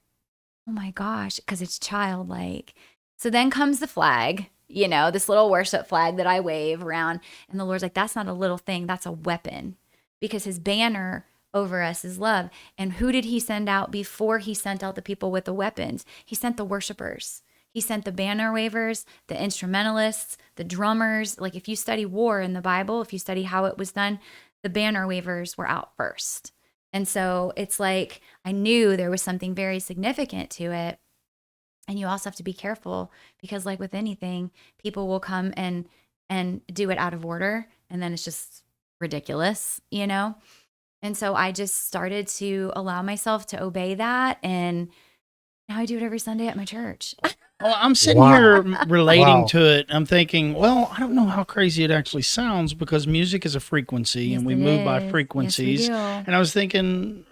oh my gosh, because it's childlike. So then comes the flag, this little worship flag that I wave around. And the Lord's like, that's not a little thing. That's a weapon. Because his banner over us is love. And who did he send out before he sent out the people with the weapons? He sent the worshipers. He sent the banner wavers, the instrumentalists, the drummers. Like if you study war in the Bible, if you study how it was done, the banner wavers were out first. And so it's like I knew there was something very significant to it. And you also have to be careful because like with anything, people will come and do it out of order. And then it's just ridiculous, And so I just started to allow myself to obey that. And now I do it every Sunday at my church. Well, I'm sitting Wow. here relating Wow. to it. I'm thinking, well, I don't know how crazy it actually sounds because music is a frequency Yes, and we it move by is. Yes, we frequencies. do. And I was thinking,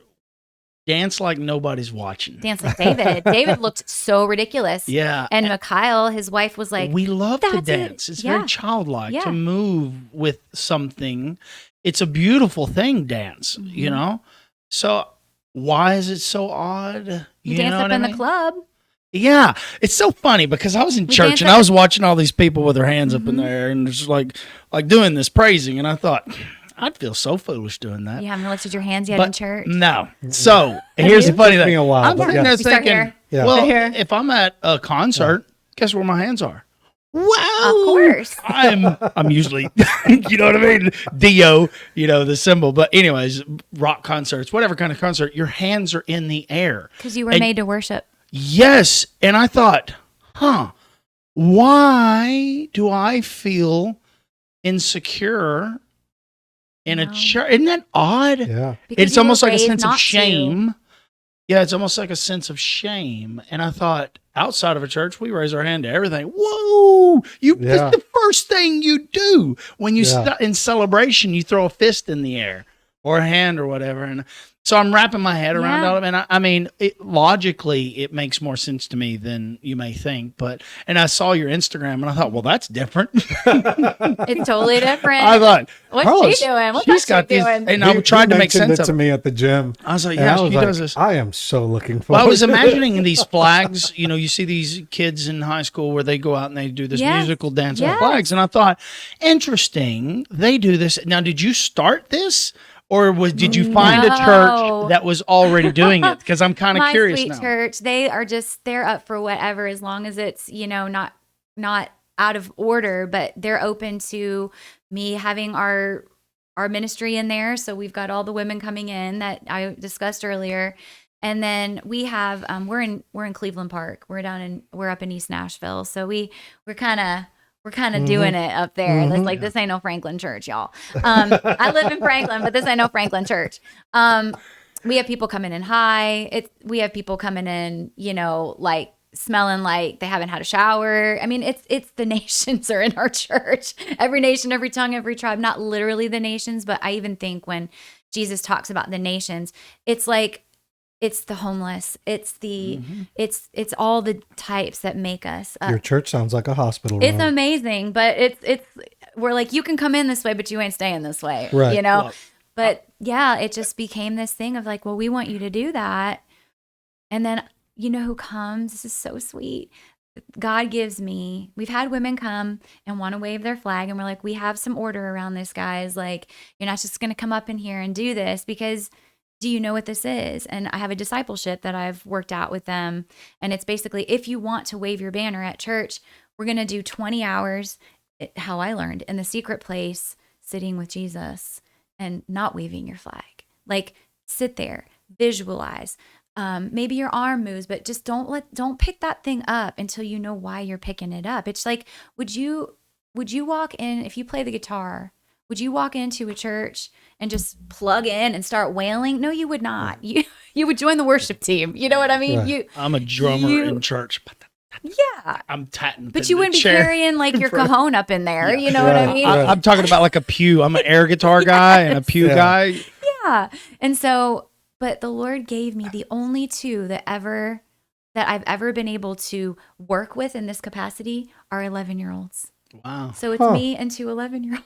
dance like nobody's watching. Dance like David. David looked so ridiculous. Yeah. And Mikhail, his wife, was like, we love to "That's it." dance. It's Yeah. very childlike Yeah. to move with something. It's a beautiful thing, dance, you Mhm. know? So why is it so odd? You dance know up what I in the mean? club. Yeah, it's so funny because I was in We church dance and up I was watching all these people with their hands up in Mhm. the air and just like doing this praising, and I thought I'd feel so foolish doing that. You haven't lifted your hands yet But in church. no. So here's the you? funny Took me thing. a while, I'm but sitting yeah. there You start thinking, here. Yeah. well, Here. if I'm at a concert, guess where my hands are? Wow. Of course. I'm usually, you know what I mean? Dio, the symbol. But anyways, rock concerts, whatever kind of concert, your hands are in the air. Because you were And- made to worship. Yes. And I thought, why do I feel insecure in a No. church? Isn't that odd? Yeah. Because It's you were almost like a raised sense of not to. shame. Yeah, it's almost like a sense of shame. And I thought, outside of a church, we raise our hand to everything. Whoa! Yeah. That's the first thing you do when you Yeah. in celebration. You throw a fist in the air or a hand or whatever. And so I'm wrapping my head around Yeah. all of it. And I mean, logically, it makes more sense to me than you may think. And I saw your Instagram, and I thought, well, that's different. It's totally different. I thought, What's Carlos, she doing? What's she's that got chick these, doing? and I He tried to make mentioned sense it of to it. me at the gym. I was like, And yeah, I was she like, does this. I am so looking forward. Well, I was to it. imagining these flags. You see these kids in high school where they go out and they do this Yes. musical dance Yes. on flags. And I thought, interesting, they do this. Now, did you start this? Or did you find a No. church that was already doing it? Because I'm kind of My curious sweet now. church, they're up for whatever as long as it's, not out of order, but they're open to me having our ministry in there. So we've got all the women coming in that I discussed earlier. And then we have we're in Cleveland Park. We're up in East Nashville. So we're kind of doing it up there. And it's like, this ain't no Franklin church, y'all. I live in Franklin, but this ain't no Franklin church. We have people coming in high. We have people coming in, like smelling like they haven't had a shower. I mean, it's the nations are in our church. Every nation, every tongue, every tribe, not literally the nations, but I even think when Jesus talks about the nations, it's like, it's the homeless. It's the it's all the types that make us up. Your church sounds like a hospital It's room. amazing, but it's we're like, you can come in this way, but you ain't staying this way, Right. Look, But yeah, it just became this thing of like, well, we want you to do that. And then you know who comes? This is so sweet. God gives me, we've had women come and want to wave their flag, and we're like, we have some order around this, guys. Like, you're not just going to come up in here and do this, because do you know what this is? And I have a discipleship that I've worked out with them. And it's basically, if you want to wave your banner at church, we're going to do 20 hours, how I learned, in the secret place, sitting with Jesus and not waving your flag. Like, sit there, visualize. Maybe your arm moves, but just don't pick that thing up until you know why you're picking it up. It's like, would you walk in, if you play the guitar, would you walk into a church and just plug in and start wailing? No, you would not. You would join the worship team. You know what I mean? Right. I'm a drummer in church. Yeah. I'm tatting. But you wouldn't be carrying like your cajon up in there. You know what I mean? I'm talking about like a pew. I'm an air guitar guy and a pew guy. Yeah. And so, but the Lord gave me the only two that I've ever been able to work with in this capacity are 11-year-olds. Wow. So it's me and two 11-year-olds.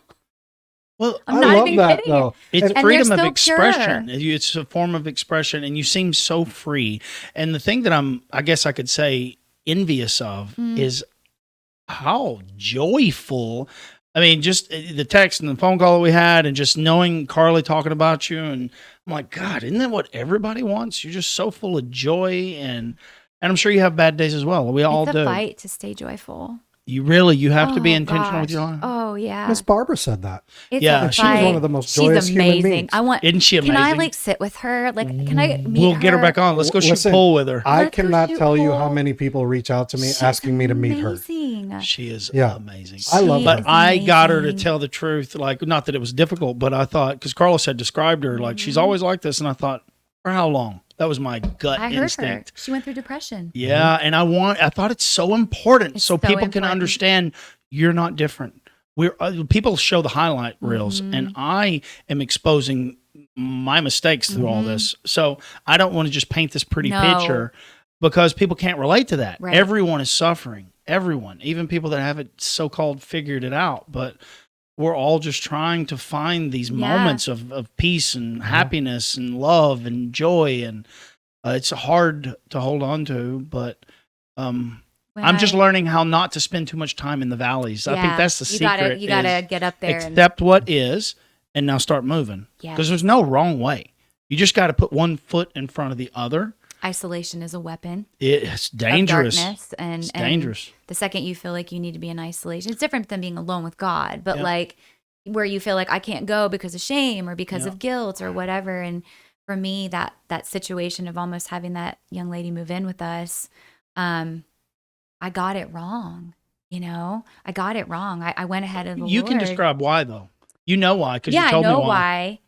Well, I'm I not love even that kidding. though. it's And freedom they're of so expression. pure. It's a form of expression, and you seem so free. And the thing that I guess I could say, envious of is how joyful. I mean, just the text and the phone call that we had, and just knowing Carly talking about you, and I'm like, God, isn't that what everybody wants? You're just so full of joy, and I'm sure you have bad days as well. We all It's do. a fight to stay joyful. You have to be Oh, intentional with gosh. your life. Oh yeah. Miss Barbara said that. It's Yeah. a And she was fight. one of the most She's joyous human amazing. beings. I want. Isn't she amazing? Can I like sit with her? Like, can I meet We'll get her back on. Let's go shoot Listen, pool with her. I Let's go cannot shoot tell you how pool. many people reach out to me She's asking me to meet her. amazing. She is Yeah. amazing. I love She her. is But I got her to amazing. tell the truth. Like, not that it was difficult, but I thought, because Carlos had described her, like, she's always like this. And I thought, for how long? That was my gut I heard instinct. her. She went through depression. Yeah, and I thought it's so important It's so so people can important. understand you're not different. We're people show the highlight reels, and I am exposing my mistakes through all this. So I don't want to just paint this pretty No. picture because people can't relate to that. Right. Everyone is suffering. Everyone, even people that haven't so-called figured it out, but we're all just trying to find these moments of peace and happiness and love and joy, and it's hard to hold on to, but I'm just learning how not to spend too much time in the valleys. I think that's the secret. You gotta get up there. Accept what is, and now start moving. Because there's no wrong way. You just got to put one foot in front of the other. Isolation is a weapon. It's dangerous. Of darkness, It's dangerous. The second you feel like you need to be in isolation, it's different than being alone with God. But like where you feel like I can't go because of shame or because of guilt or whatever. And for me, that situation of almost having that young lady move in with us, I got it wrong. I got it wrong. I went ahead of the You Lord. can describe why, though. You know why, because you told me why.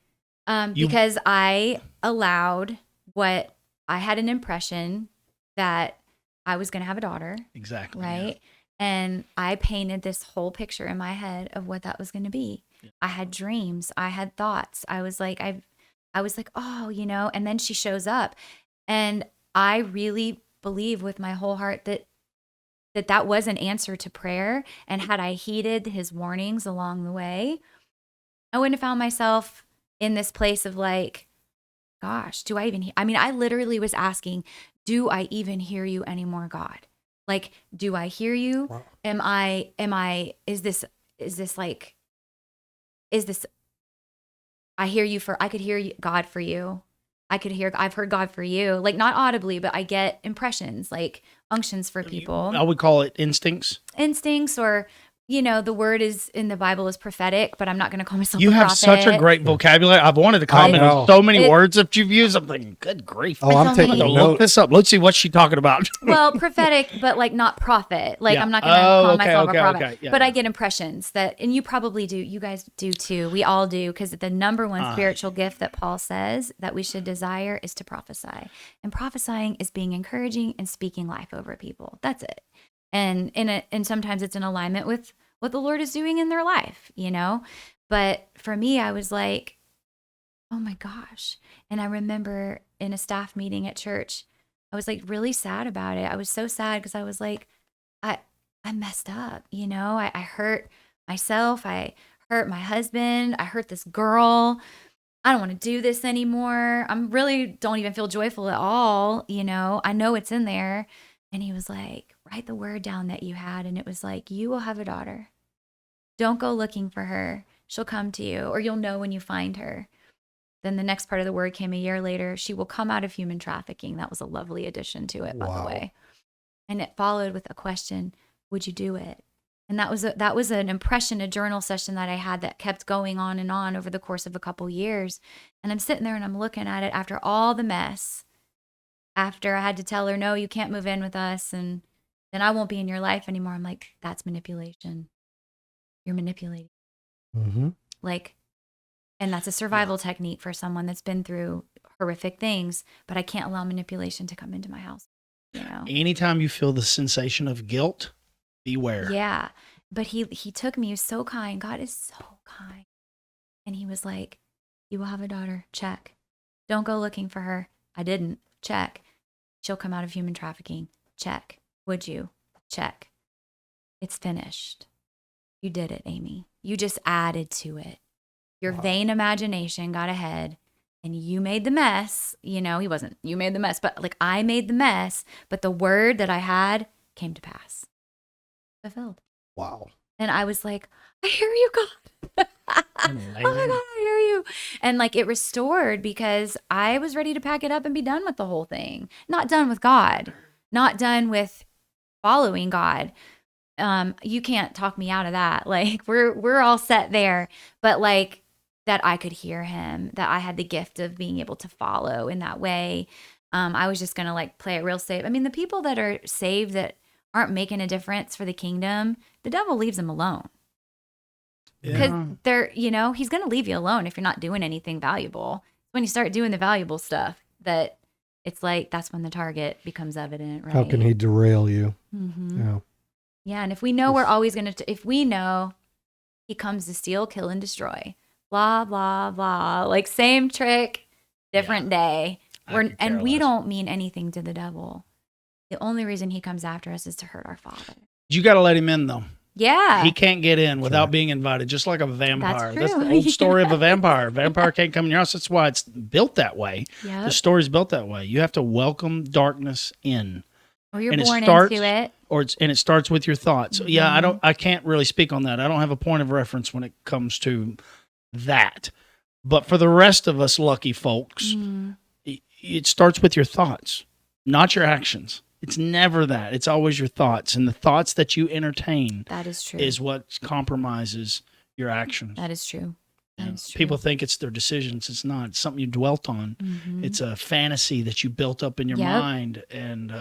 I know why. Because I allowed what I had an impression that I was going to have a daughter. Exactly. Right. Yeah. And I painted this whole picture in my head of what that was going to be. Yeah. I had dreams. I had thoughts. I was like, oh, and then she shows up. And I really believe with my whole heart that was an answer to prayer. And had I heeded his warnings along the way, I wouldn't have found myself in this place of like, gosh, do I even hear? I mean, I literally was asking, do I even hear you anymore, God? Like, do I hear you? Wow. Is this, I could hear God for you. I've heard God for you, like not audibly, but I get impressions, like unctions for people. I would call it instincts. Or, the word is in the Bible is prophetic, but I'm not going to call myself You a have prophet. such a great vocabulary. I've wanted to comment on so many words that you've used. I'm thinking, good grief. Oh, I'm taking to look this up. Let's see what she's talking about. Well, prophetic, but like not prophet. Like I'm not going to call myself a prophet. Okay. Yeah, but I get impressions and you probably do. You guys do too. We all do, because the number one spiritual gift that Paul says that we should desire is to prophesy. And prophesying is being encouraging and speaking life over people. That's it. And sometimes it's in alignment with what the Lord is doing in their life, But for me, I was like, oh my gosh. And I remember in a staff meeting at church, I was like really sad about it. I was so sad because I was like, I messed up, I hurt myself. I hurt my husband. I hurt this girl. I don't want to do this anymore. Don't even feel joyful at all. I know it's in there. And he was like, write the word down that you had. And it was like, you will have a daughter. Don't go looking for her. She'll come to you, or you'll know when you find her. Then the next part of the word came a year later. She will come out of human trafficking. That was a lovely addition to it, by the way. And it followed with a question, would you do it? And that was an impression, a journal session that I had that kept going on and on over the course of a couple years. And I'm sitting there and I'm looking at it after all the mess. After I had to tell her, no, you can't move in with us, and then I won't be in your life anymore. I'm like, that's manipulation. You're manipulating. Mm-hmm. And that's a survival technique for someone that's been through horrific things, but I can't allow manipulation to come into my house. Anytime you feel the sensation of guilt, beware. Yeah. But he took me. He was so kind. God is so kind. And he was like, you will have a daughter. Check. Don't go looking for her. I didn't. Check. She'll come out of human trafficking. Check. Would you? Check. It's finished. You did it, Amy. You just added to it. Your vain imagination got ahead and you made the mess. You made the mess, but like I made the mess, but the word that I had came to pass. Fulfilled. Wow. And I was like, I hear you, God. Oh my God, I hear you. And like it restored, because I was ready to pack it up and be done with the whole thing. Not done with God. Not done with following God. You can't talk me out of that. Like we're all set there, but like that I could hear him, that I had the gift of being able to follow in that way. I was just going to like play it real safe. I mean, the people that are saved that aren't making a difference for the kingdom, the devil leaves them alone. Because they're, he's going to leave you alone if you're not doing anything valuable. When you start doing the valuable stuff that it's like that's when the target becomes evident, right? How can he derail you? Yeah. Yeah, and if we know we're always going to, if we know he comes to steal, kill, and destroy, blah, blah, blah, like same trick, different day. And we don't mean anything to the devil. The only reason he comes after us is to hurt our Father. You got to let him in, though. Yeah. He can't get in without being invited, just like a vampire. That's true. The old story of a vampire. Vampire can't come in your house. That's why it's built that way. Yep. The story's built that way. You have to welcome darkness in. Or you're born into it. And it starts with your thoughts. Yeah, I can't really speak on that. I don't have a point of reference when it comes to that. But for the rest of us lucky folks, it starts with your thoughts, not your actions. It's never that. It's always your thoughts. And the thoughts that you entertain that is true. Is what compromises your actions. That is true. That is true. People think it's their decisions. It's not. It's something you dwelt on. It's a fantasy that you built up in your mind. And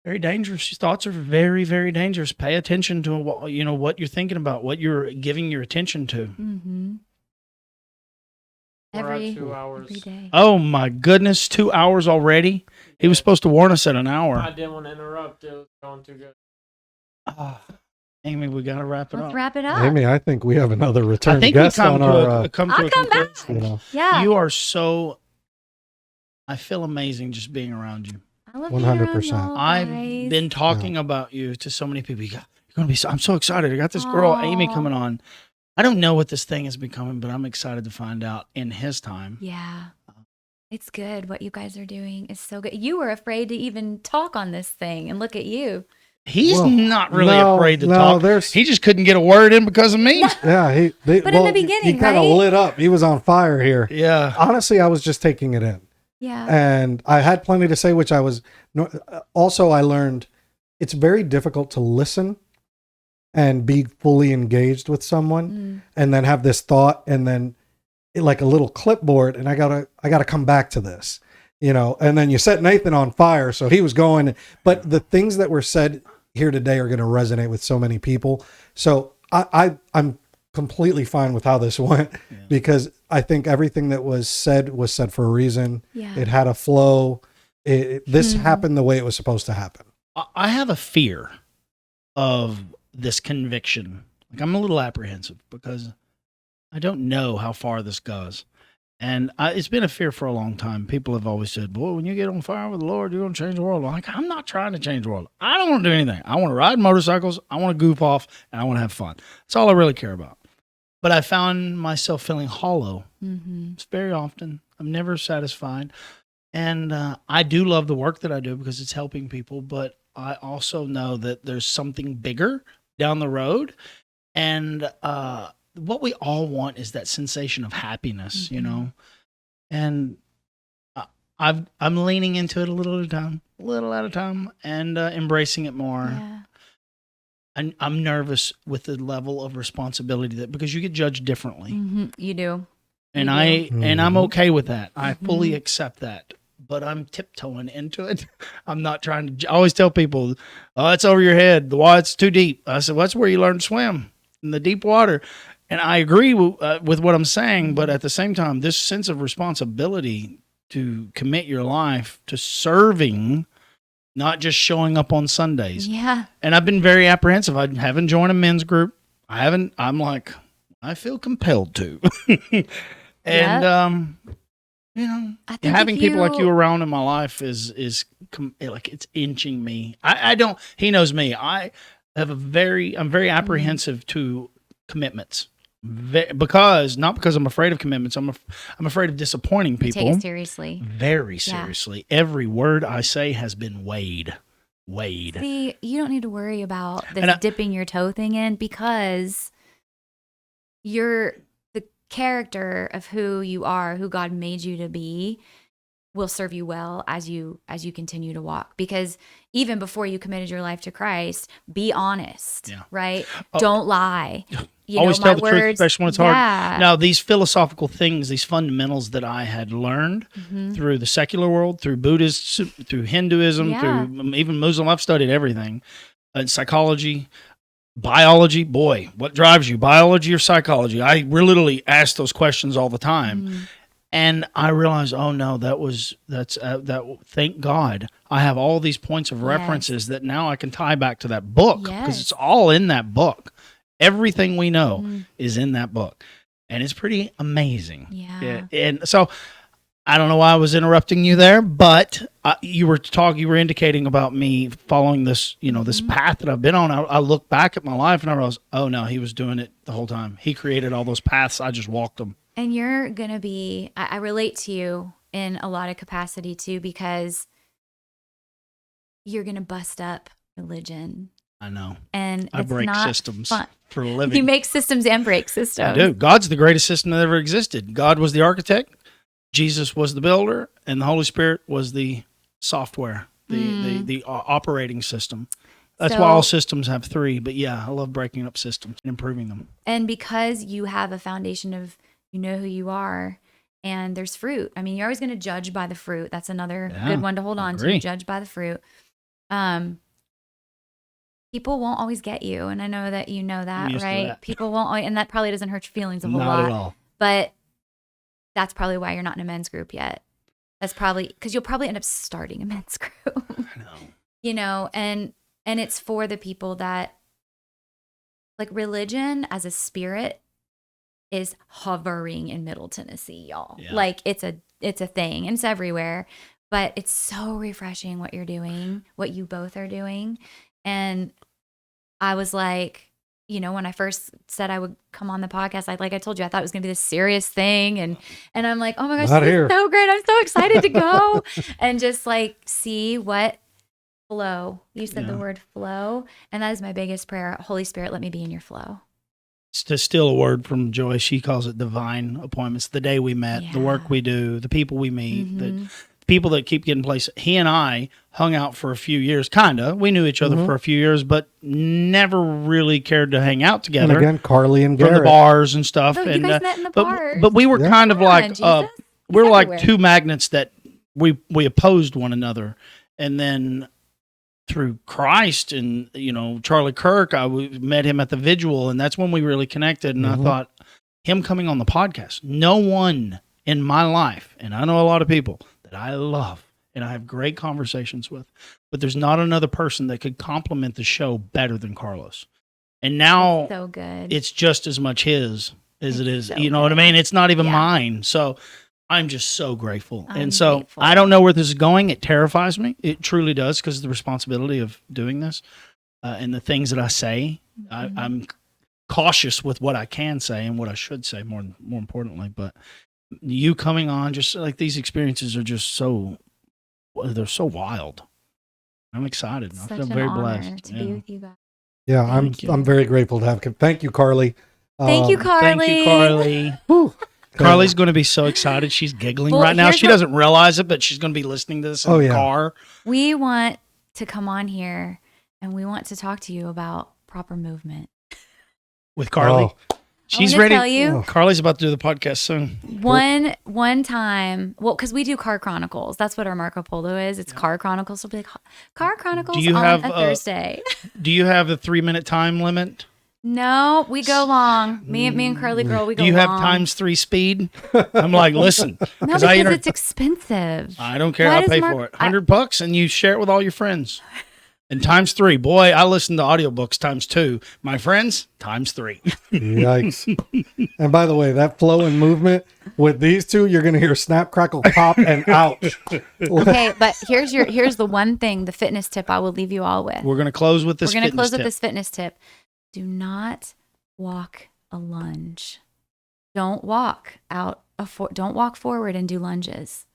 very dangerous. Your thoughts are very, very dangerous. Pay attention to what you're thinking about, what you're giving your attention to. Every 2 hours. Every day. Oh my goodness, 2 hours already? He was supposed to warn us at an hour. I didn't want to interrupt. It was going too good. Amy, we got to wrap it up. Let's wrap it up. Amy, I think we have another return I think guest we come on to our. a come I'll come back. Yeah. You are so. I feel amazing just being around you. I love 100%. I've been talking about you to so many people. You're going to be. I'm so excited. I got this girl, Amy, coming on. I don't know what this thing is becoming, but I'm excited to find out in his time. Yeah. It's good. What you guys are doing is so good. You were afraid to even talk on this thing, and look at you. He's not really afraid to talk. He just couldn't get a word in because of me. Yeah, but in the beginning, he kind of lit up. He was on fire here. Yeah. Honestly, I was just taking it in. Yeah. And I had plenty to say, which I was. Also, I learned it's very difficult to listen and be fully engaged with someone, and then have this thought, and then like a little clipboard, and I gotta come back to this, and then you set Nathan on fire, so he was going. But the things that were said here today are going to resonate with so many people. So I'm completely fine with how this went, because I think everything that was said for a reason. Yeah. It had a flow. This happened the way it was supposed to happen. I have a fear of this conviction. Like, I'm a little apprehensive because I don't know how far this goes. And it's been a fear for a long time. People have always said, boy, when you get on fire with the Lord, you're going to change the world. I'm like, I'm not trying to change the world. I don't want to do anything. I want to ride motorcycles. I want to goof off, and I want to have fun. That's all I really care about. But I found myself feeling hollow. It's very often. I'm never satisfied. And I do love the work that I do because it's helping people. But I also know that there's something bigger down the road. And what we all want is that sensation of happiness, and I'm leaning into it a little at a time, and embracing it more. Yeah. And I'm nervous with the level of responsibility because you get judged differently. You do. And I'm okay with that. I fully accept that. But I'm tiptoeing into it. I'm not trying to. I always tell people, "Oh, it's over your head. The water's too deep." I said, "Well, that's where you learn to swim, in the deep water." And I agree with what I'm saying, but at the same time, this sense of responsibility to commit your life to serving, not just showing up on Sundays. Yeah. And I've been very apprehensive. I haven't joined a men's group. I'm like, I feel compelled to. And having people like you around in my life is like, it's inching me. He knows me. I'm very apprehensive to commitments. Not because I'm afraid of commitments. I'm afraid of disappointing people. Take it seriously. Very seriously. Yeah. Every word I say has been weighed. See, you don't need to worry about this dipping your toe thing in, because you're the character of who you are, who God made you to be, will serve you well as you continue to walk. Because even before you committed your life to Christ, be honest, right? Don't lie. Always tell the truth, especially when it's hard. Now, these philosophical things, these fundamentals that I had learned through the secular world, through Buddhism, through Hinduism, through even Muslim, I've studied everything. Psychology, biology, boy, what drives you, biology or psychology? I literally ask those questions all the time. And I realized, oh no, thank God I have all these points of references that now I can tie back to that book, because it's all in that book. Everything we know is in that book, and it's pretty amazing. Yeah. And so I don't know why I was interrupting you there, but you were indicating about me following this, this path that I've been on. I look back at my life and I realized, oh no, he was doing it the whole time. He created all those paths. I just walked them. And you're going to be, I relate to you in a lot of capacity too, because you're going to bust up religion. I know. And I it's break not systems fun. for a living. You make systems and break systems. I do. God's the greatest system that ever existed. God was the architect, Jesus was the builder, and the Holy Spirit was the software, the operating system. That's why all systems have three. But yeah, I love breaking up systems and improving them. And because you have a foundation of, you know who you are, and there's fruit. I mean, you're always going to judge by the fruit. That's another good one to hold on to. Judge by the fruit. People won't always get you, and I know that you know that, right? That. People won't, and that probably doesn't hurt your feelings a whole lot. Not at all. But that's probably why you're not in a men's group yet. That's probably because you'll probably end up starting a men's group. I know. And it's for the people that, like, religion as a spirit is hovering in Middle Tennessee, y'all. Yeah. Like it's a thing, and it's everywhere. But it's so refreshing what you're doing, what you both are doing. And I was like, when I first said I would come on the podcast, I told you, I thought it was gonna be this serious thing, and I'm like, oh my gosh, this is so great! I'm so excited to go and just like see what flow. You said the word flow, and that is my biggest prayer. Holy Spirit, let me be in your flow. To steal a word from Joy, she calls it divine appointments. The day we met, the work we do, the people we meet, the people that keep getting places. He and I hung out for a few years, kinda. We knew each other for a few years, but never really cared to hang out together. And again, Carly and Garrett. From the bars and stuff. Oh, you guys met in the bars. But we were kind of like we're like two magnets that we opposed one another, and then through Christ and, Charlie Kirk, I met him at the Vigil, and that's when we really connected. And I thought, him coming on the podcast, no one in my life, and I know a lot of people that I love and I have great conversations with, but there's not another person that could complement the show better than Carlos. And now so good. It's just as much his as it is. So you know what I mean? It's not even mine. So I'm just so grateful. I don't know where this is going. It terrifies me. It truly does, because of the responsibility of doing this and the things that I say. I'm cautious with what I can say and what I should say, more importantly. But you coming on, just like these experiences are just they're so wild. I'm excited. I feel very blessed to be with you guys. Yeah, I'm very grateful to have him. Thank you, Carly. Thank you, Carly. Carly's going to be so excited. She's giggling right now. She doesn't realize it, but she's going to be listening to this in the car. We want to come on here, and we want to talk to you about proper movement. With Carly. She's ready. Tell you, Carly's about to do the podcast soon. One time, because we do Car Chronicles. That's what our Marco Polo is. It's Car Chronicles. So we'll be like, Car Chronicles on a Thursday. Do you have a 3-minute time limit? No, we go long. Me and Curly Girl, we go long. Do you have ×3 speed? I'm like, listen. No, because it's expensive. I don't care. I'll pay for it. $100 and you share it with all your friends. And ×3. Boy, I listen to audiobooks ×2. My friends, ×3. Yikes. And by the way, that flow and movement with these two, you're going to hear snap, crackle, pop, and ouch. Okay, but here's the one thing, the fitness tip I will leave you all with. We're going to close with this fitness tip. Do not walk a lunge. Don't walk forward and do lunges.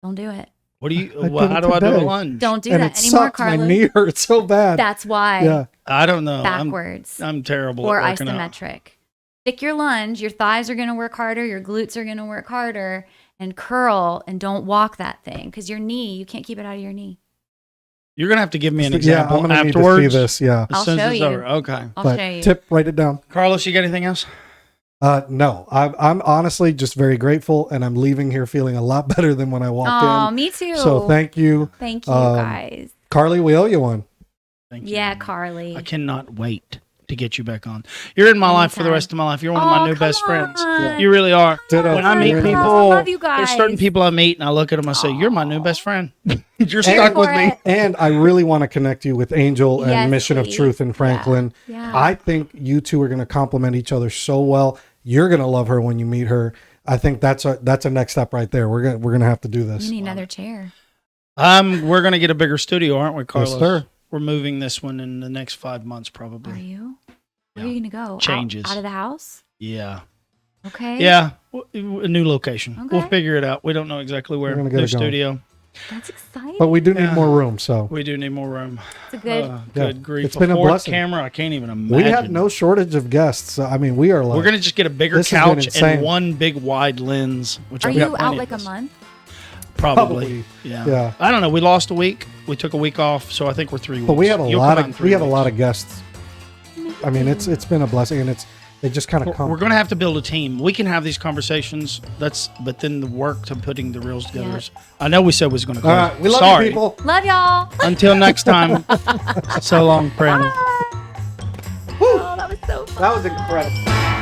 Don't do it. How do I do a lunge? Don't do that anymore, Carly. My knee hurts so bad. That's why. Yeah. I don't know. Backwards. I'm terrible or at working isometric. Stick your lunge. Your thighs are going to work harder. Your glutes are going to work harder. And curl, and don't walk that thing, because your knee, you can't keep it out of your knee. You're going to have to give me an example I'm afterwards. Need to see this, yeah. I'll show you. Okay. I'll show you. Tip, write it down. Carlos, you got anything else? No. I'm honestly just very grateful, and I'm leaving here feeling a lot better than when I walked in. Oh, me too. So thank you. Thank you, guys. Carly, we owe you one. Thank you. Yeah, Carly. I cannot wait to to get you back on. You're in my life for the rest of my life. You're one of my new best friends. on. You really are. Ditto. When I meet I people, love you guys. there's certain people I meet, and I look at them, I say, "You're my new best friend. You're Here stuck for with me." it. And I really want to connect you with Angel and Yes, Mission of please. Truth in Franklin. Yeah. I think you two are going to complement each other so well. You're going to love her when you meet her. I think that's a next step right there. We're gonna have to do this. You need another chair. We're gonna get a bigger studio, aren't we, Carlos? Yes, sir. We're moving this one in the next 5 months, Are probably. you? Where Yeah. are you gonna go? Changes. Out of the house? Yeah. Okay. Yeah. A new location. Okay. We'll figure it out. We don't know exactly where. We're gonna get New it going. studio. That's exciting. But we do need Yeah. more room. So We do need more room. It's a good. Good Yeah. grief. It's been a fourth blessing. camera. I can't even imagine. we have no shortage of guests. I mean, we are like We're gonna just get a bigger This has been couch insane. and one big wide lens. Which Are I've you got out plenty like of a this. month? Probably. Yeah. Yeah. I don't know. We lost a week. We took a week off, so I think we're 3 weeks. But we have a You'll lot come out in of 3 weeks. guests. I mean, it's been a blessing, and they just kind of come. We're going to have to build a team. We can have these conversations. But then the work to putting the reels together. Yeah. Is, I know we said we was going to. All right, we love Sorry. you, people. Love y'all. Until next time. So long, friend. Oh, that was so fun. That was incredible.